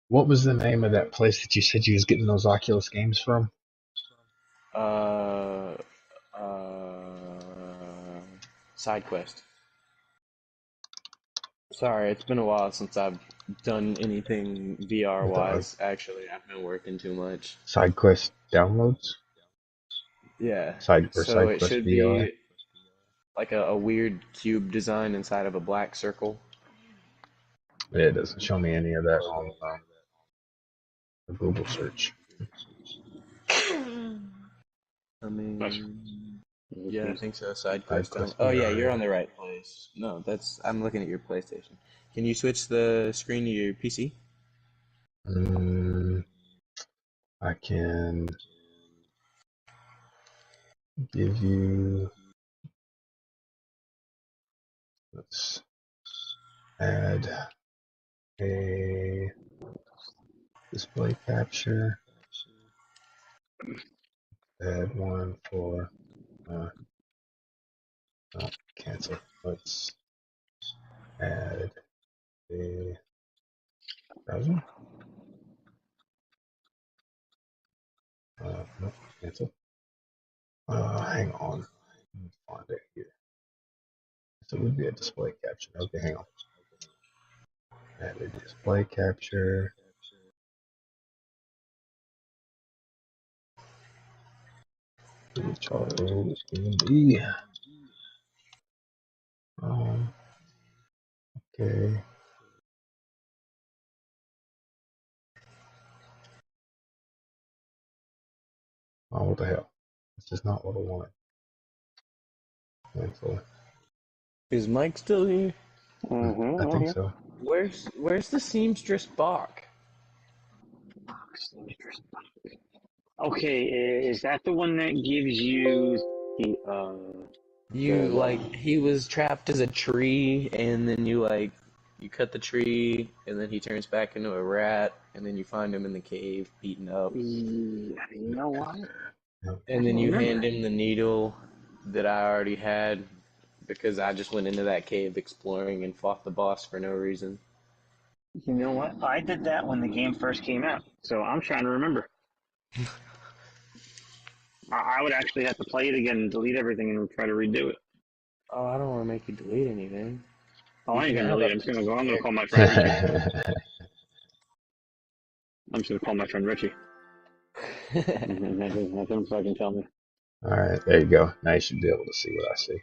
What was the name of that place that you said you was getting those Oculus games from? Uh, uh, side quest. Sorry, it's been a while since I've done anything VR The wise. Actually, I've been working too much. SideQuest downloads? Yeah, so it SideQuest should VR? be like a weird cube design inside of a black circle. Yeah, it doesn't show me any of that on the Google search. I mean, yeah, I think so. Side quest down. SideQuest Oh yeah, VR. you're on the right place. No, I'm looking at your PlayStation. Can you switch the screen to your PC? I can give you. Let's add a display capture. Add one for. No, cancel. Let's add a browser. No, cancel. Hang on. Let me find it here. So it would be a display capture. Okay, hang on. Add a display capture. Charles B. Okay. Oh, what the hell? This is not what I wanted. Cancel. Is Mike still here? I think so. Where's the seamstress Bach? Okay, is that the one that gives you the You like he was trapped as a tree, and then you cut the tree, and then he turns back into a rat, and then you find him in the cave beaten up, you know what? and then you remember. hand him the needle that I already had because I just went into that cave exploring and fought the boss for no reason. You know what? I did that when the game first came out, so I'm trying to remember. I would actually have to play it again and delete everything and try to redo it. Oh, I don't want to make you delete anything. Oh, I ain't can gonna have delete it. up I'm to just gonna go. 2 I'm gonna gigs. call my friend Richie. I'm just gonna call my friend Richie. Have him fucking tell me. All right, there you go. Now you should be able to see what I see.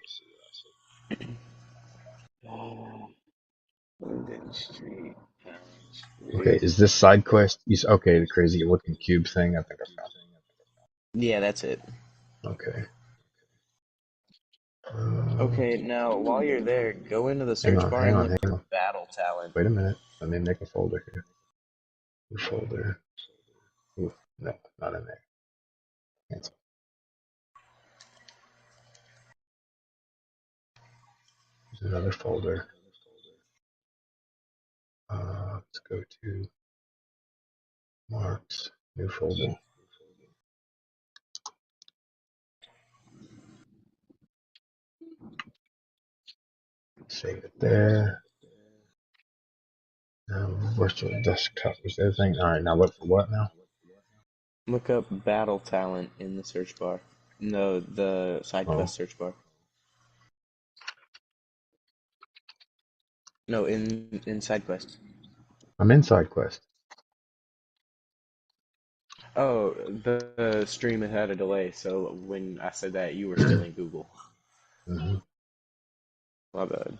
Linden Street. Okay, is this side quest? Okay, the crazy looking cube thing. I think I found Yeah, that's it. it. Okay. Okay, now while you're there, go into the Hang search on, bar hang and on, look hang for on. Battle Talent. Wait a minute. Let me make a folder here. New folder. Ooh, no, not in there. Cancel. There's another folder. Let's go to Marks. New folder. Save it there. Now, virtual desktop is everything. All right, now look for what now? Look up Battle Talent in the search bar. No, the side Oh, quest search bar. No, in side quest. I'm in side quest. Oh, the stream had a delay, so when I said that, you were still in Google. Mm-hmm. My bad.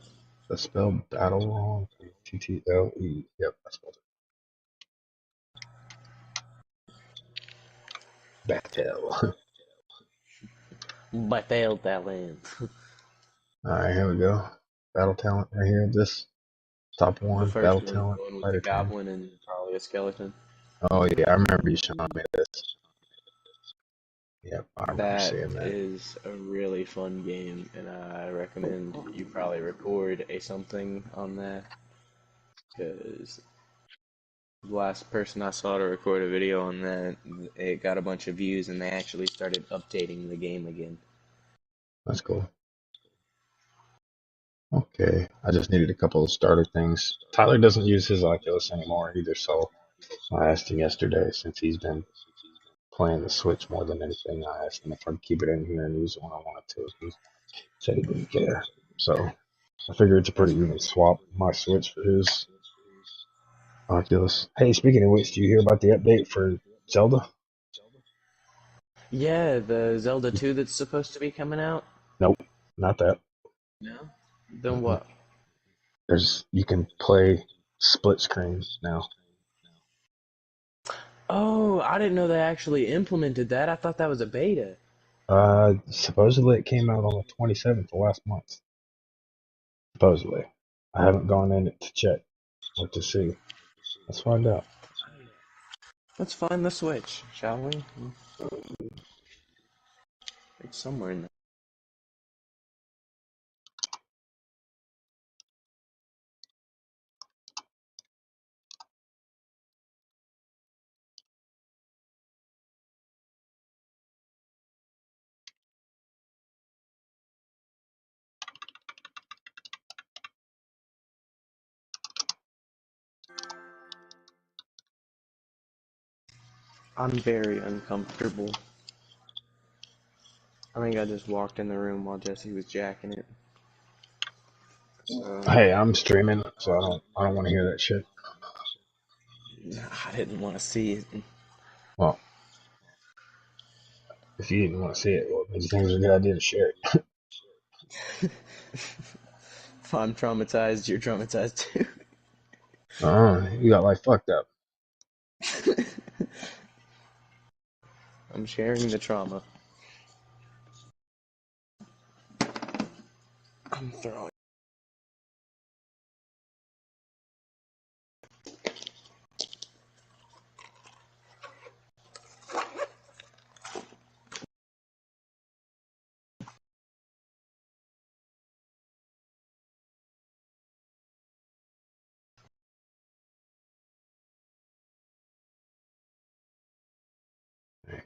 The spell battle wrong. TTLE. Yep, I spelled it. Battle. Battle Talent. All right, here we go. Battle talent right here. This top The one. first Battle one, talent. the one with the Fighter training. goblin and probably a skeleton. Oh yeah, I remember you showing me this. Yep, I remember That seeing that. is a really fun game, and I recommend you probably record a something on that, because the last person I saw to record a video on that, it got a bunch of views, and they actually started updating the game again. That's cool. Okay, I just needed a couple of starter things. Tyler doesn't use his Oculus anymore either, so I asked him yesterday since he's been playing the Switch more than anything. I asked him if I'd keep it in here and use it when I wanted to. He said he didn't care. So I figure it's a pretty That's even cool. swap, my Switch for his Oculus. Hey, speaking of which, do you hear about the update for Zelda? Yeah, the Zelda 2 that's supposed to be coming out? Nope, not that. No? Then Mm-mm. what? You can play split screen now. Oh, I didn't know they actually implemented that. I thought that was a beta. Supposedly it came out on the 27th of last month. Supposedly. I haven't gone in it to check or to see. Let's find out. Let's find the Switch, shall we? It's somewhere in there. I'm very uncomfortable. I think I just walked in the room while Jesse was jacking it. So, Hey, I'm streaming, so I don't want to hear that shit. I didn't want to see it. Well, if you didn't want to see it, well, maybe you think it was a good idea to share it. If I'm traumatized, you're traumatized too. You got like fucked up. I'm sharing the trauma. I'm throwing.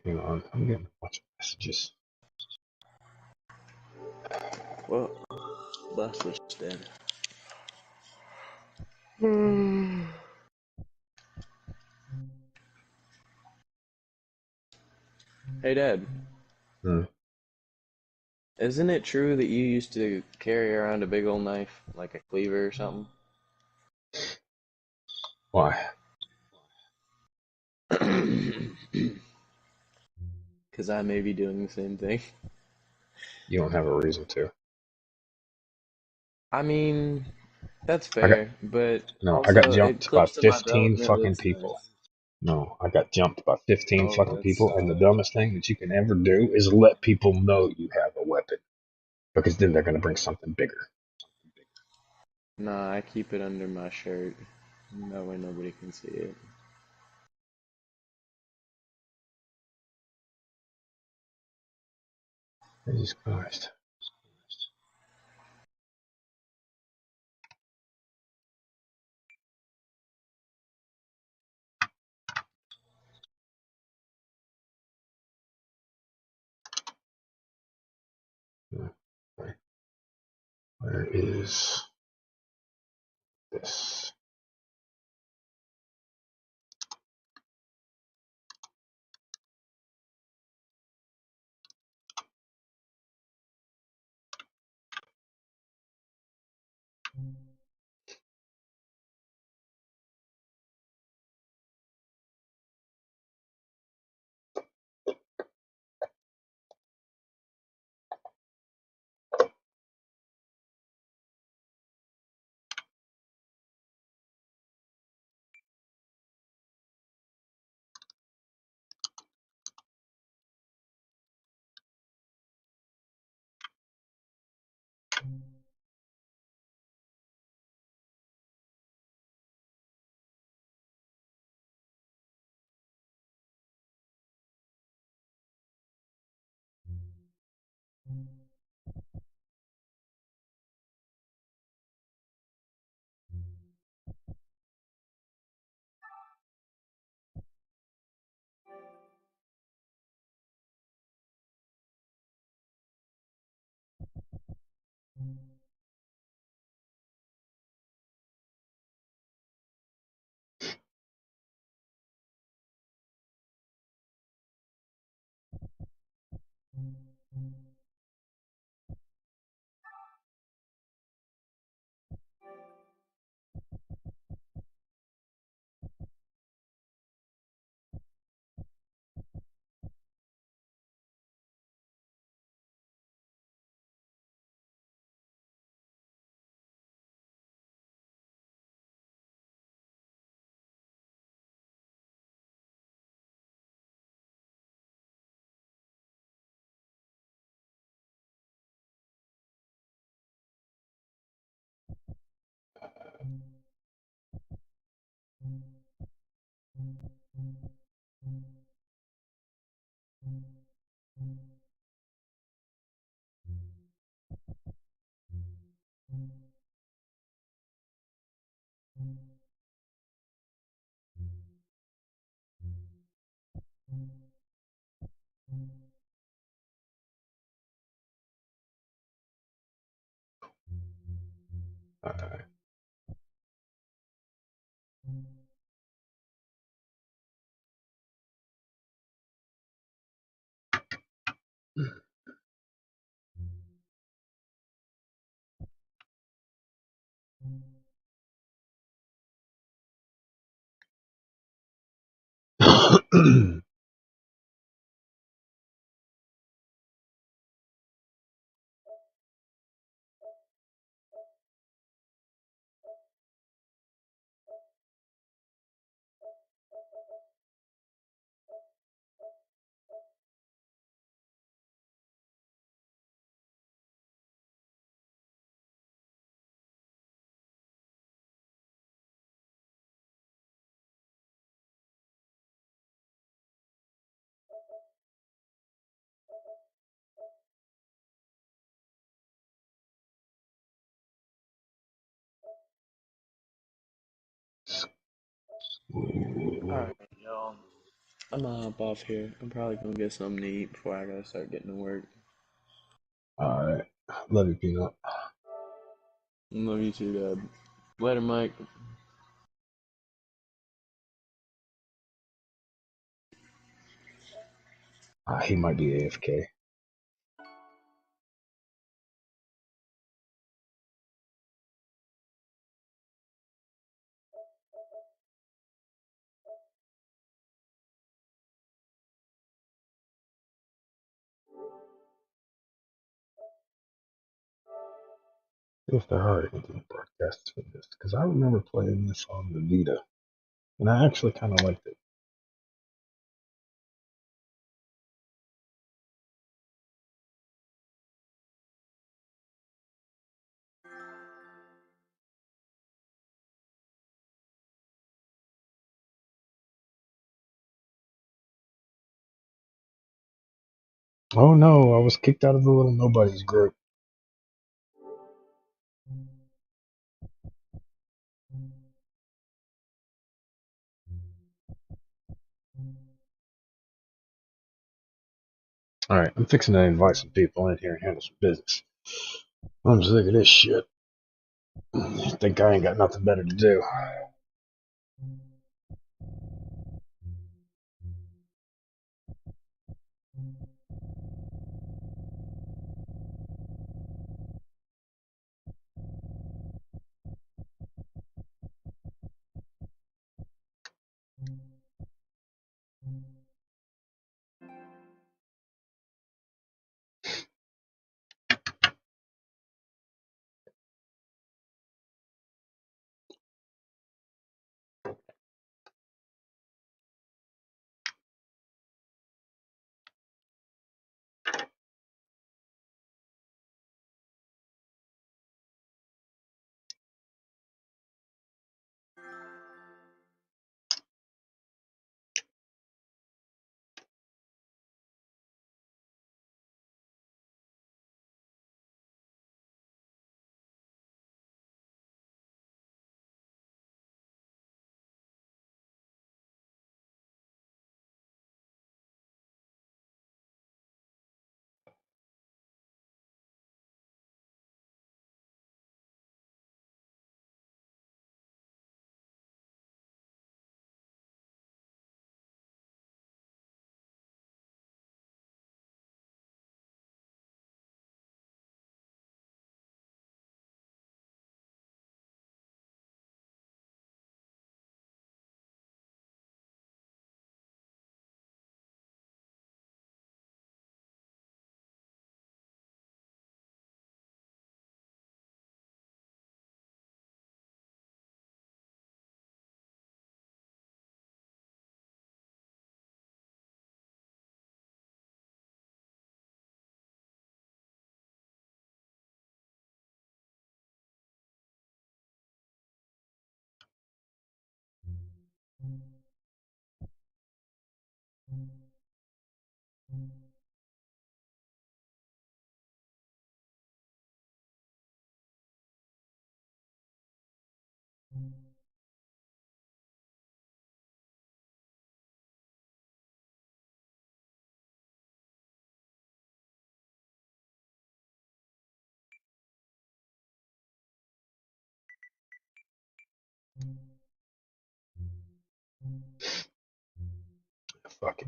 Hang on, I'm getting a bunch of messages. Well, bus was dead. Hey, Dad. Hmm. Isn't it true that you used to carry around a big old knife, like a cleaver or something? Why? Because I may be doing the same thing. You don't have a reason to. I mean, that's I got fair, but I got also it jumped by clips to my belt 15 and it fucking looks people. nice. No, I got jumped by 15 Oh, fucking that people, and the sucks. dumbest thing that you can ever do is let people know you have a weapon, because then they're gonna bring something bigger. Nah, I keep it under my shirt. That way nobody can see it. Jesus Christ. Where is this? Alright. Alright, y'all. I'm gonna hop off here. I'm probably gonna get something to eat before I gotta start getting to work. Alright. Love you, Peanut. Love you too, Dad. Later, Mike. He might be AFK. If there are any broadcasts for this, because I remember playing this on the Vita, and I actually kind of liked it. Oh no, I was kicked out of the little nobody's group. Alright, I'm fixing to invite some people in here and handle some business. I'm sick of this shit. I think I ain't got nothing better to do. Fuck it.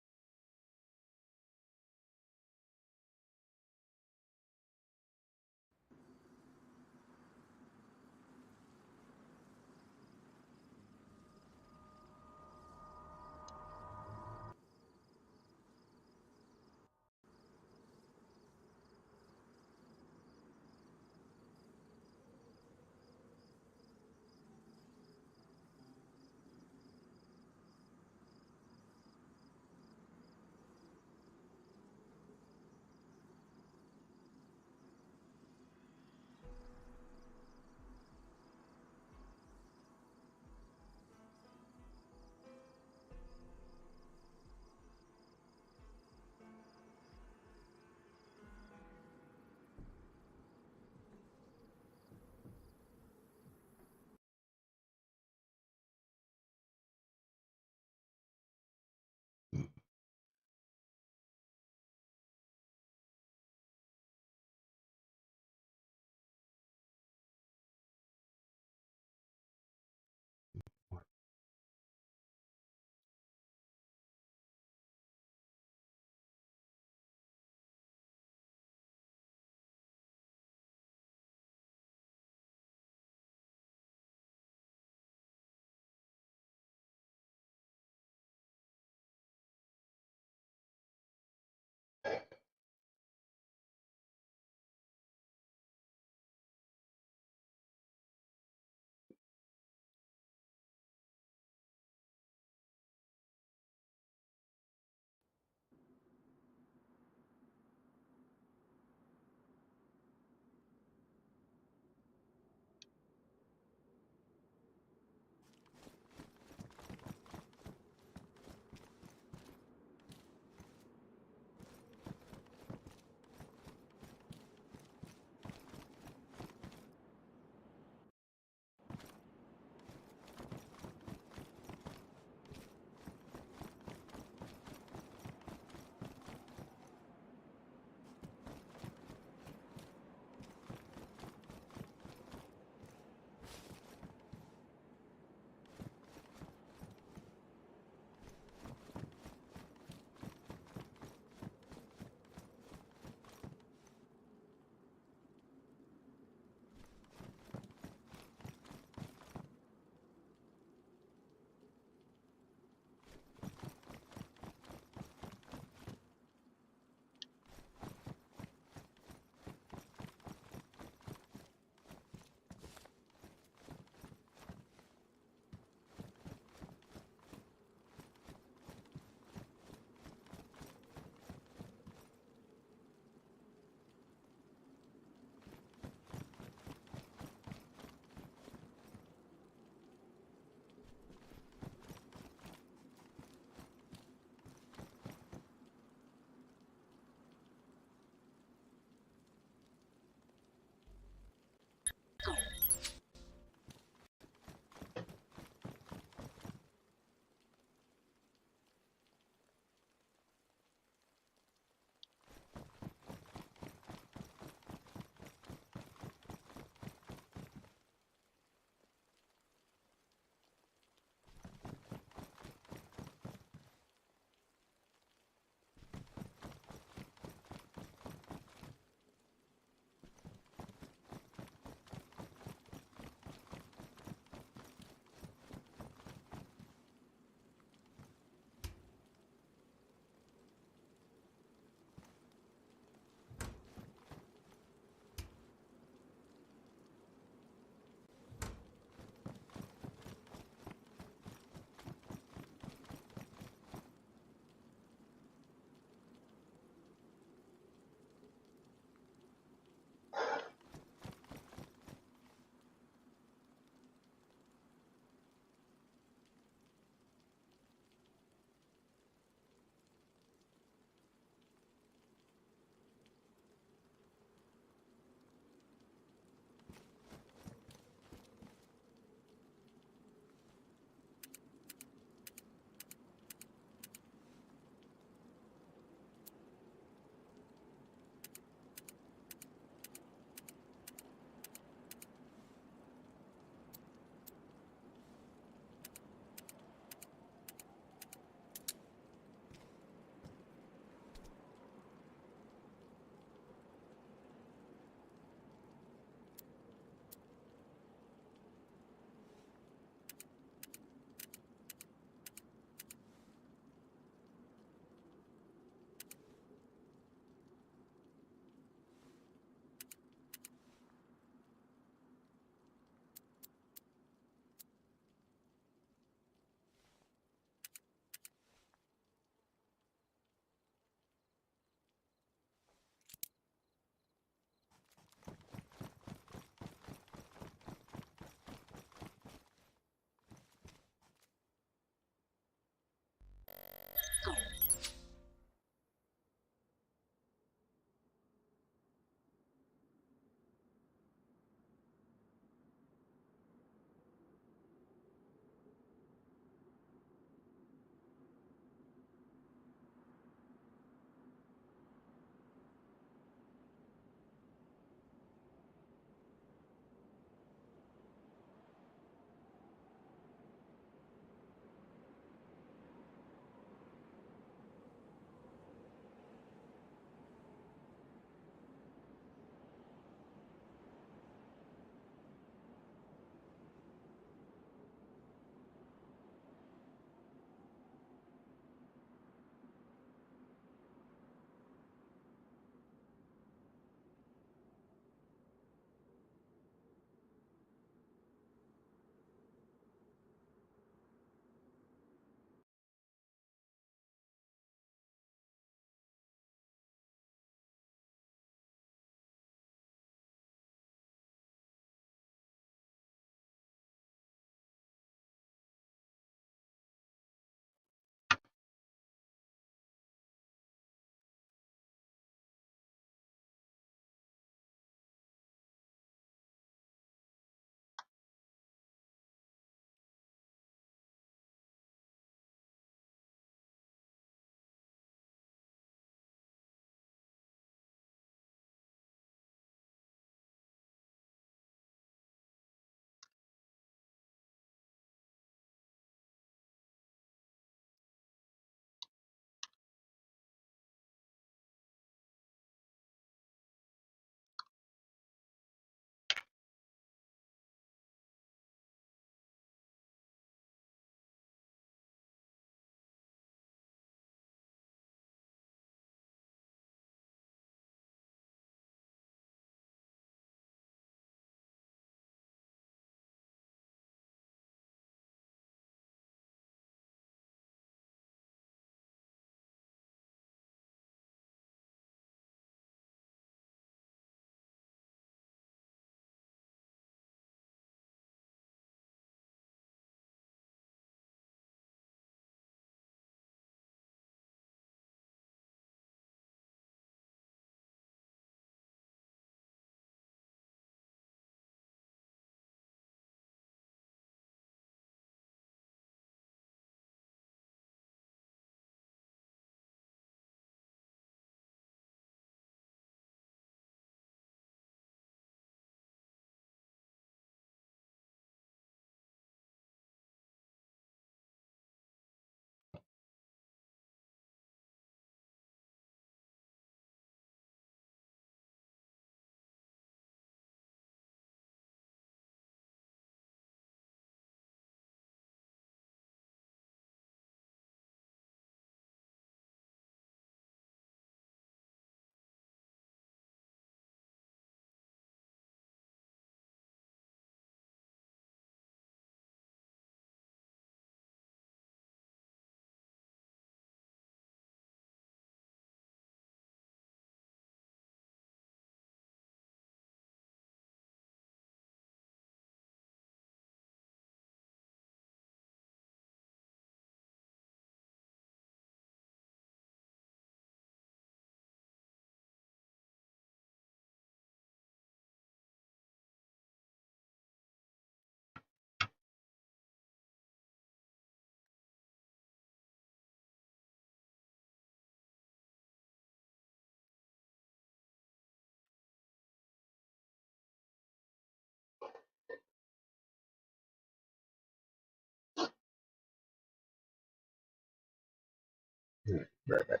Right back.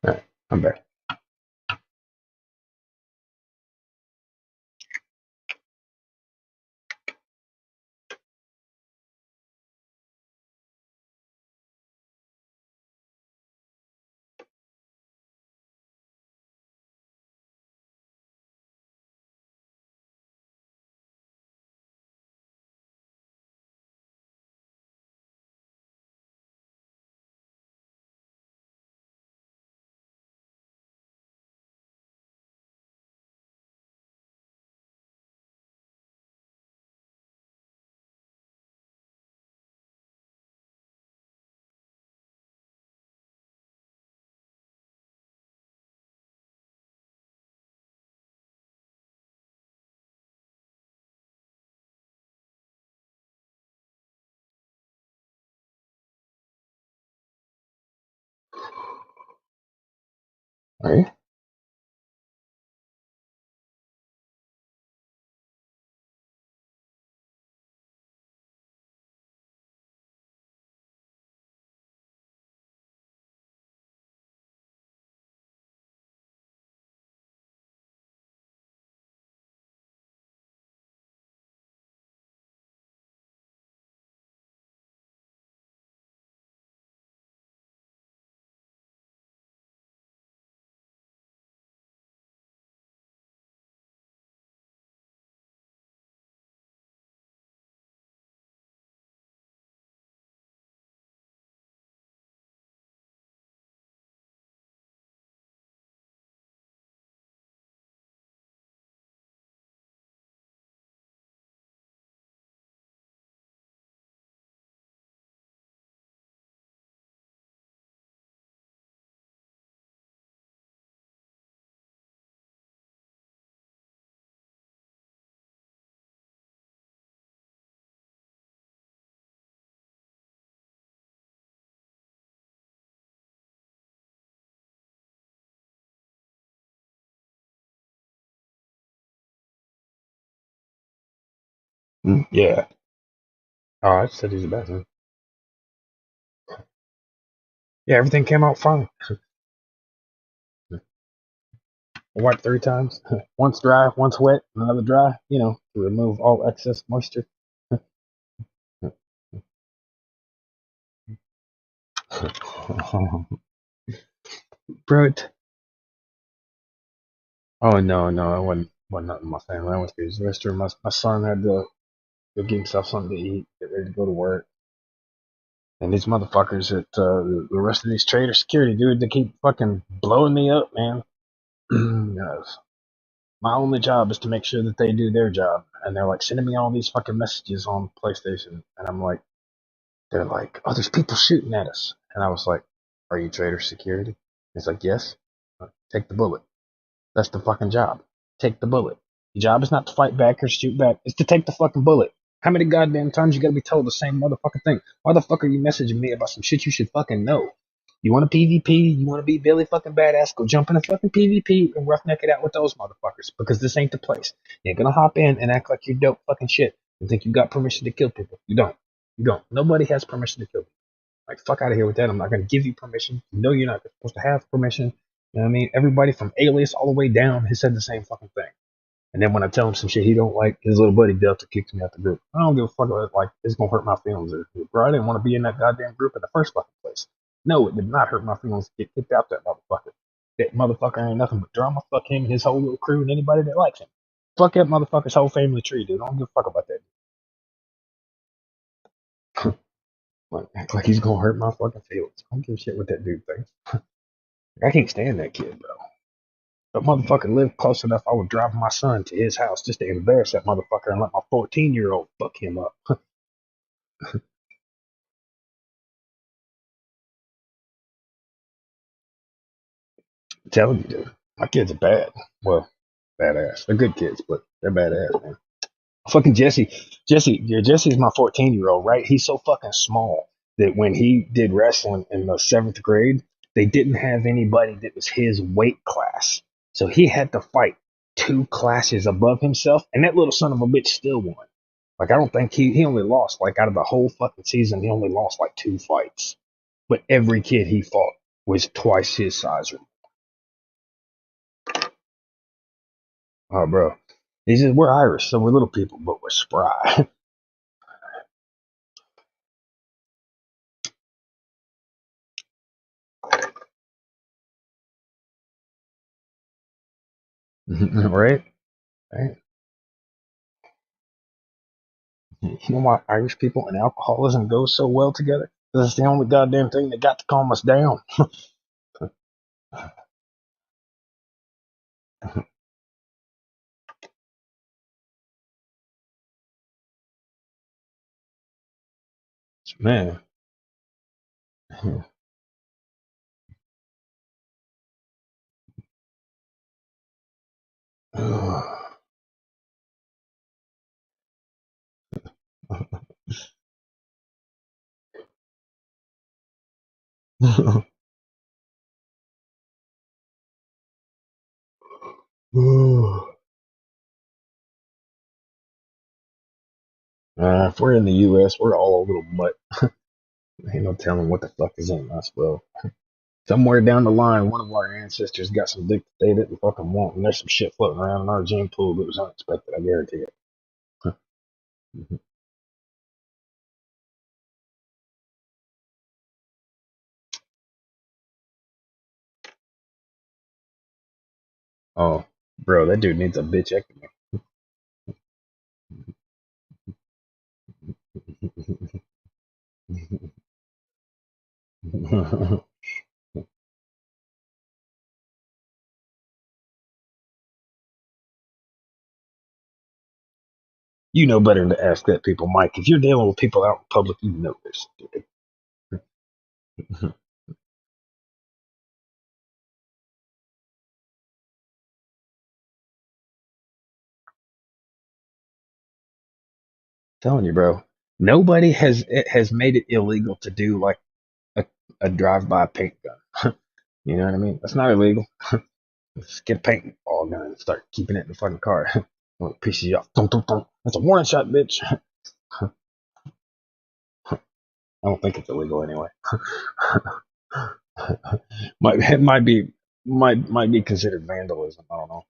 Alright, I'm back. Are you? Yeah. Oh, I said he's the best. Man. Yeah, everything came out fine. I wiped 3 times. Once dry, once wet, another dry, to remove all excess moisture. Bro, oh no, I wasn't nothing in my family. I went to his restroom. My son had to go get himself something to eat, get ready to go to work. And these motherfuckers at the rest of these trader security, dude, they keep fucking blowing me up, man. My only job is to make sure that they do their job. And they're like sending me all these fucking messages on PlayStation. And I'm like, they're like, oh, there's people shooting at us. And I was like, are you trader security? He's like, yes. Take the bullet. That's the fucking job. Take the bullet. Your job is not to fight back or shoot back. It's to take the fucking bullet. How many goddamn times you gotta be told the same motherfucking thing? Why the fuck are you messaging me about some shit you should fucking know? You want a PvP? You want to be Billy fucking badass? Go jump in a fucking PvP and roughneck it out with those motherfuckers. Because this ain't the place. You ain't gonna hop in and act like you're dope fucking shit and think you got permission to kill people. You don't. You don't. Nobody has permission to kill people. Like, fuck out of here with that. I'm not gonna give you permission. You know you're not supposed to have permission. You know what I mean? Everybody from Alias all the way down has said the same fucking thing. And then when I tell him some shit he don't like, his little buddy Delta kicks me out the group. I don't give a fuck about it. Like, it's gonna hurt my feelings. Bro, I didn't want to be in that goddamn group in the first fucking place. No, it did not hurt my feelings to get kicked out that motherfucker. That motherfucker ain't nothing but drama. Fuck him and his whole little crew and anybody that likes him. Fuck that motherfucker's whole family tree, dude. I don't give a fuck about that. Like, act like he's gonna hurt my fucking feelings. I don't give a shit what that dude thinks. I can't stand that kid, bro. That motherfucker lived close enough, I would drive my son to his house just to embarrass that motherfucker and let my 14-year-old fuck him up. I'm telling you, dude. My kids are bad. Well, badass. They're good kids, but they're badass, man. Fucking Jesse's my 14-year-old, right? He's so fucking small that when he did wrestling in the 7th grade, they didn't have anybody that was his weight class. So he had to fight 2 classes above himself, and that little son of a bitch still won. Like, I don't think he only lost, like, out of the whole fucking season, he only lost like 2 fights. But every kid he fought was twice his size or Oh, bro. He says, we're Irish, so we're little people, but we're spry. Right? Right? You know why Irish people and alcoholism go so well together? Because it's the only goddamn thing that got to calm us down. Man. If we're in the U.S., we're all a little mutt. Ain't no telling what the fuck is in us, bro. Somewhere down the line, one of our ancestors got some dick that they didn't fucking want, and there's some shit floating around in our gene pool that was unexpected, I guarantee it. Oh, bro, that dude needs a bitchectomy. You know better than to ask that, people, Mike. If you're dealing with people out in public, you know this. Telling you, bro. Nobody has made it illegal to do like a, a drive-by paint gun. You know what I mean? That's not illegal. Just get a paintball gun and start keeping it in the fucking car. Well, it pisses you off. Dun, dun, dun. That's a warning shot, bitch. I don't think it's illegal anyway. It might be considered vandalism. I don't know.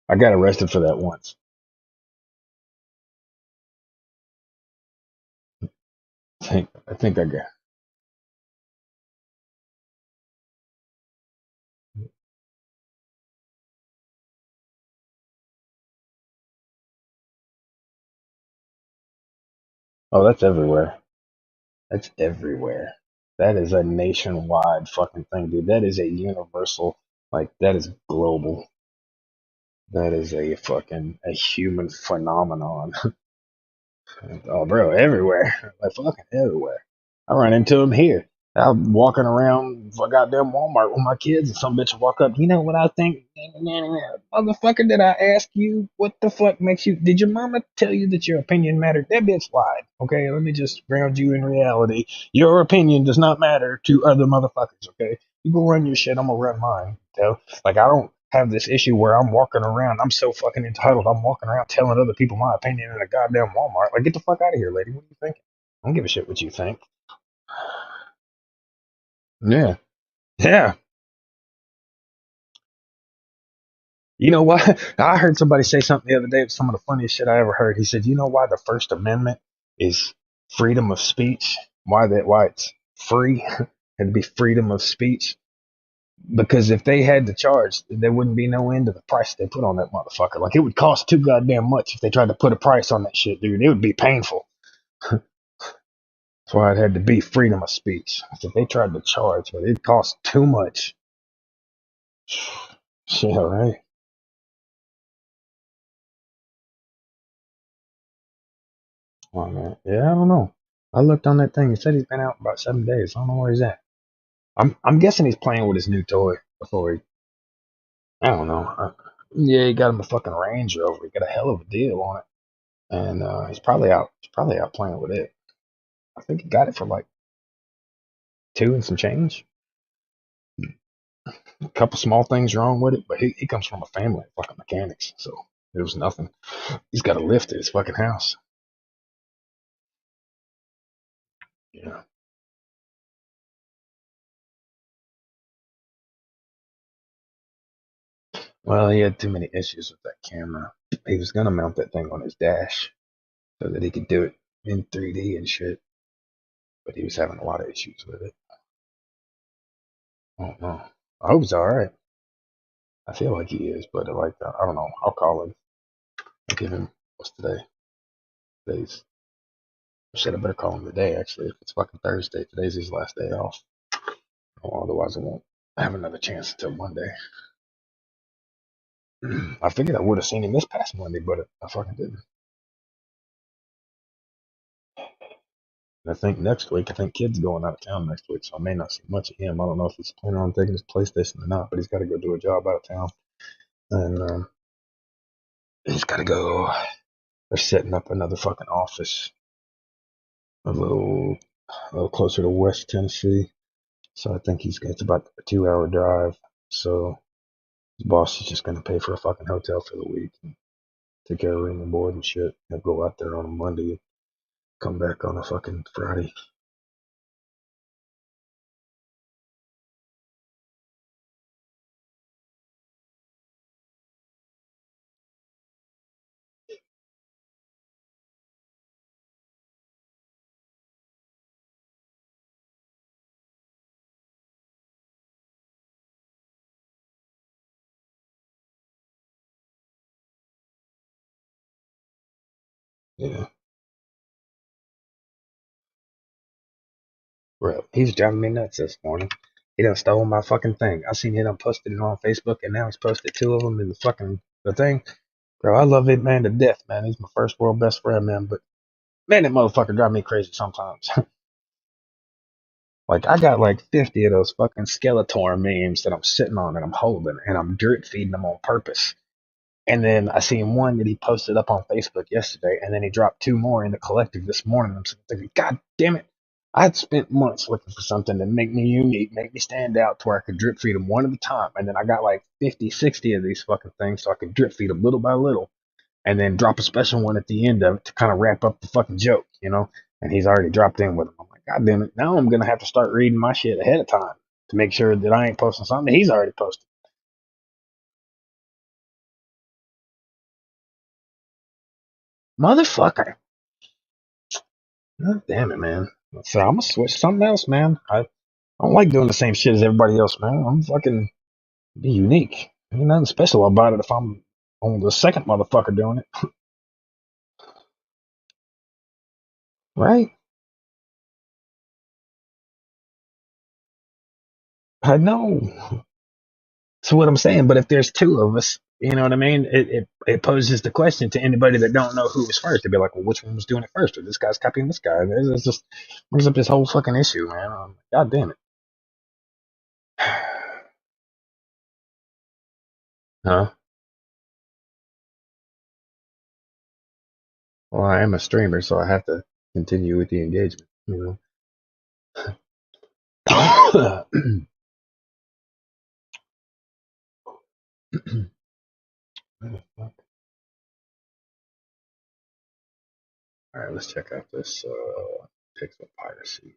I got arrested for that once. I think I got. Oh, that's everywhere. That's everywhere. That is a nationwide fucking thing, dude. That is a universal, like that is global. That is a human phenomenon. Oh, bro, everywhere. Like fucking everywhere. I run into them here. I'm walking around for goddamn Walmart with my kids, and some bitch will walk up. You know what I think? Motherfucker, did I ask you what the fuck makes you? Did your mama tell you that your opinion mattered? That bitch lied. Okay, let me just ground you in reality. Your opinion does not matter to other motherfuckers. Okay, you go run your shit. I'm gonna run mine. So, like, I don't have this issue where I'm walking around. I'm so fucking entitled. I'm walking around telling other people my opinion in a goddamn Walmart. Like, get the fuck out of here, lady. What do you think? I don't give a shit what you think. Yeah. Yeah. You know why? I heard somebody say something the other day. Some of the funniest shit I ever heard. He said, "You know why the First Amendment is freedom of speech? Why it's free? Had to be freedom of speech? Because if they had to charge, there wouldn't be no end to the price they put on that motherfucker. Like it would cost too goddamn much if they tried to put a price on that shit, dude. It would be painful. That's why it had to be freedom of speech. If they tried to charge, but it cost too much. Yeah, right. Oh man, yeah, I don't know. I looked on that thing. He said he's been out about 7 days. I don't know where he's at. I'm guessing he's playing with his new toy before he. I don't know. Yeah, he got him a fucking Range Rover. He got a hell of a deal on it, and he's probably out. He's probably out playing with it. I think he got it for like two and some change. A couple small things wrong with it, but he comes from a family of fucking mechanics, so it was nothing. He's got a lift at his fucking house. Yeah. Well, he had too many issues with that camera. He was gonna mount that thing on his dash so that he could do it in 3D and shit, but he was having a lot of issues with it. I don't know. I hope he's all right. I feel like he is, but like I don't know. I'll call him. I'll give him what's today? Today's shit. I better call him today. Actually, if it's fucking Thursday, today's his last day off. Otherwise, I won't have another chance until Monday. I figured I would have seen him this past Monday, but I fucking didn't. And I think next week, I think Kid's going out of town next week, so I may not see much of him. I don't know if he's planning on taking his PlayStation or not, but he's got to go do a job out of town. And he's got to go. They're setting up another fucking office a little closer to West Tennessee. So I think it's about a 2 hour drive. So his boss is just going to pay for a fucking hotel for the week and take care of room and board and shit. He'll go out there on a Monday and come back on a fucking Friday. Yeah. Bro, he's driving me nuts this morning. He done stole my fucking thing. I seen he done posted it on Facebook, and now he's posted two of them in the thing. Bro, I love it, man, to death, man. He's my first world best friend, man. But man, that motherfucker drive me crazy sometimes. Like I got like 50 of those fucking Skeletor memes that I'm sitting on and I'm holding, and I'm drip feeding them on purpose. And then I seen one that he posted up on Facebook yesterday, and then he dropped two more in the collective this morning. I'm thinking, God damn it. I'd spent months looking for something to make me unique, make me stand out to where I could drip feed them one at a time. And then I got like 50, 60 of these fucking things so I could drip feed them little by little and then drop a special one at the end of it to kind of wrap up the fucking joke, you know? And he's already dropped in with them. I'm like, God damn it. Now I'm going to have to start reading my shit ahead of time to make sure that I ain't posting something that he's already posted. Motherfucker. God damn it, man. So I'm gonna switch to something else, man. I don't like doing the same shit as everybody else, man. I'm fucking be unique. Ain't nothing special about it if I'm on the second motherfucker doing it, right? I know. That's what I'm saying. But if there's two of us, you know what I mean? It poses the question to anybody that don't know who was first to be like, well, which one was doing it first? Or this guy's copying this guy? It's just brings up this whole fucking issue, man. God damn it. Huh? Well, I am a streamer, so I have to continue with the engagement, you know. All right, let's check out this Pixel Piracy.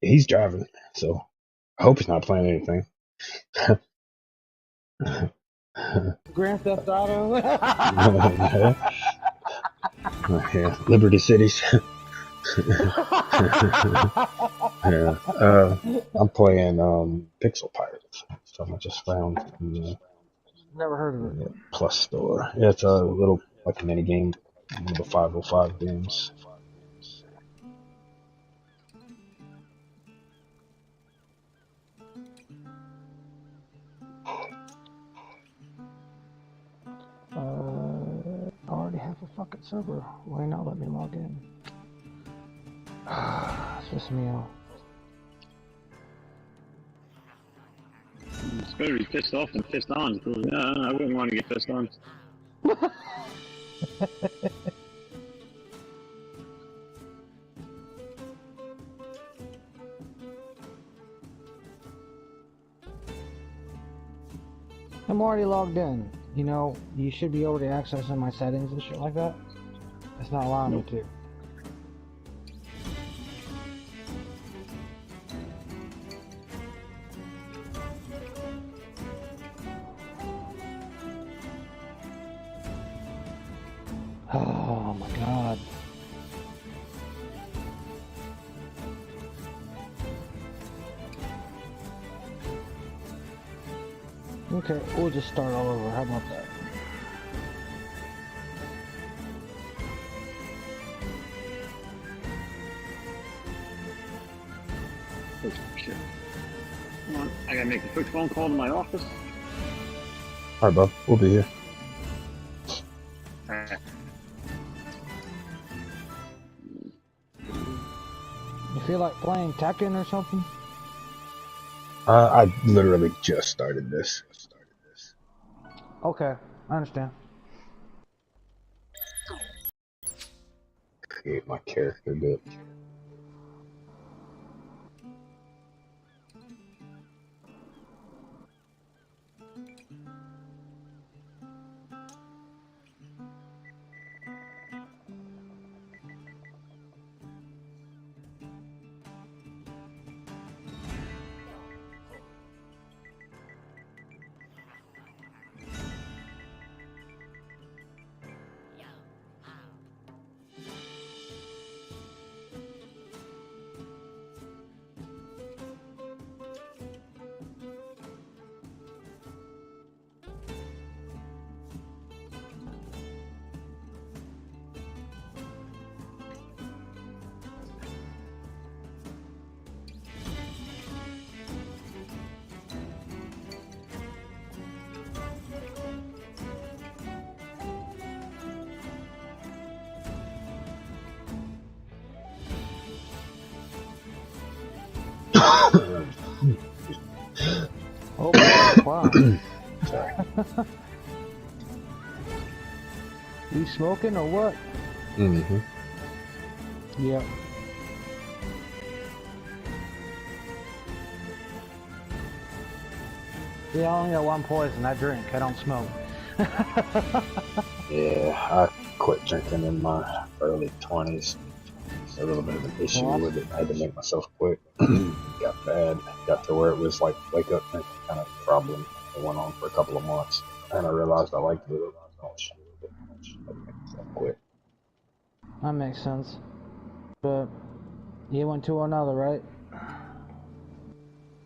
He's driving, so I hope he's not playing anything. Grand Theft Auto. Yeah, Liberty Cities. Yeah, I'm playing Pixel Pirates. So I just found in Never heard of it. the Plus store. Yeah, it's a little like a mini game, one of the 505 games. I already have a fucking server. Why not let me log in? It's pissing me off. It's better to be pissed off than pissed on. Yeah, I wouldn't want to get pissed on. I'm already logged in. You know, you should be able to access my settings and shit like that. It's not allowing me to. Oh my god. Okay, we'll just start all over. How about that? Oh, shit. Come on, I gotta make a quick phone call to my office. All right, bub, we'll be here. Alright. You feel like playing Tekken or something? I literally just started this. Okay, I understand. Create my character bit. Oh, wow. Sorry. You smoking or what? Mm-hmm. Yep. Yeah, I only got one poison. I drink. I don't smoke. Yeah, I quit drinking in my early 20s. A little bit of an issue with it. I had to make myself quit. Got bad. Got to where it was like wake up drink kind of problem. It went on for a couple of months, and I realized I liked it. I had to make myself quit. That makes sense. But you went to another, right?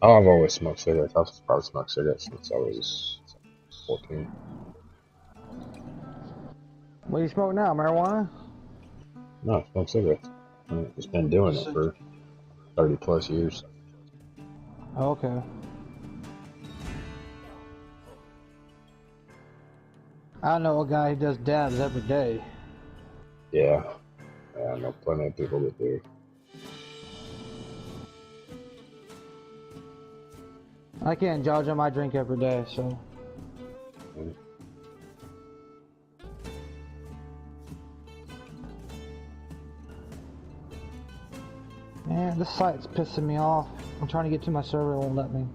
Oh, I've always smoked cigarettes. I've probably smoked cigarettes since I was 14. What do you smoke now? Marijuana? No, I smoke cigarettes. I've just been doing it for 30 plus years. Okay. I know a guy who does dabs every day. Yeah. I know plenty of people that do. I can't judge him. I drink every day, so. Man, this site's pissing me off. I'm trying to get to my server, it won't let me.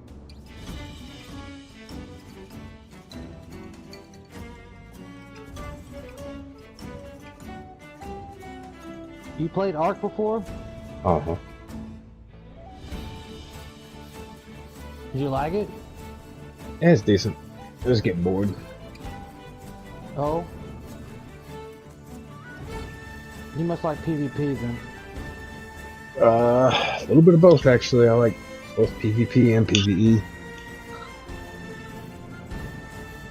You played Ark before? Uh-huh. Did you like it? Yeah, it's decent. I was getting bored. Oh? You must like PvP then. A little bit of both actually. I like both PvP and PvE.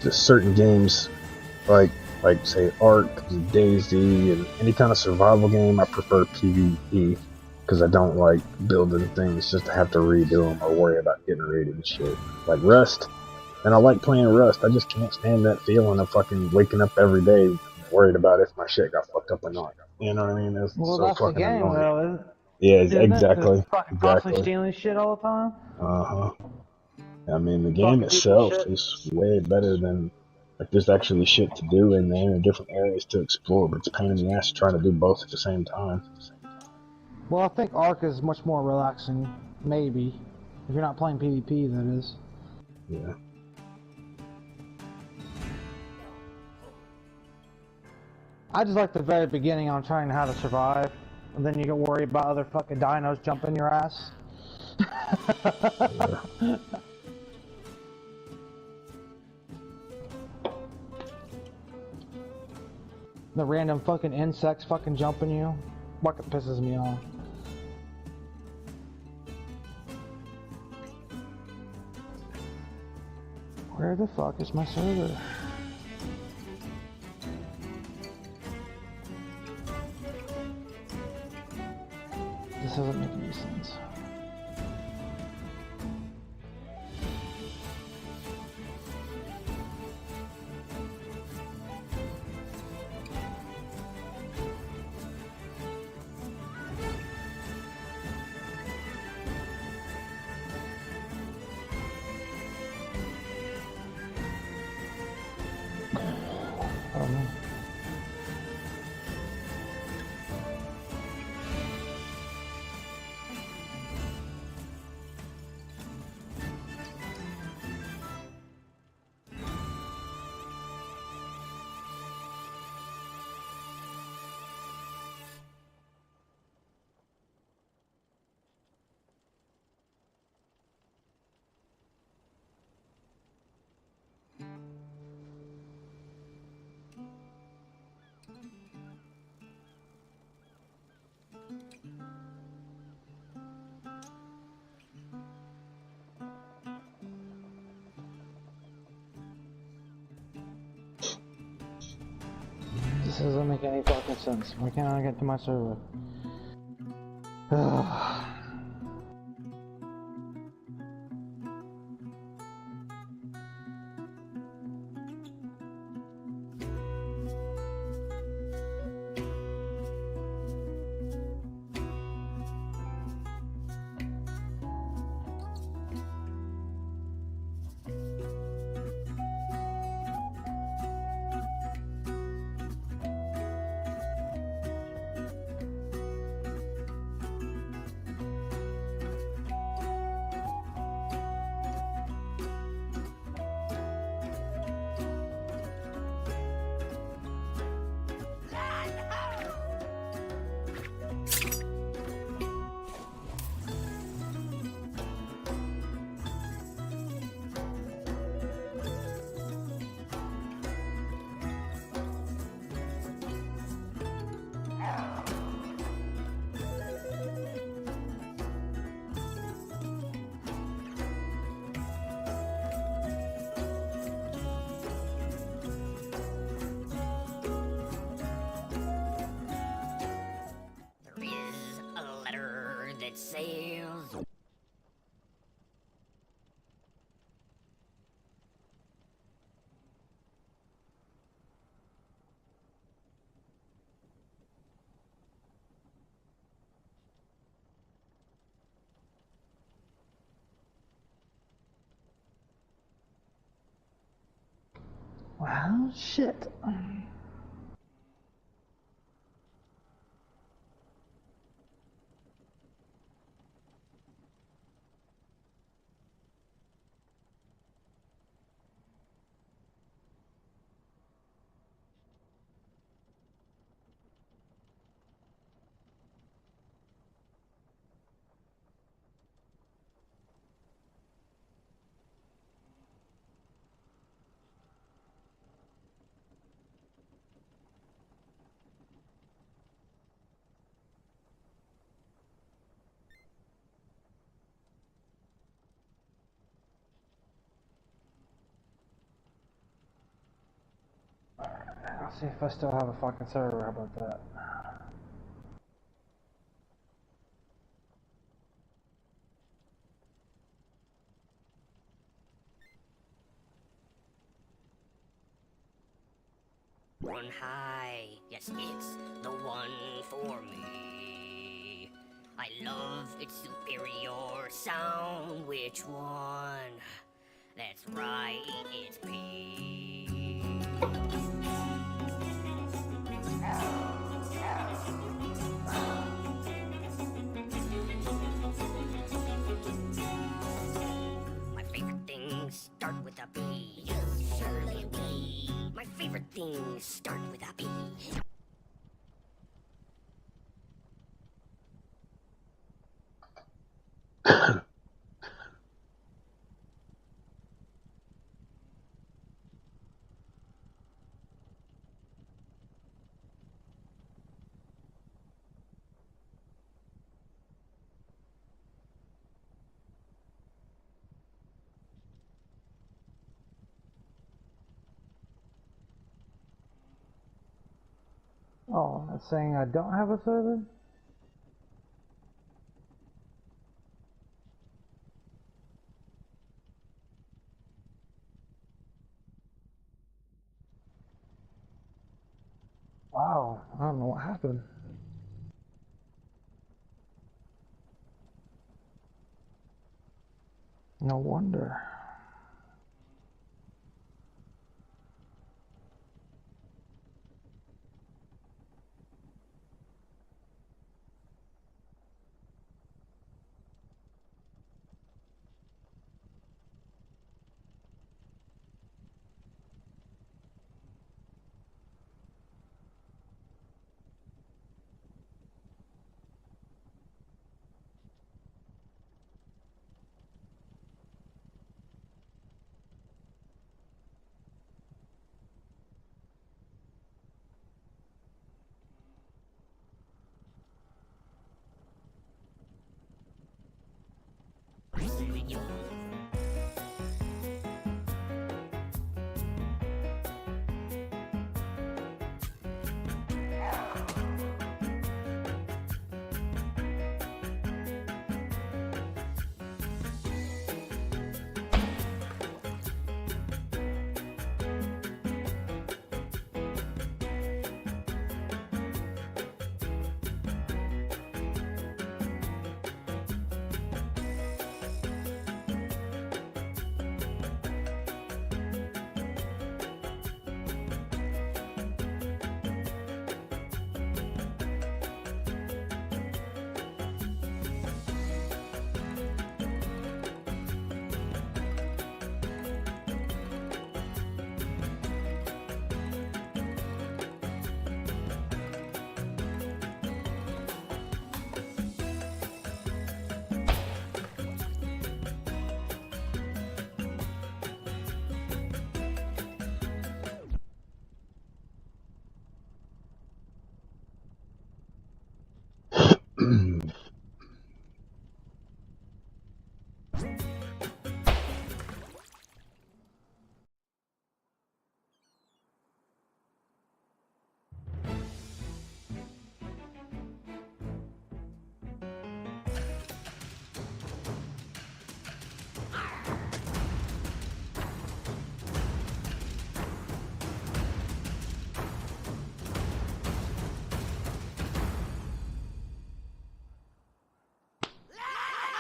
Just certain games, like say Ark, Daisy, and any kind of survival game, I prefer PvE because I don't like building things just to have to redo them or worry about getting raided and shit. Like Rust, and I like playing Rust. I just can't stand that feeling of fucking waking up every day worried about if my shit got fucked up or not. You know what I mean? It's Well, so that's the fucking game, annoying. though, Yeah, isn't it? 'Cause exactly, fucking constantly exactly. stealing shit all the time. Uh-huh. I mean, the game Fucking people's itself shit. is way better than, like, there's actually shit to do in there and different areas to explore, but it's a pain in the ass trying to do both at the same time. Well, I think Ark is much more relaxing, maybe. If you're not playing PvP, that is. Yeah. I just like the very beginning on trying how to survive, and then you can worry about other fucking dinos jumping your ass. Yeah. The random fucking insects fucking jumping you. Fucking pisses me off. Where the fuck is my server? This doesn't make any sense. I don't know. This doesn't make any fucking sense. Why can't I get to my server? There is a letter that says... Well, shit. See if I still have a fucking server. How about that? One high, yes, it's the one for me. I love its superior sound. Which one? That's right, it's P. My favorite things start with a B. Surely B. My favorite things start with a B. Oh, it's saying I don't have a server? Wow, I don't know what happened. No wonder.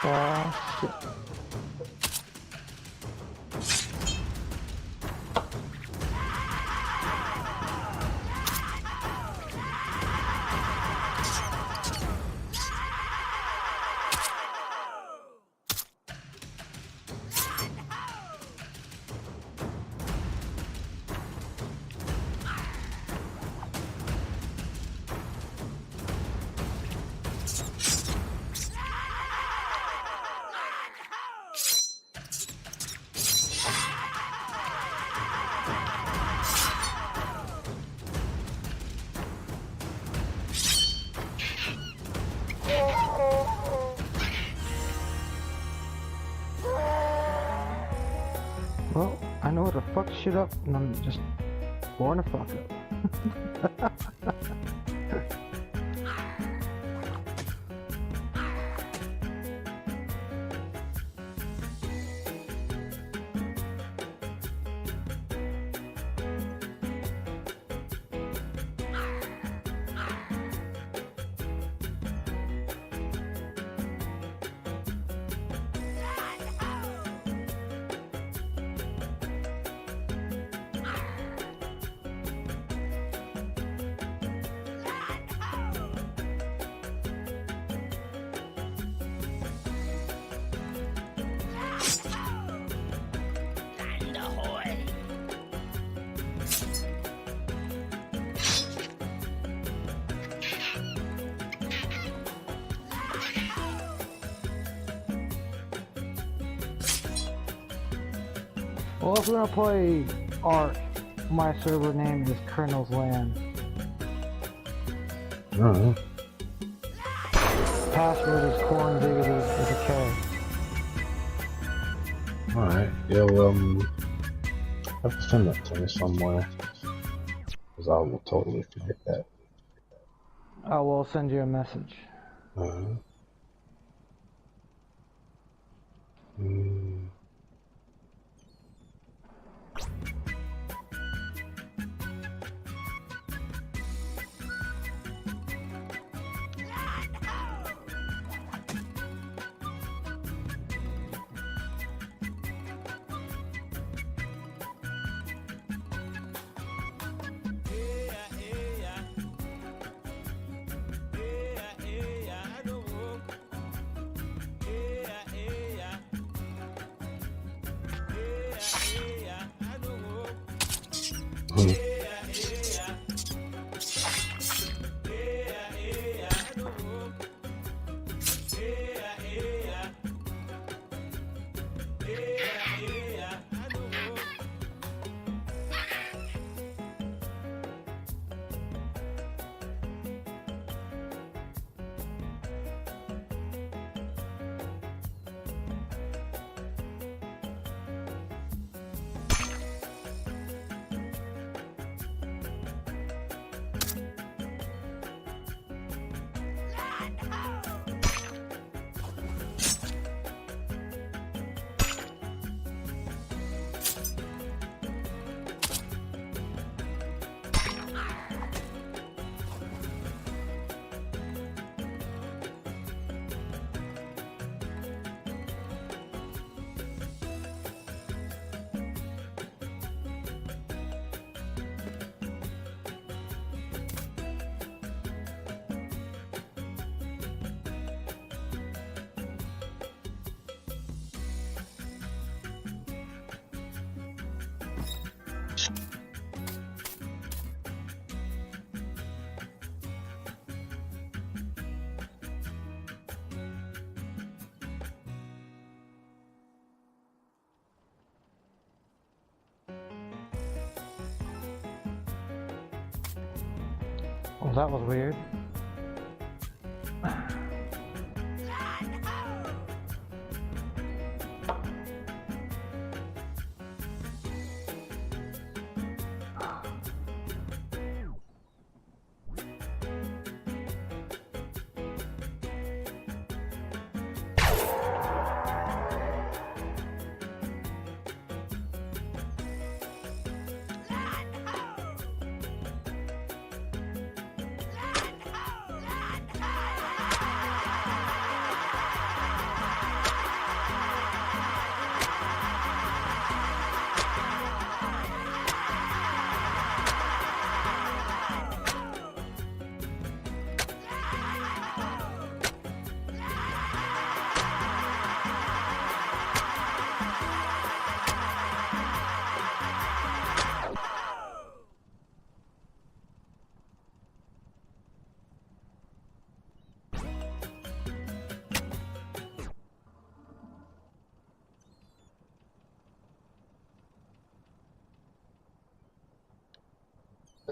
Oh, shit. Well, I know how to fuck shit up, and I'm just born to fuck up. Land ahoy! Well, if we're gonna play Ark, my server name is Colonel's Land. Alright. Password is corn diggity with a K. Alright. You'll have to send that to me somewhere. Because I will totally forget that. I will send you a message. Mm. Well, that was weird.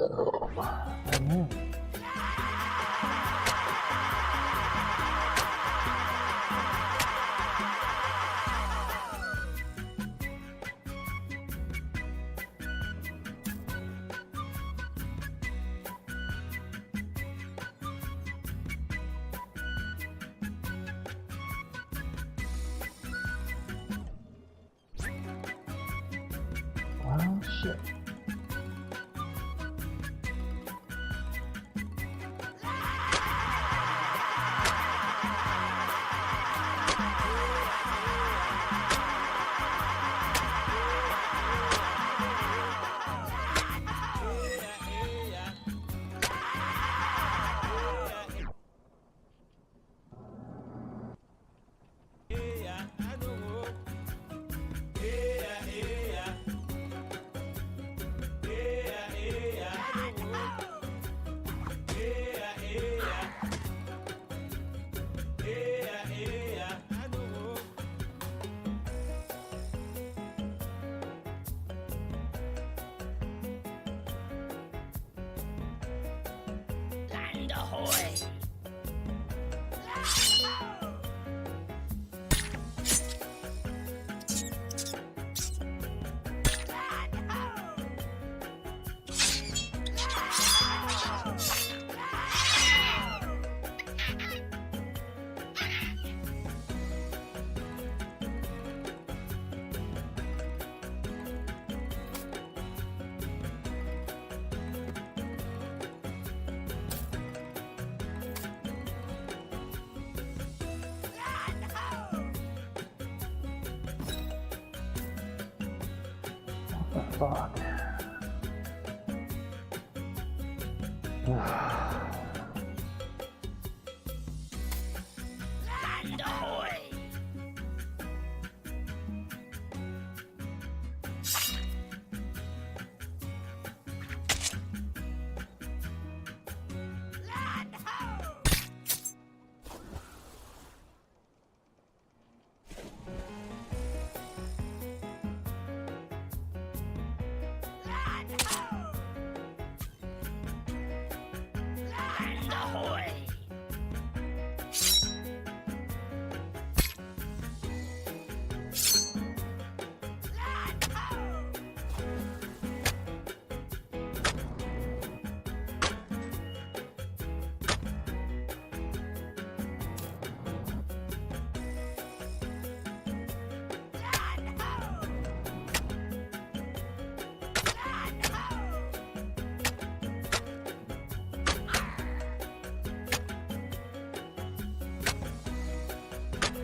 I know. shit. Land ahoy! Fuck. Land ahoy! Land ho! Land ho! Land ahoy! Land ho! Land ho! Land ho!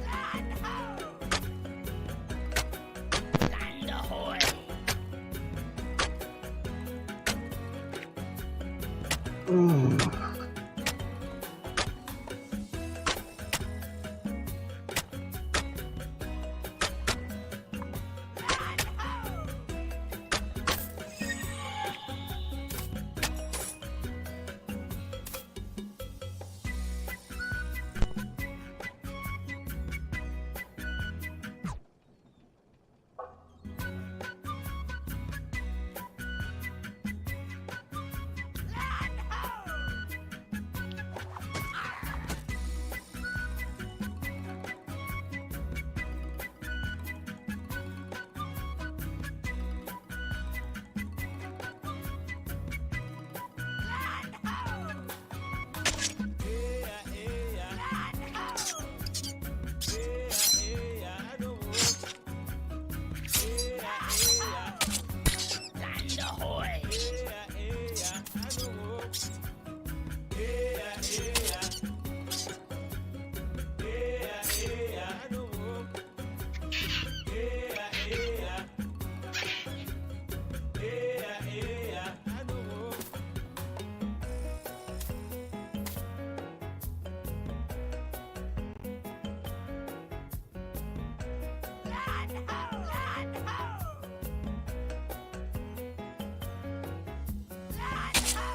Land ho! Land ahoy! Land ho! Land ho! Land ho! Land ho! Land ahoy! Land ho! Land ho! Land ho!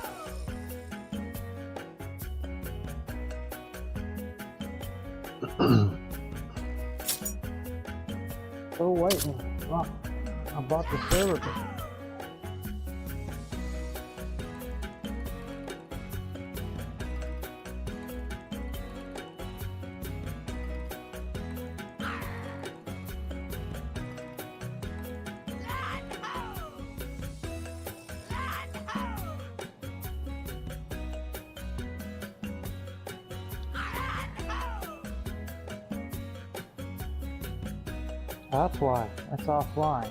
Still waiting. Fuck. I bought the server. Land ho! Land ho! Land ho! That's why. It's offline.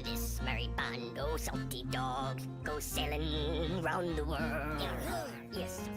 This merry band, oh salty dogs, go sailing round the world. Yes.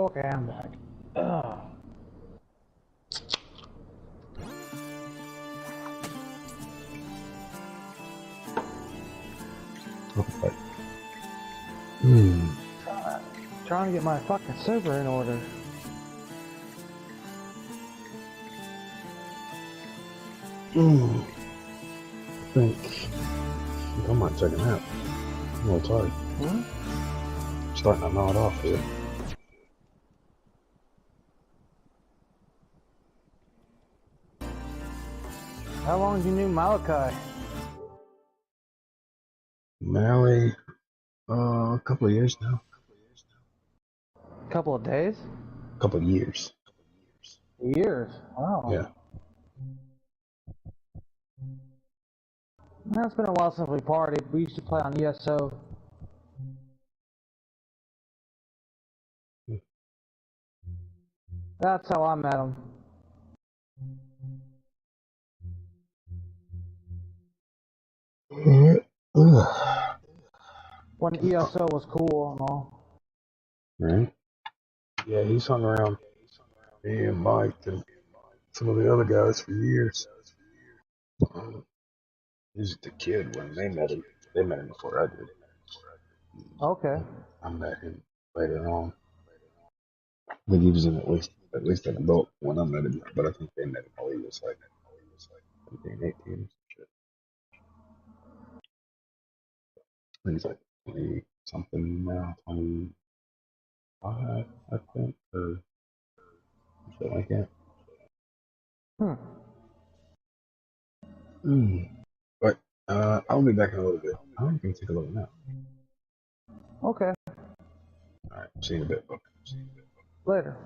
Okay, I'm back. Ugh. Okay. Hmm. Trying to get my fucking server in order. I think I might take a nap. I'm a little tired. Hmm? Starting to nod off here. How long have you knew Malachi? Mally, a couple of years now. Couple of days? A couple of years. Years. Wow. Yeah. It's been a while since we partied. We used to play on ESO. That's how I met him. When ESO was cool and all. Right? Yeah, he's hung around me and Mike and some of the other guys for years. He's the kid when they met him. They met him before I did. Okay. I met him later on. I think he was in at least an adult when I met him, but I think they met him while he was like 17, 18 or some shit. I think he's like 20 something now, 25, I think, or something like that. But I'll be back in a little bit. I'm gonna take a little nap. Okay. Alright, see you in a bit, bro. Later.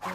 There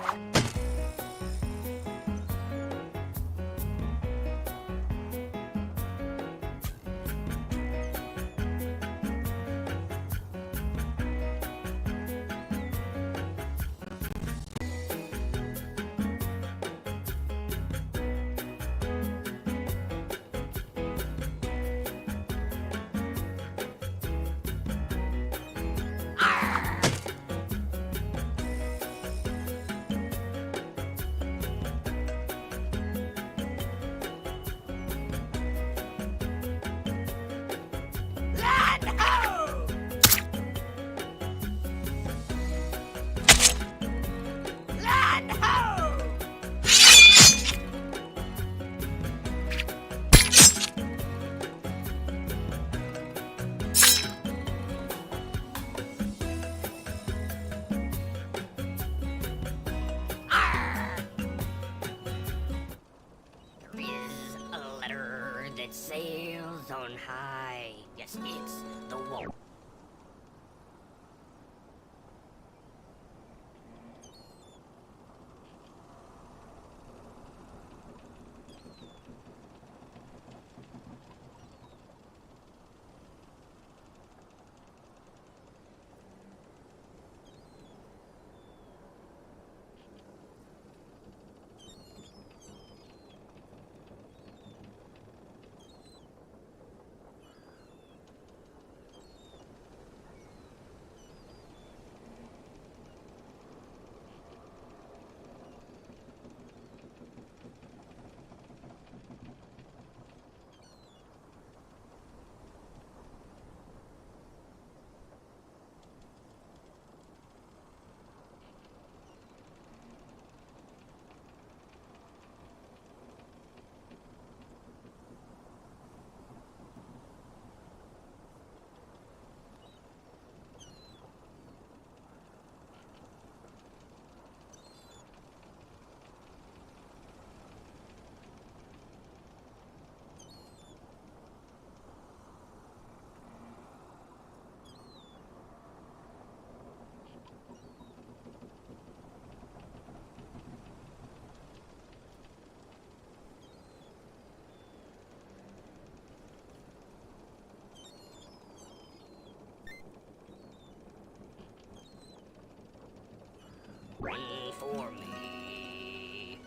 is a letter that sails on high. Yes, it's the wall. Run for me.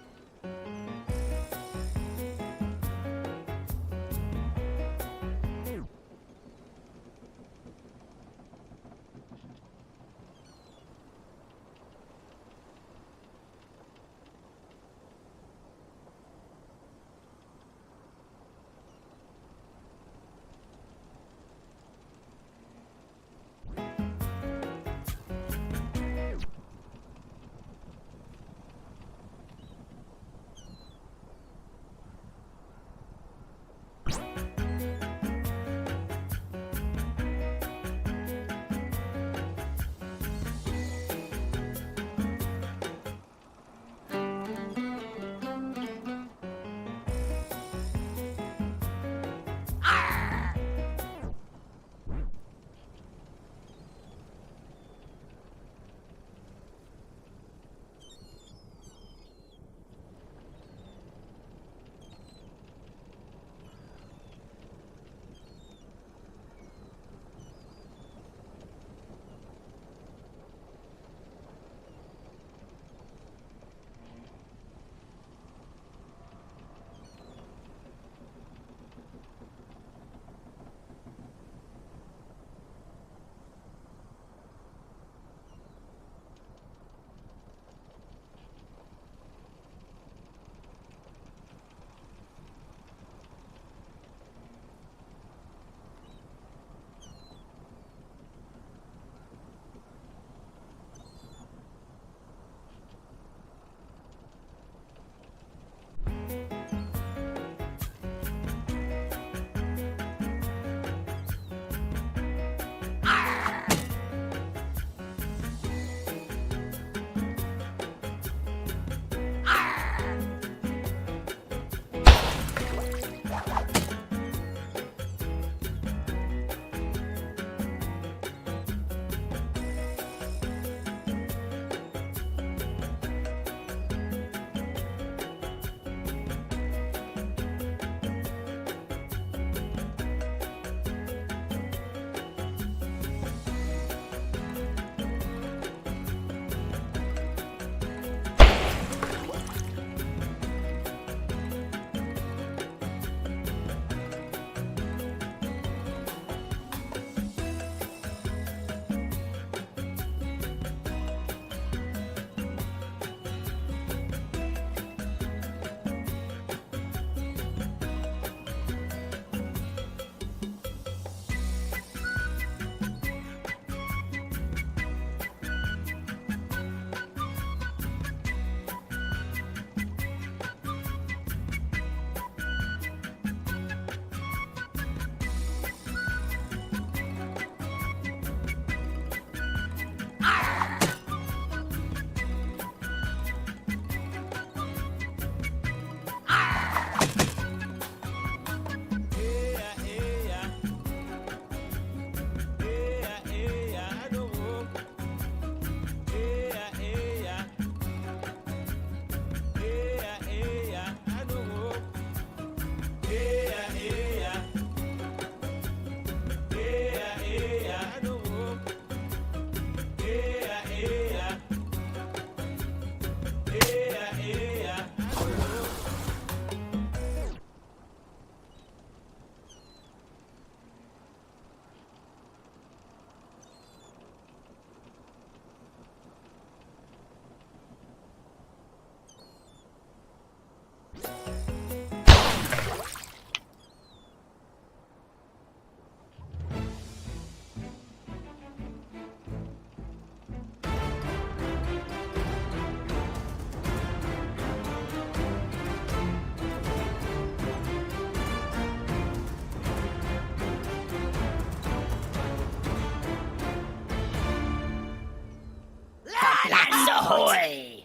ahoy!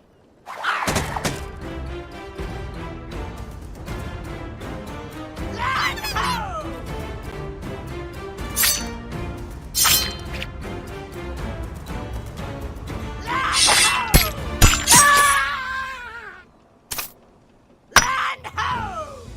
Land ho! Land ho!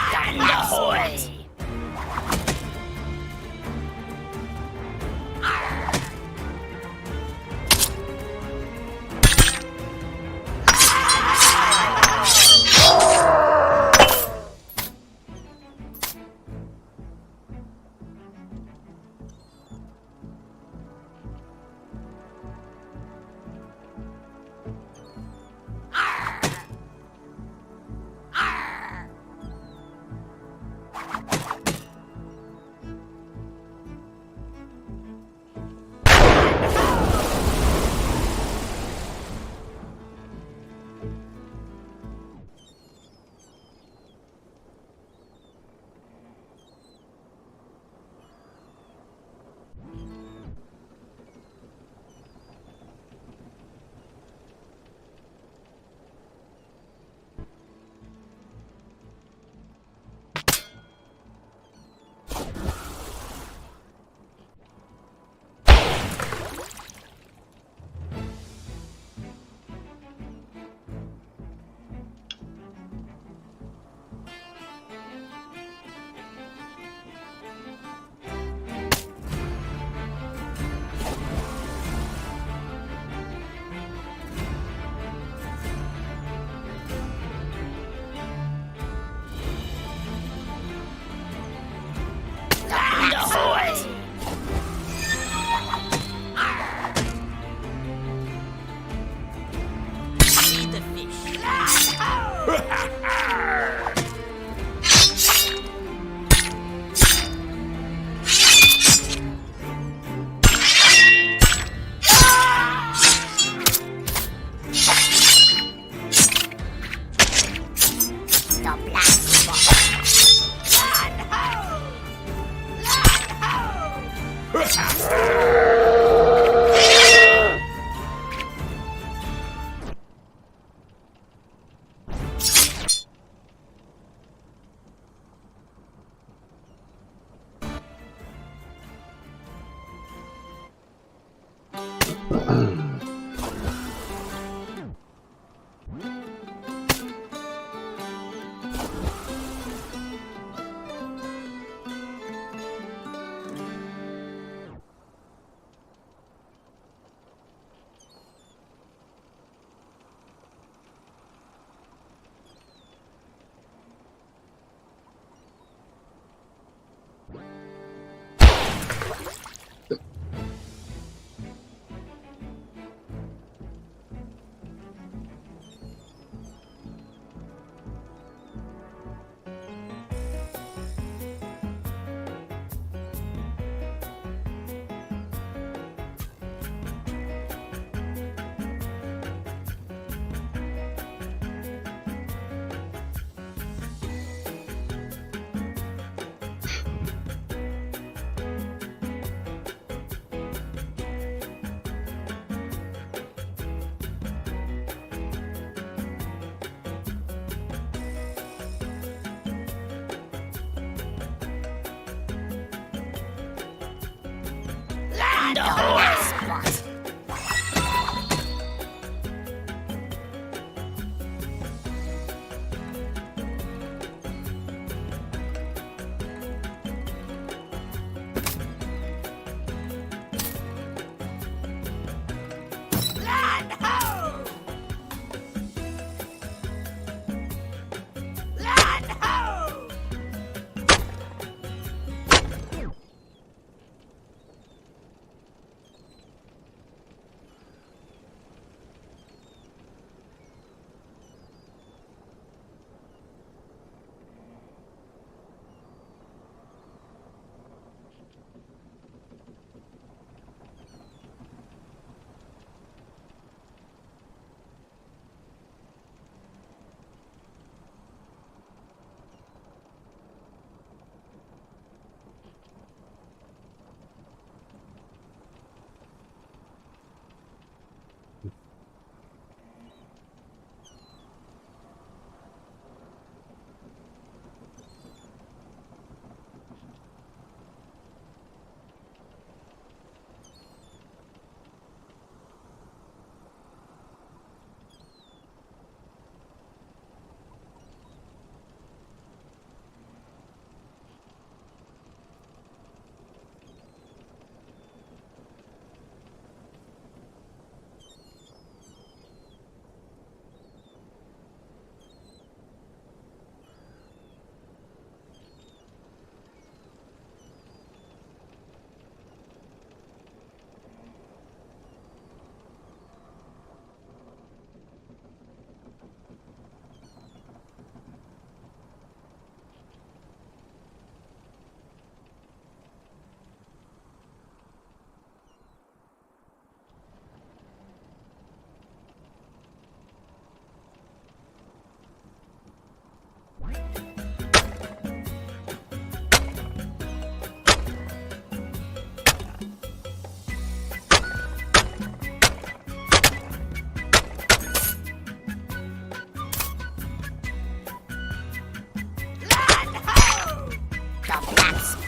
Land ahoy! Land ahoy! Feed the fish. Land ho! The blast spot. Land ho! Land ahoy!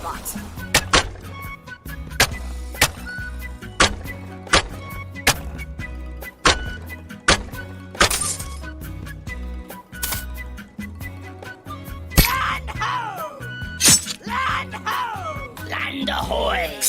spot. Land ho! Land ho! Land ahoy!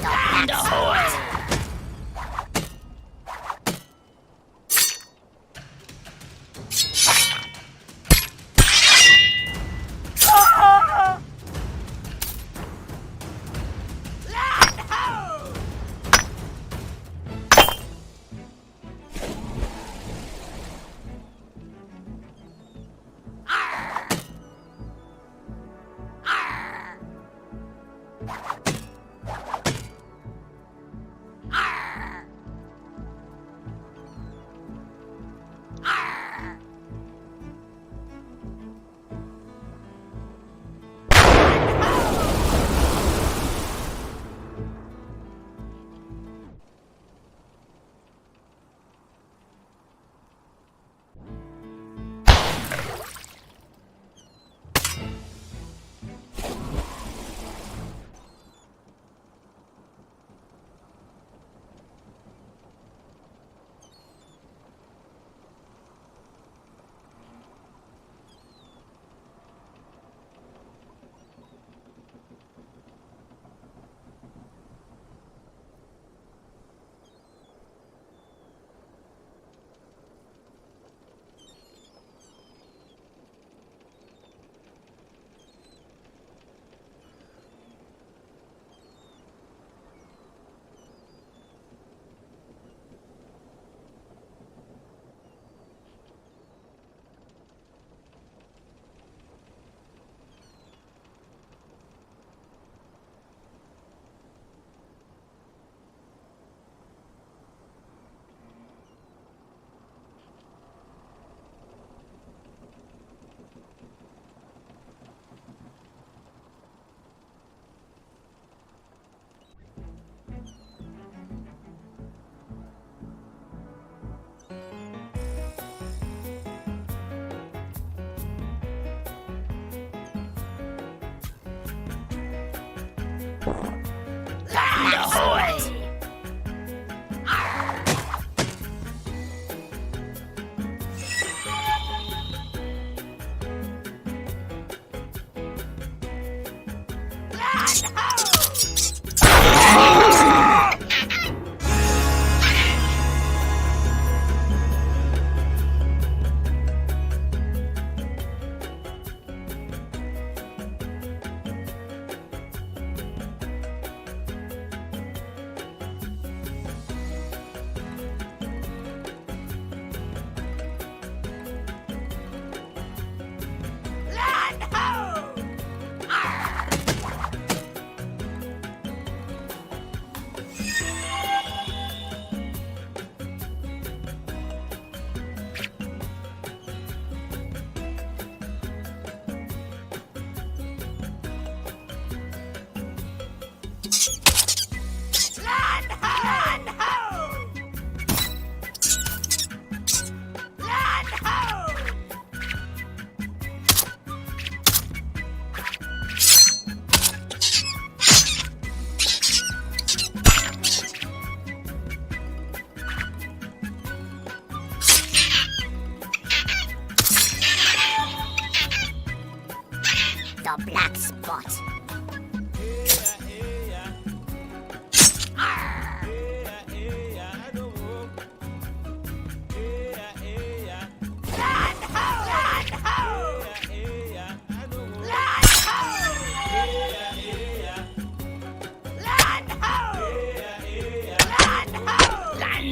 Land ahoy! Land ahoy!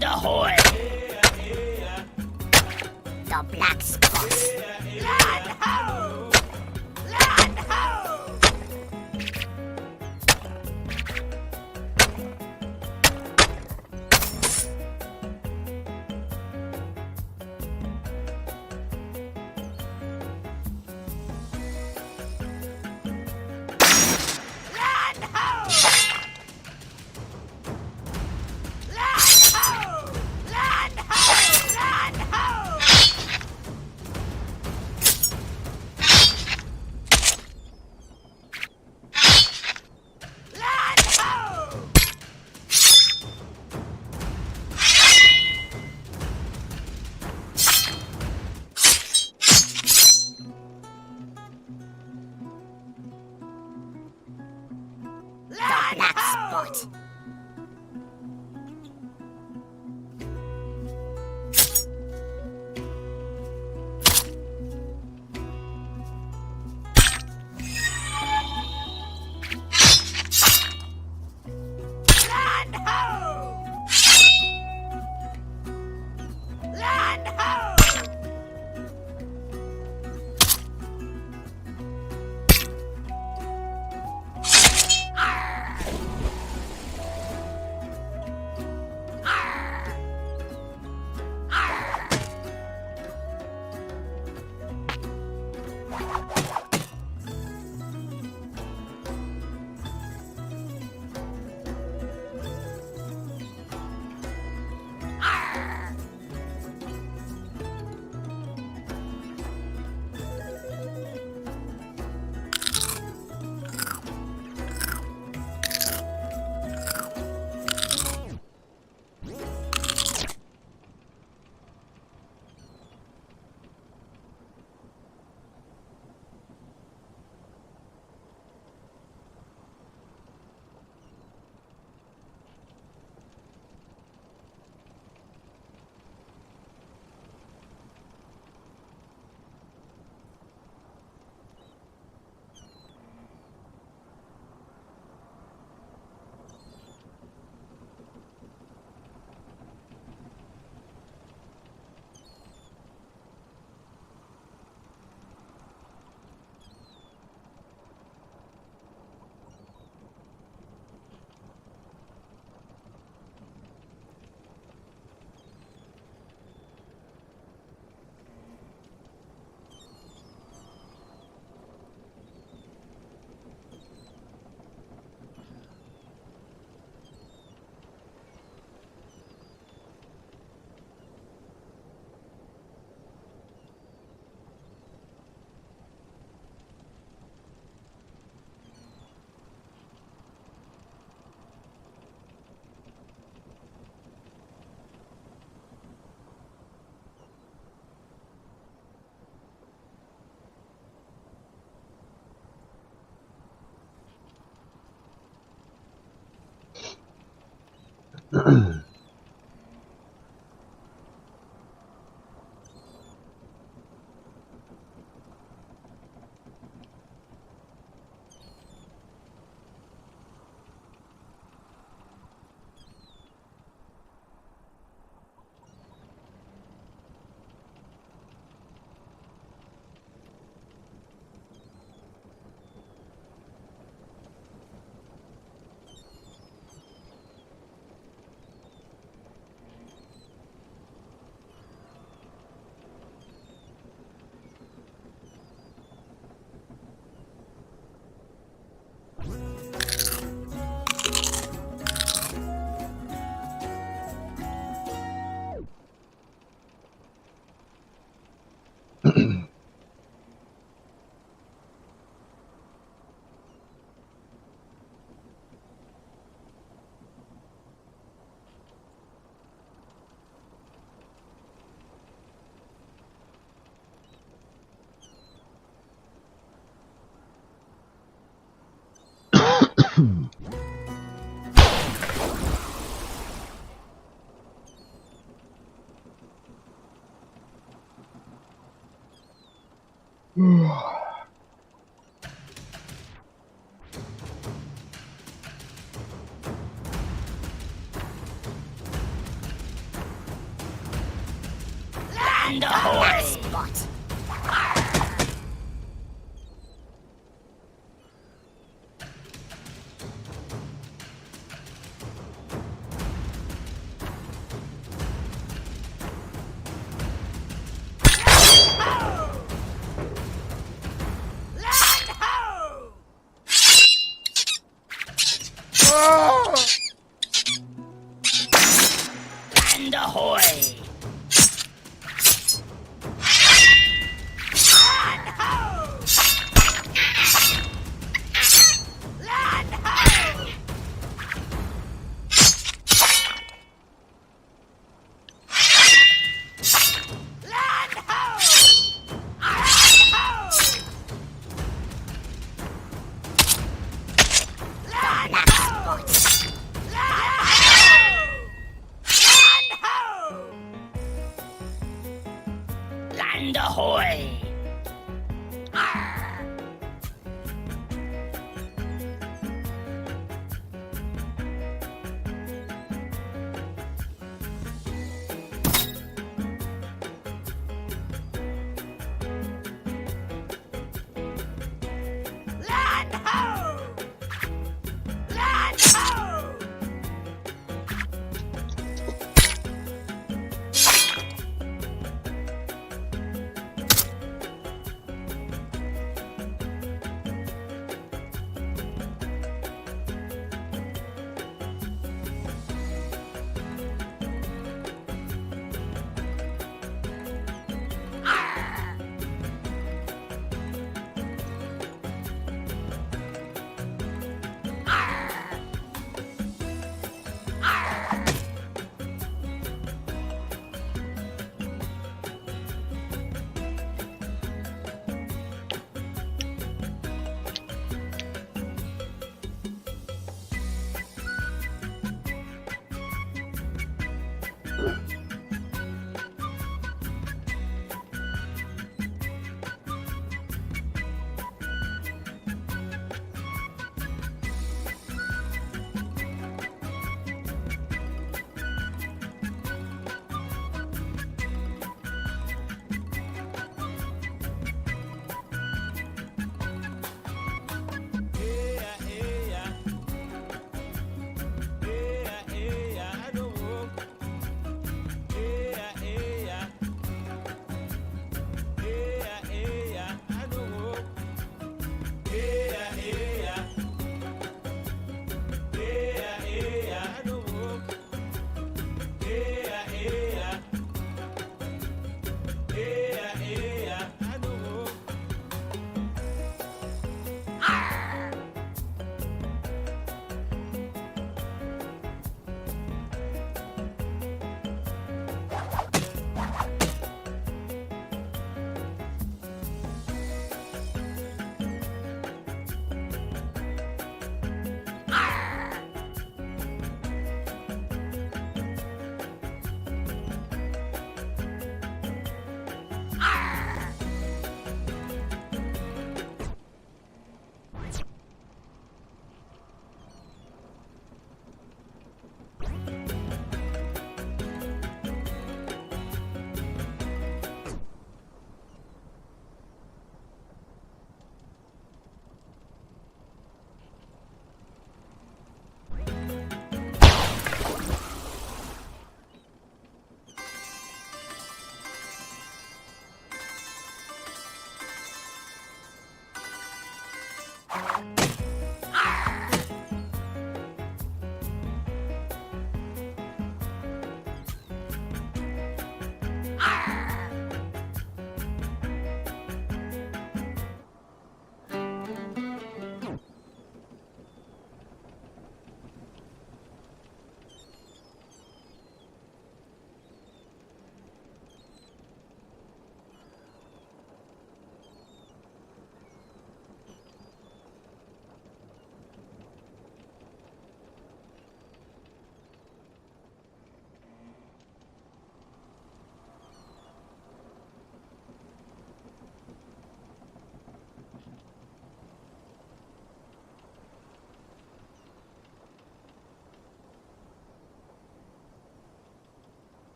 Land ahoy! The black spot. Land ho! Land ho! Land ho! Land ho! Land ho! Land ho! Land ho! The black spot. Land ho! Land ho! Arr! Arr! Arr! Arr! Land ahoy! Spot. Land ahoy! Land ho! Land ho! Land ho! Land ho! Land ahoy! Arr! Land ho! Land ho!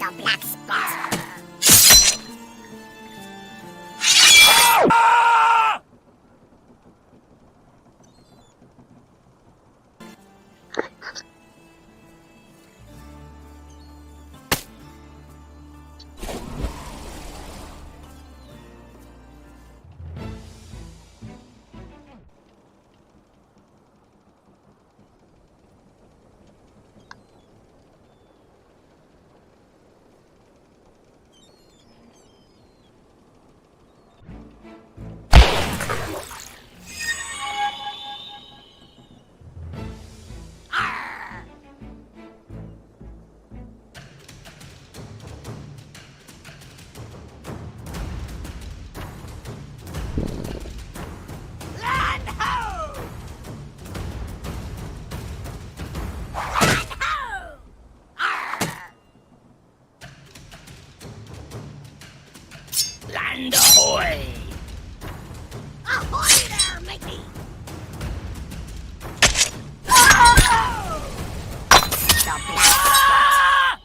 the black spot. Land ahoy! Ahoy there, matey! Oh! The black spot!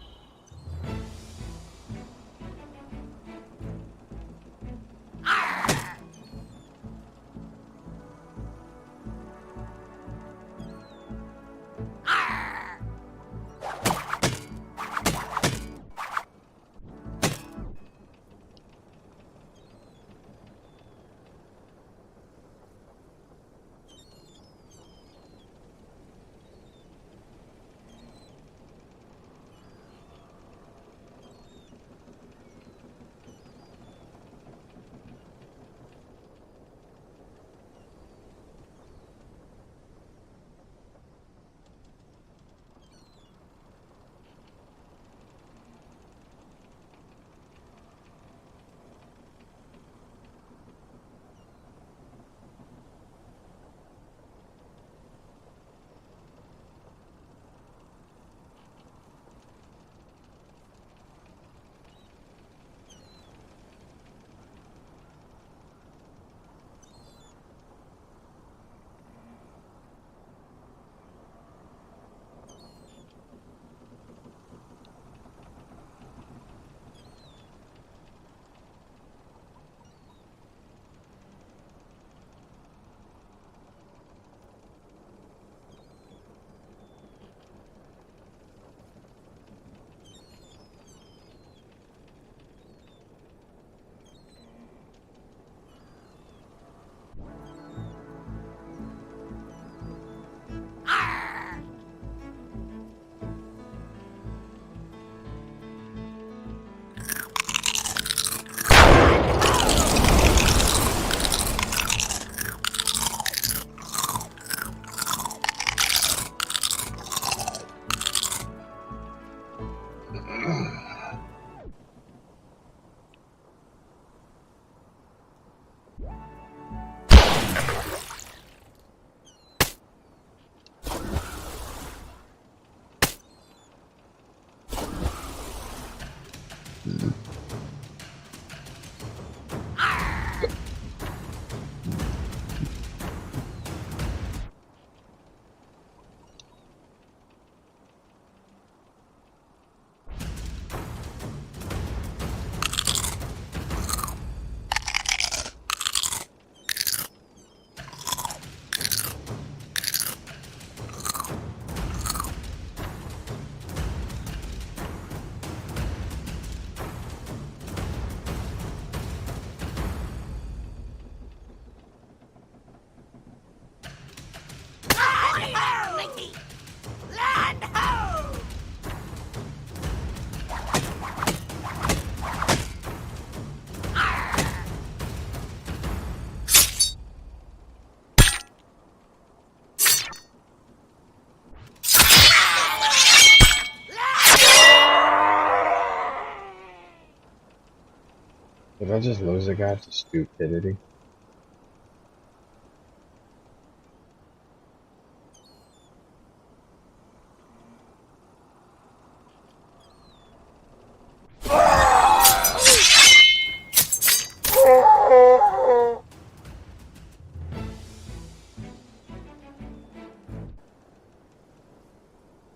Did I just lose a guy to stupidity?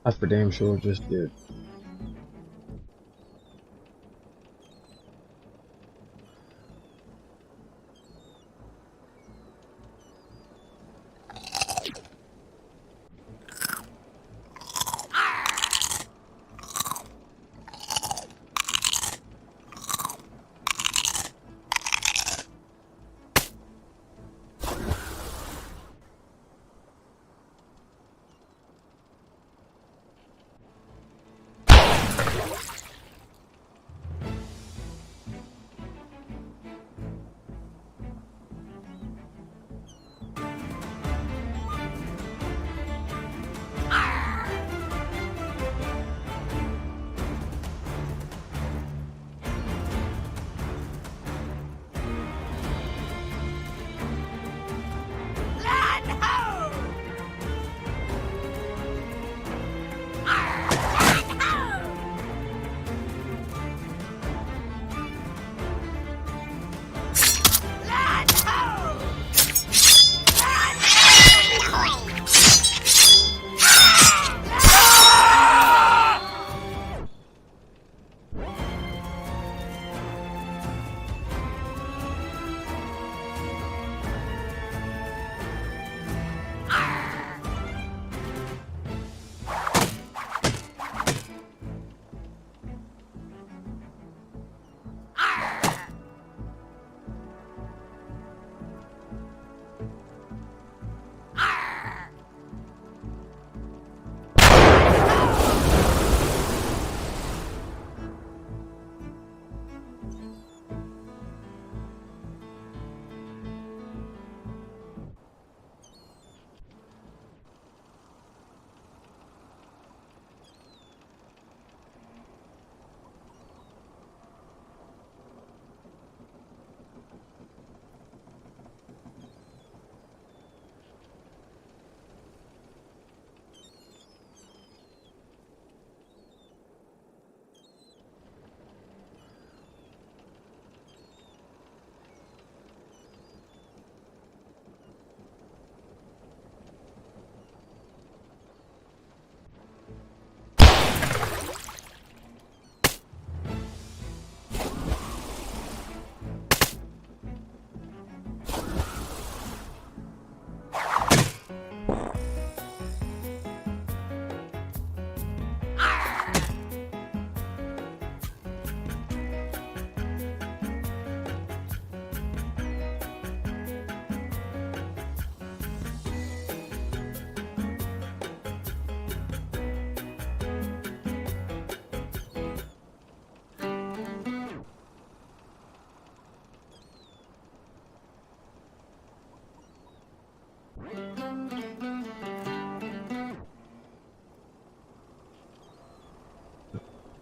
I for damn sure just did.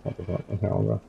What the fuck? Okay, I'll go.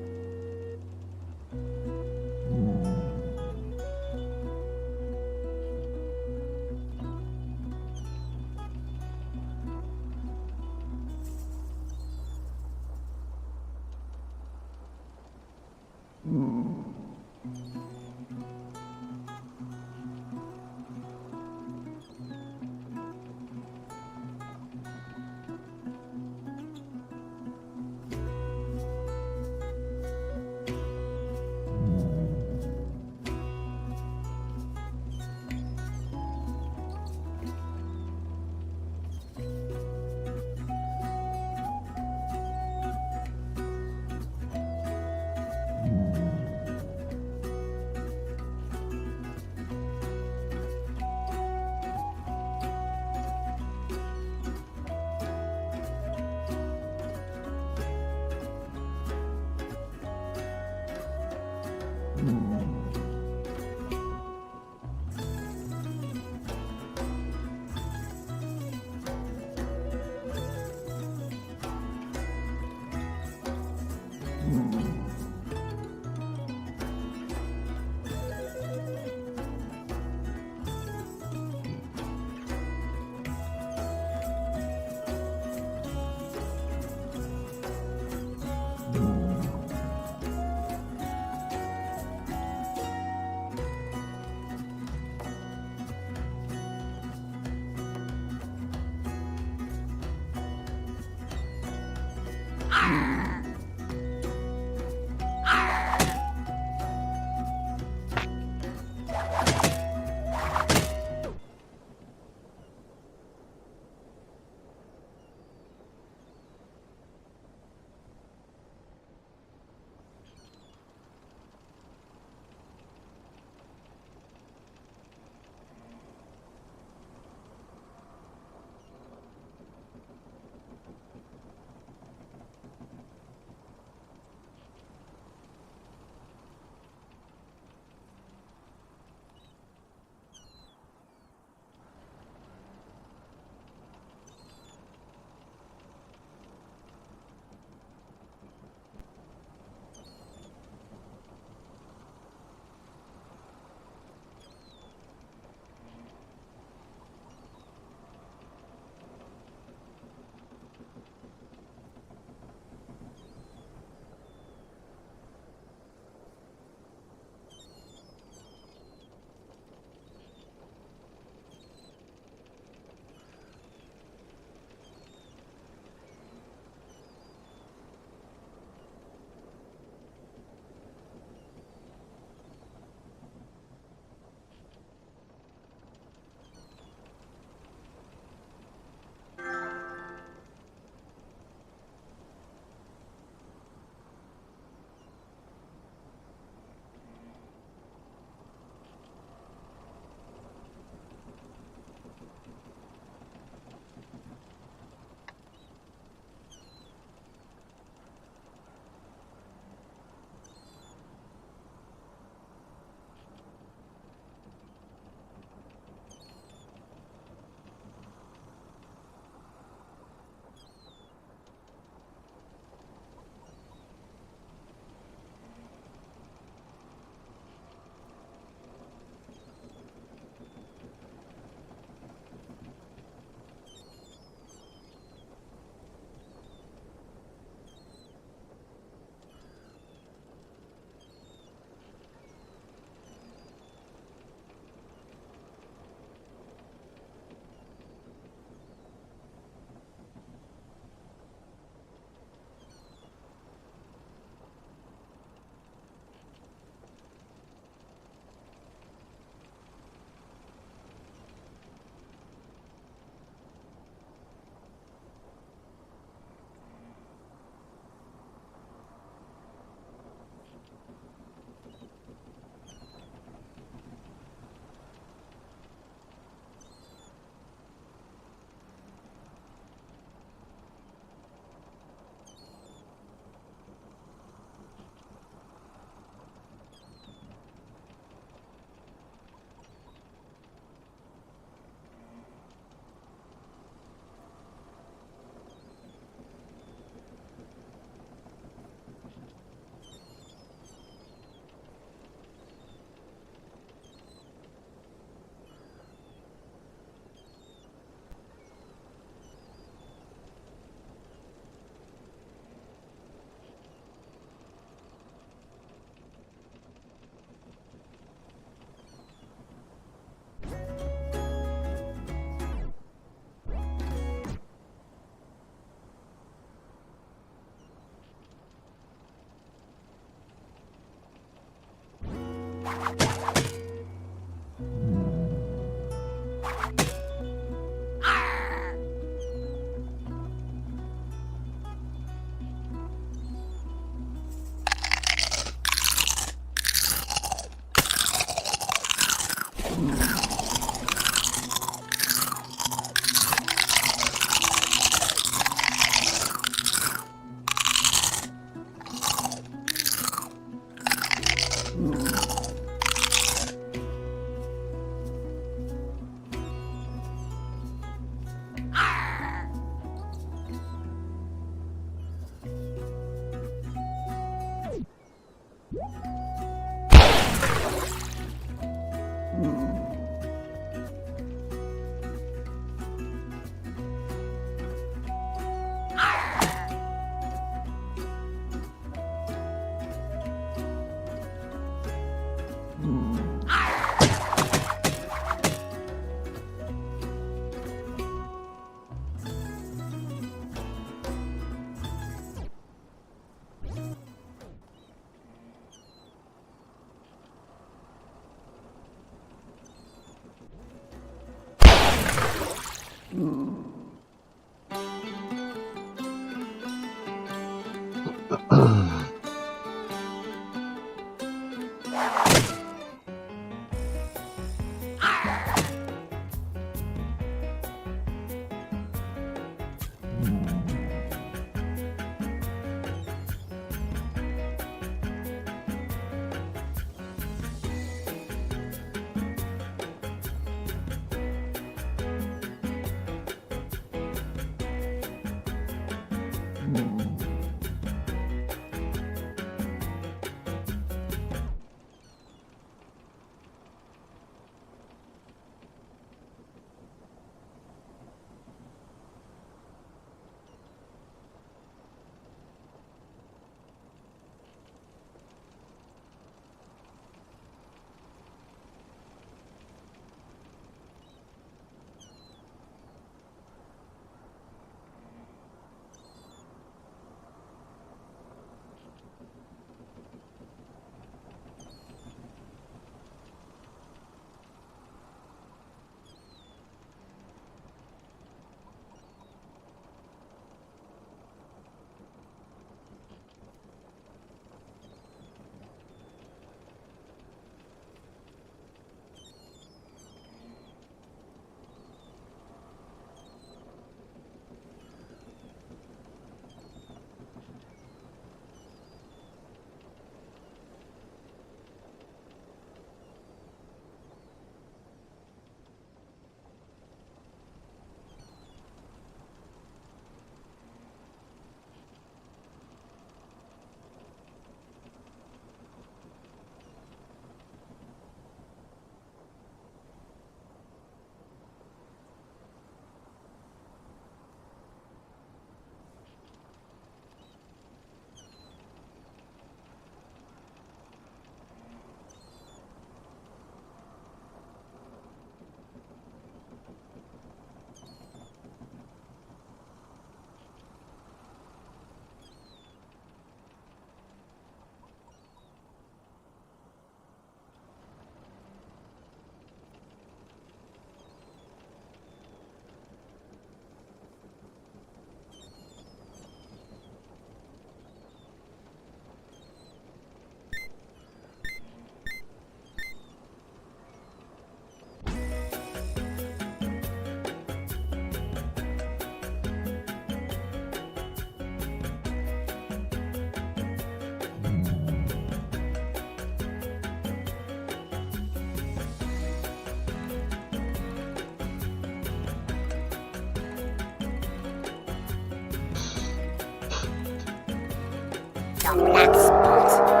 The black spot.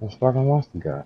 I fucking lost the guy.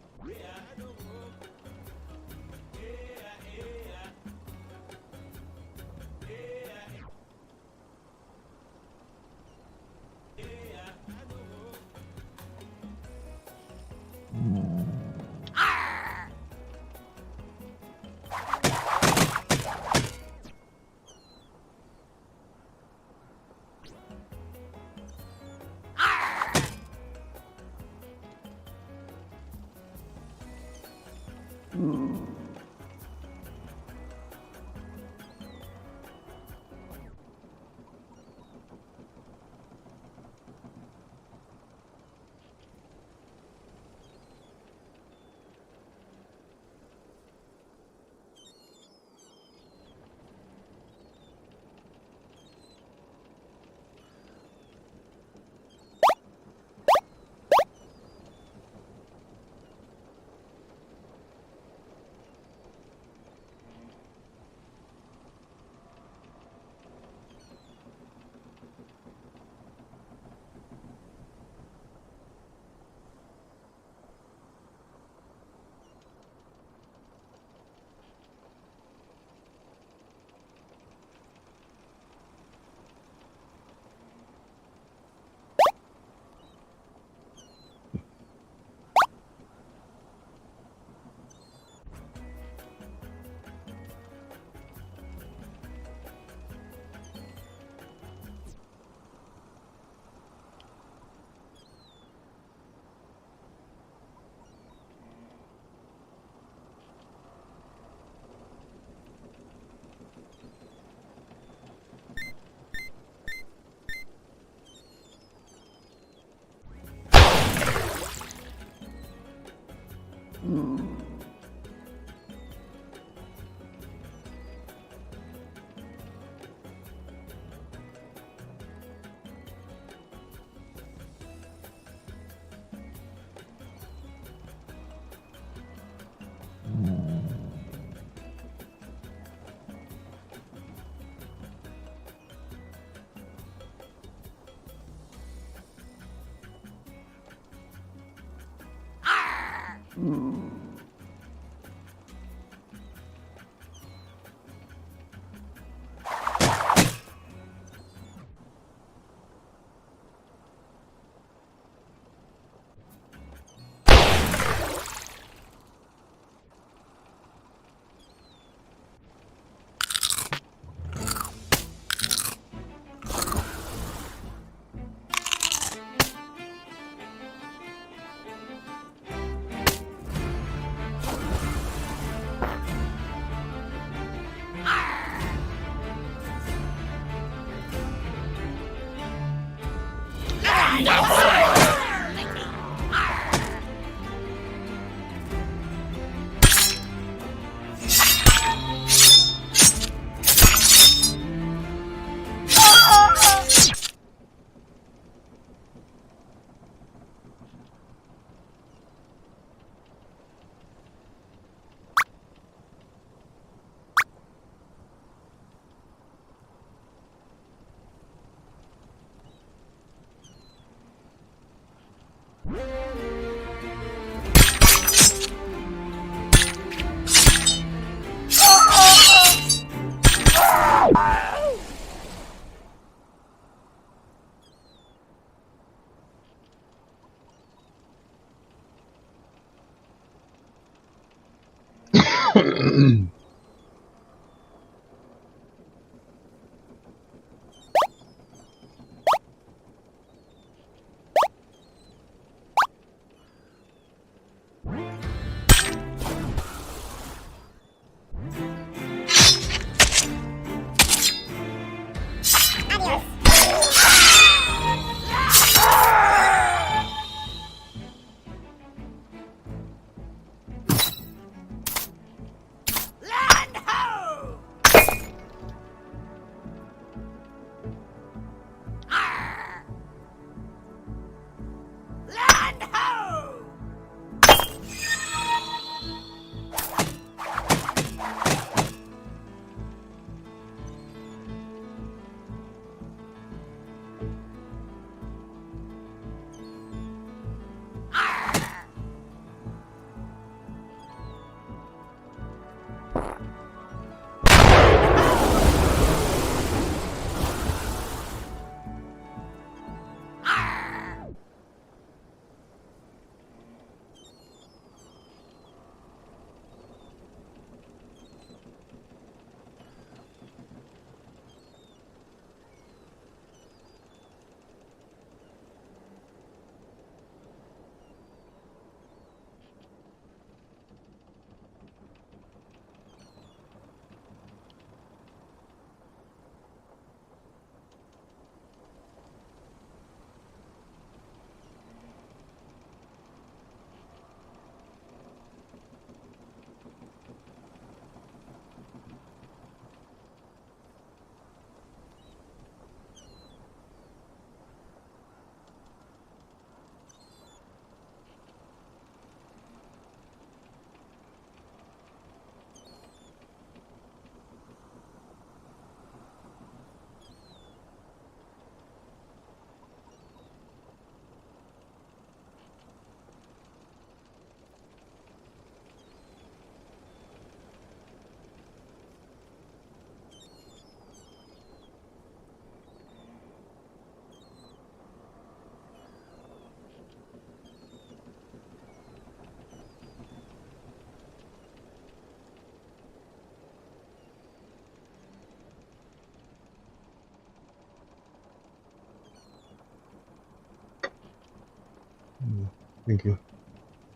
Thank you.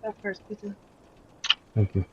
That first pizza. Thank you.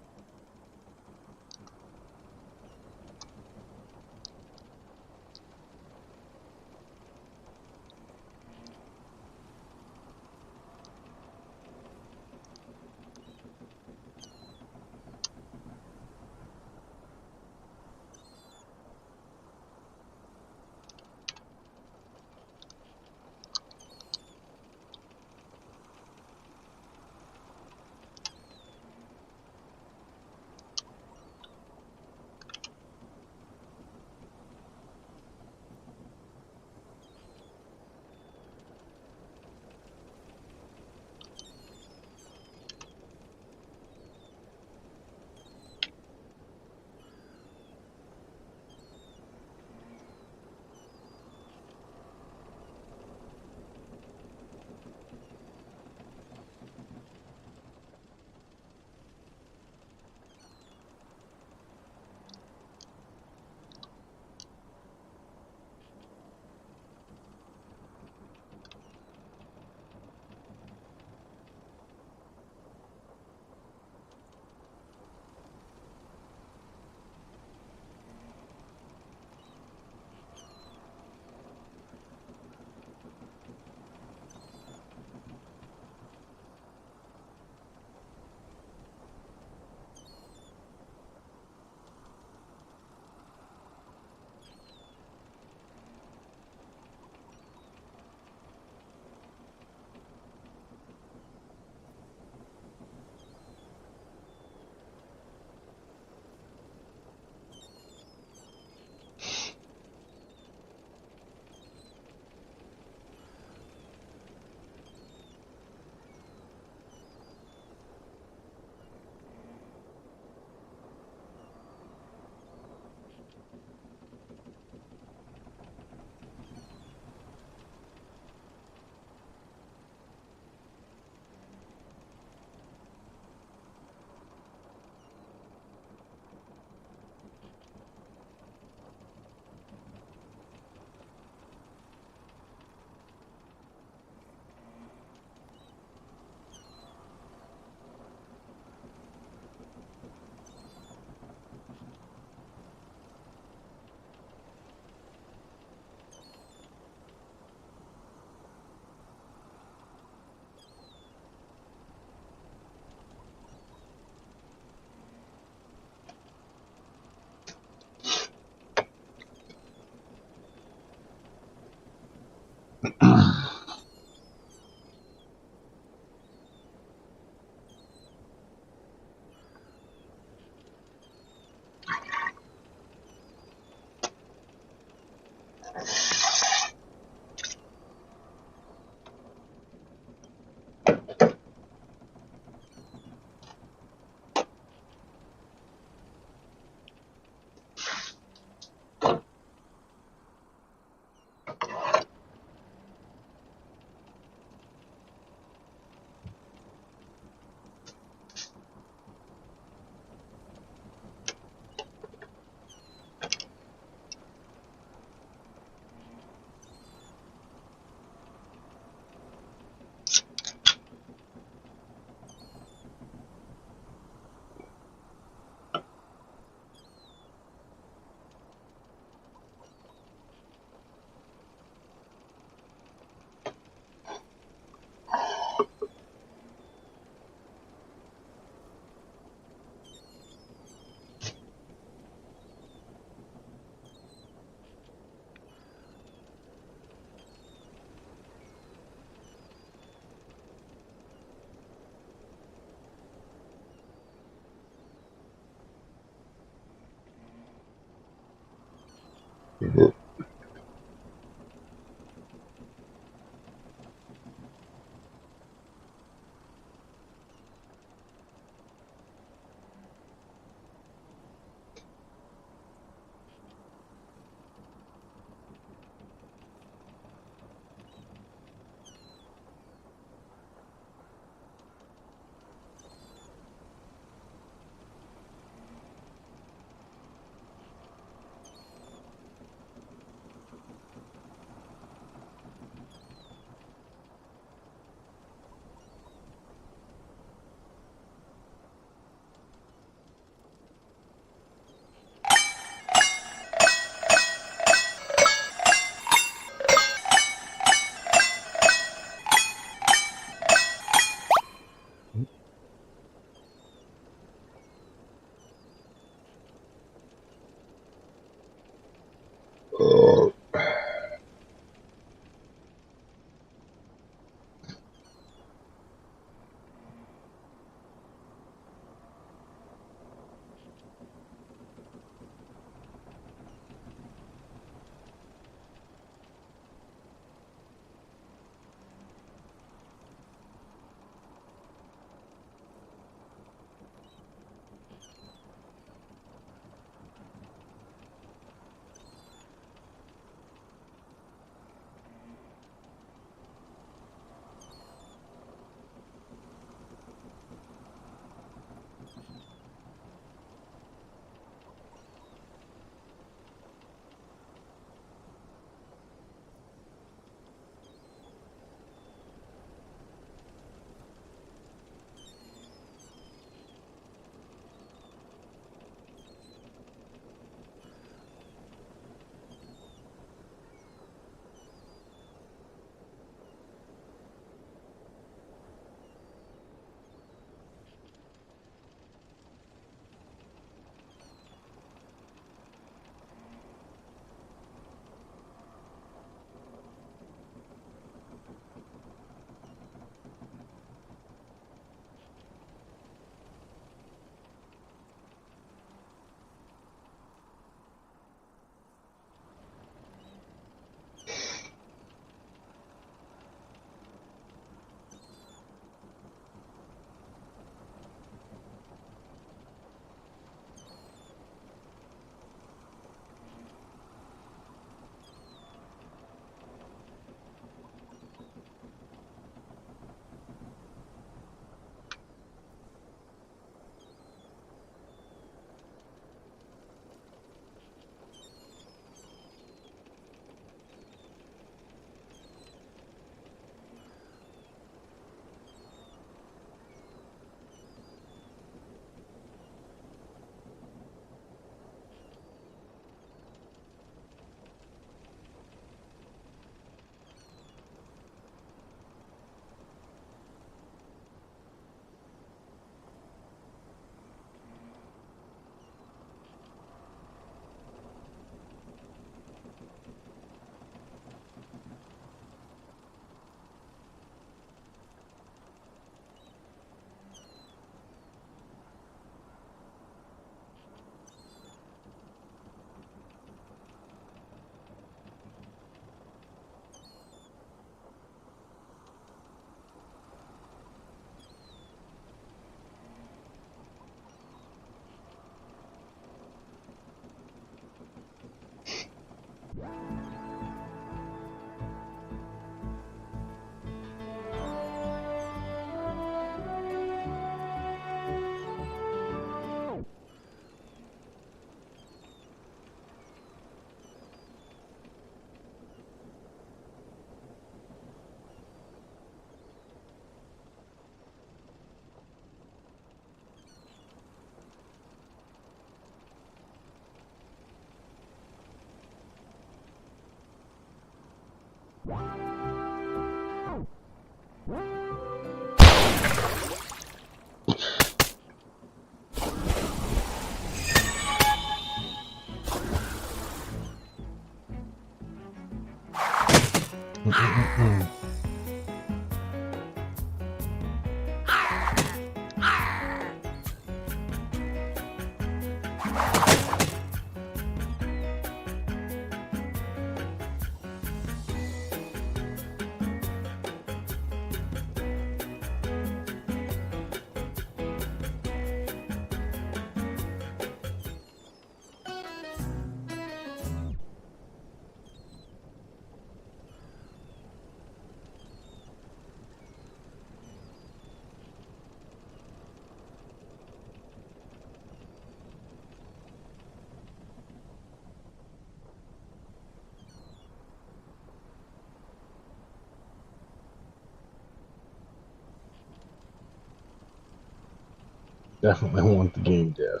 Definitely want the game dev.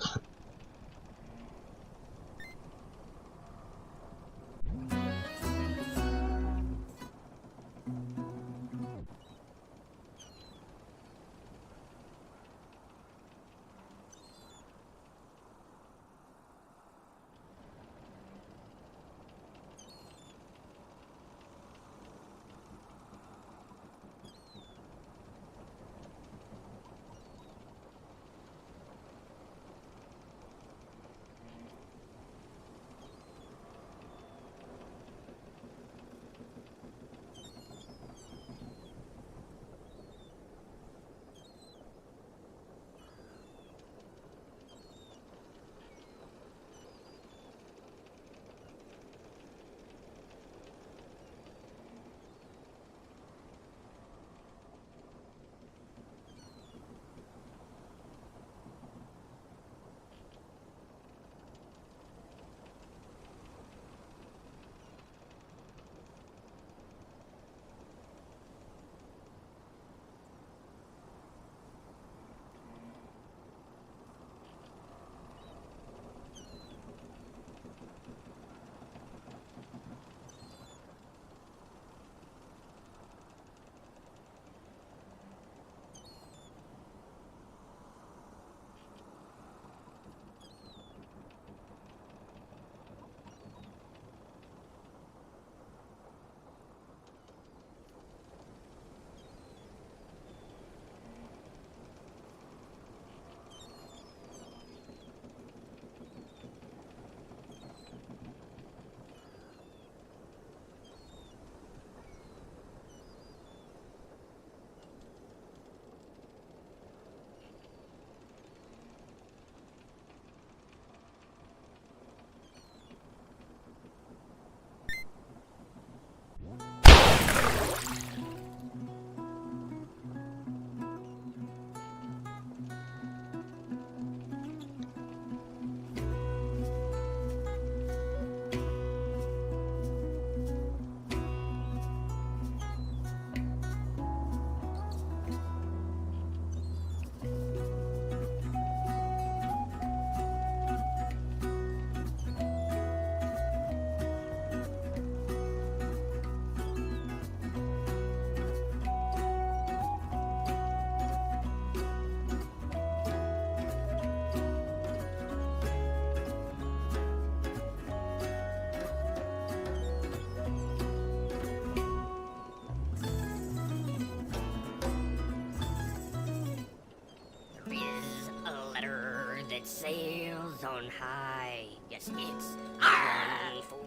There is a letter that sails on high. Yes, it's one for.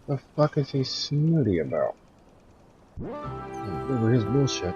The fuck is he snooty about? Deliver his bullshit.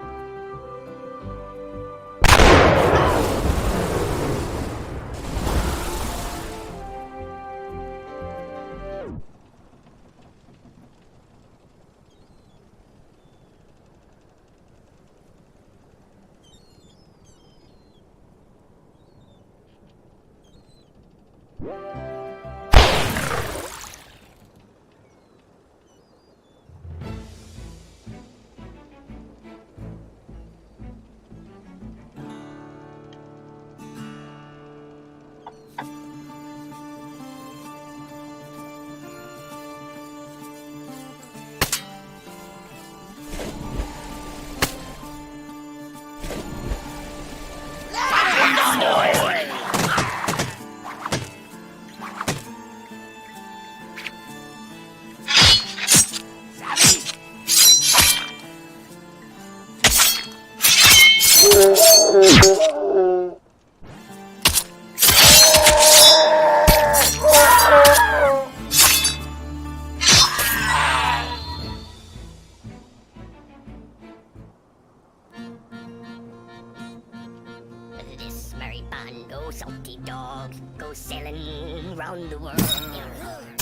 This merry band of salty dogs go sailing round the world.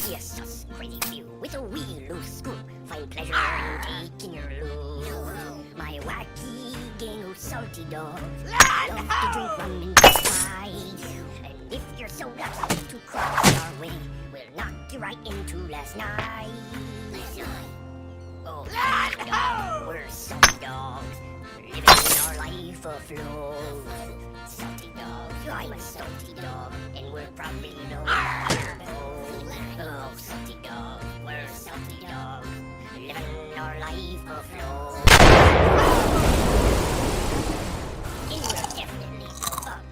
Yes, us crazy few with a wee loose screw find pleasure in taking your load. My wacky gang of salty dogs love to drink rum and pie. And if you're so lucky to cross our way, we'll knock you right into last night. Oh, salty dog, we're salty dogs, living our life afloat. Salty dog, I'm a salty dog, and we're probably no Oh, salty dog, we're salty dogs, living our life afloat. And we're definitely up.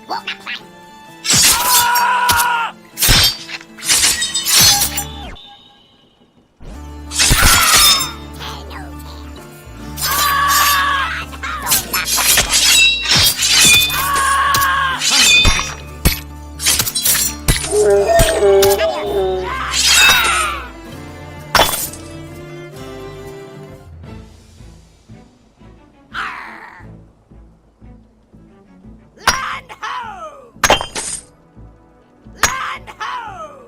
Walk that plank. Land ho! Land ho!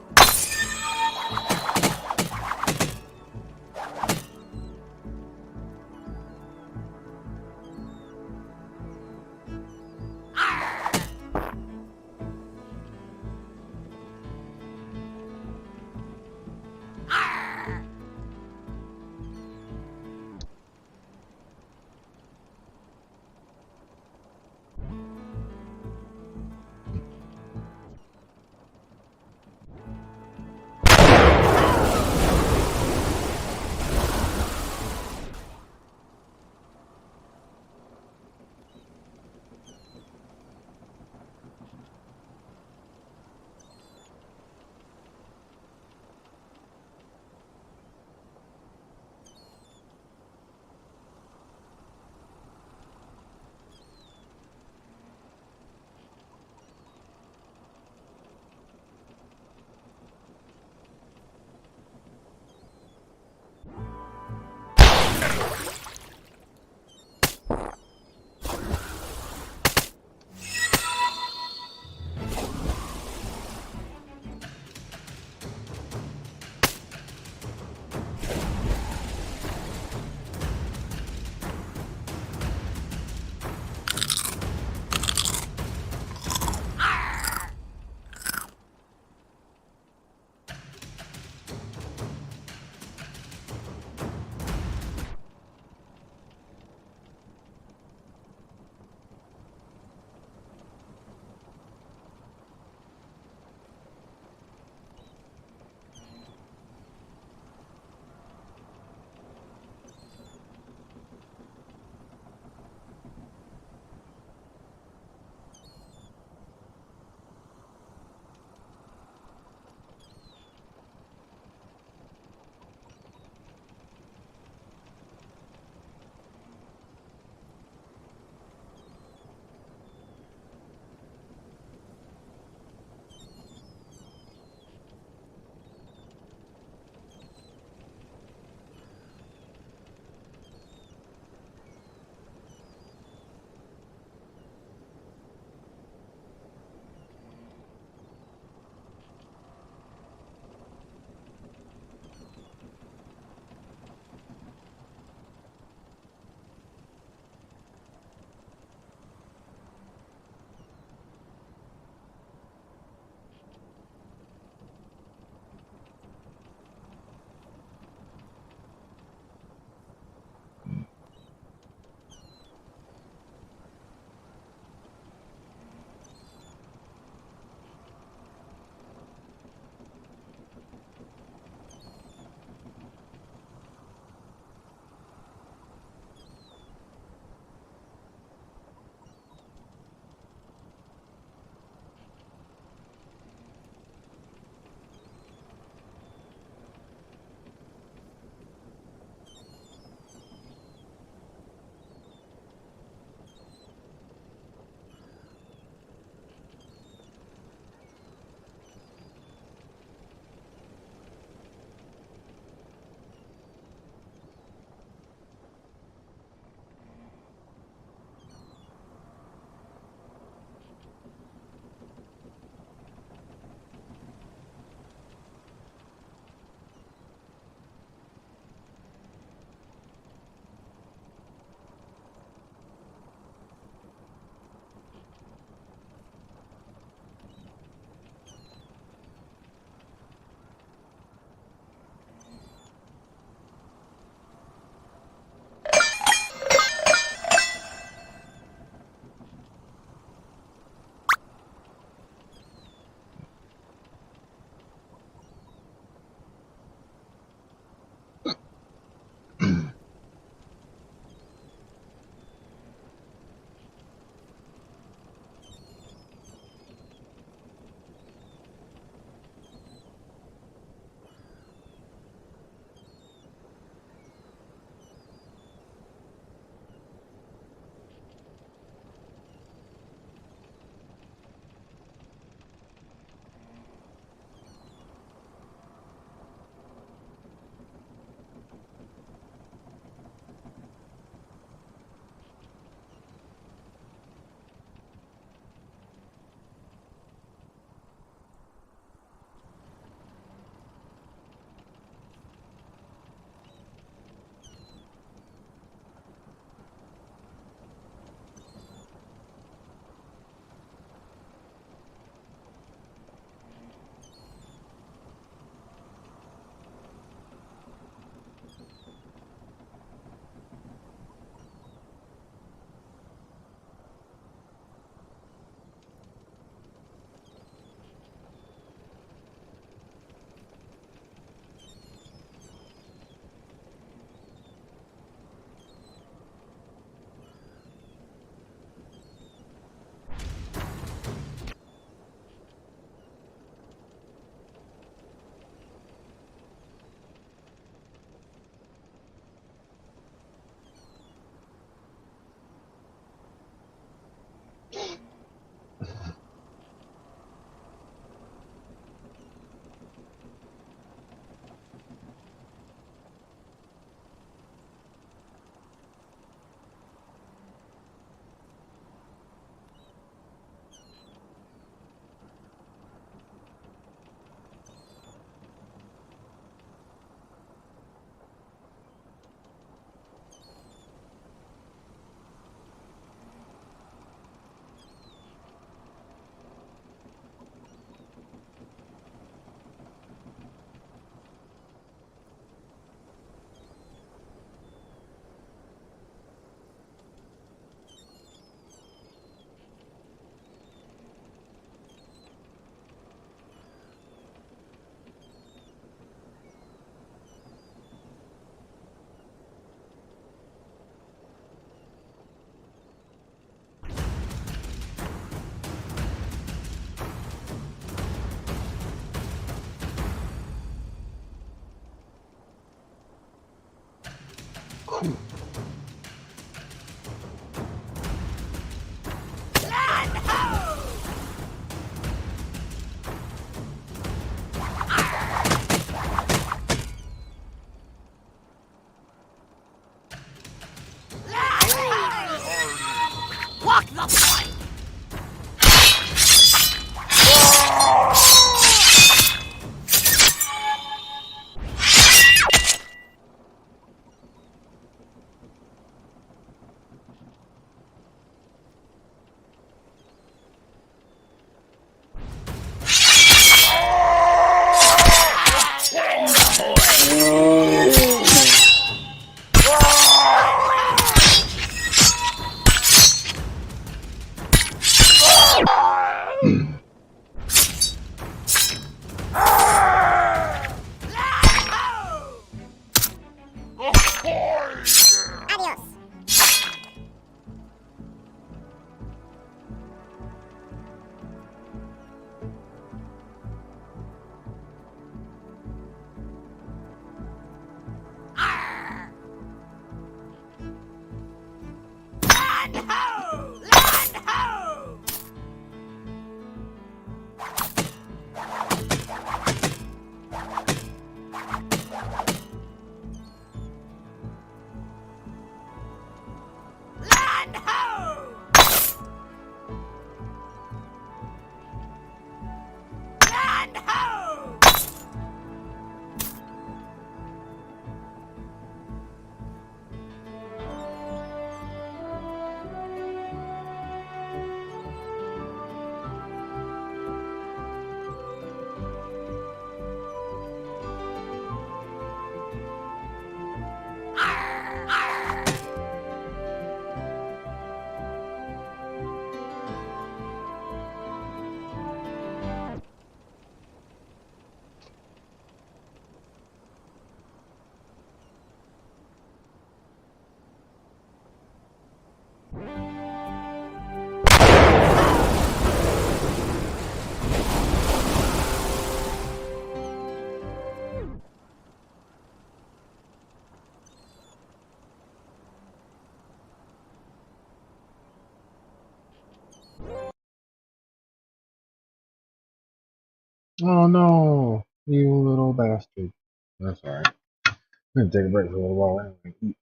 Oh no, you little bastard. That's alright. I'm gonna take a break for a little while anyway.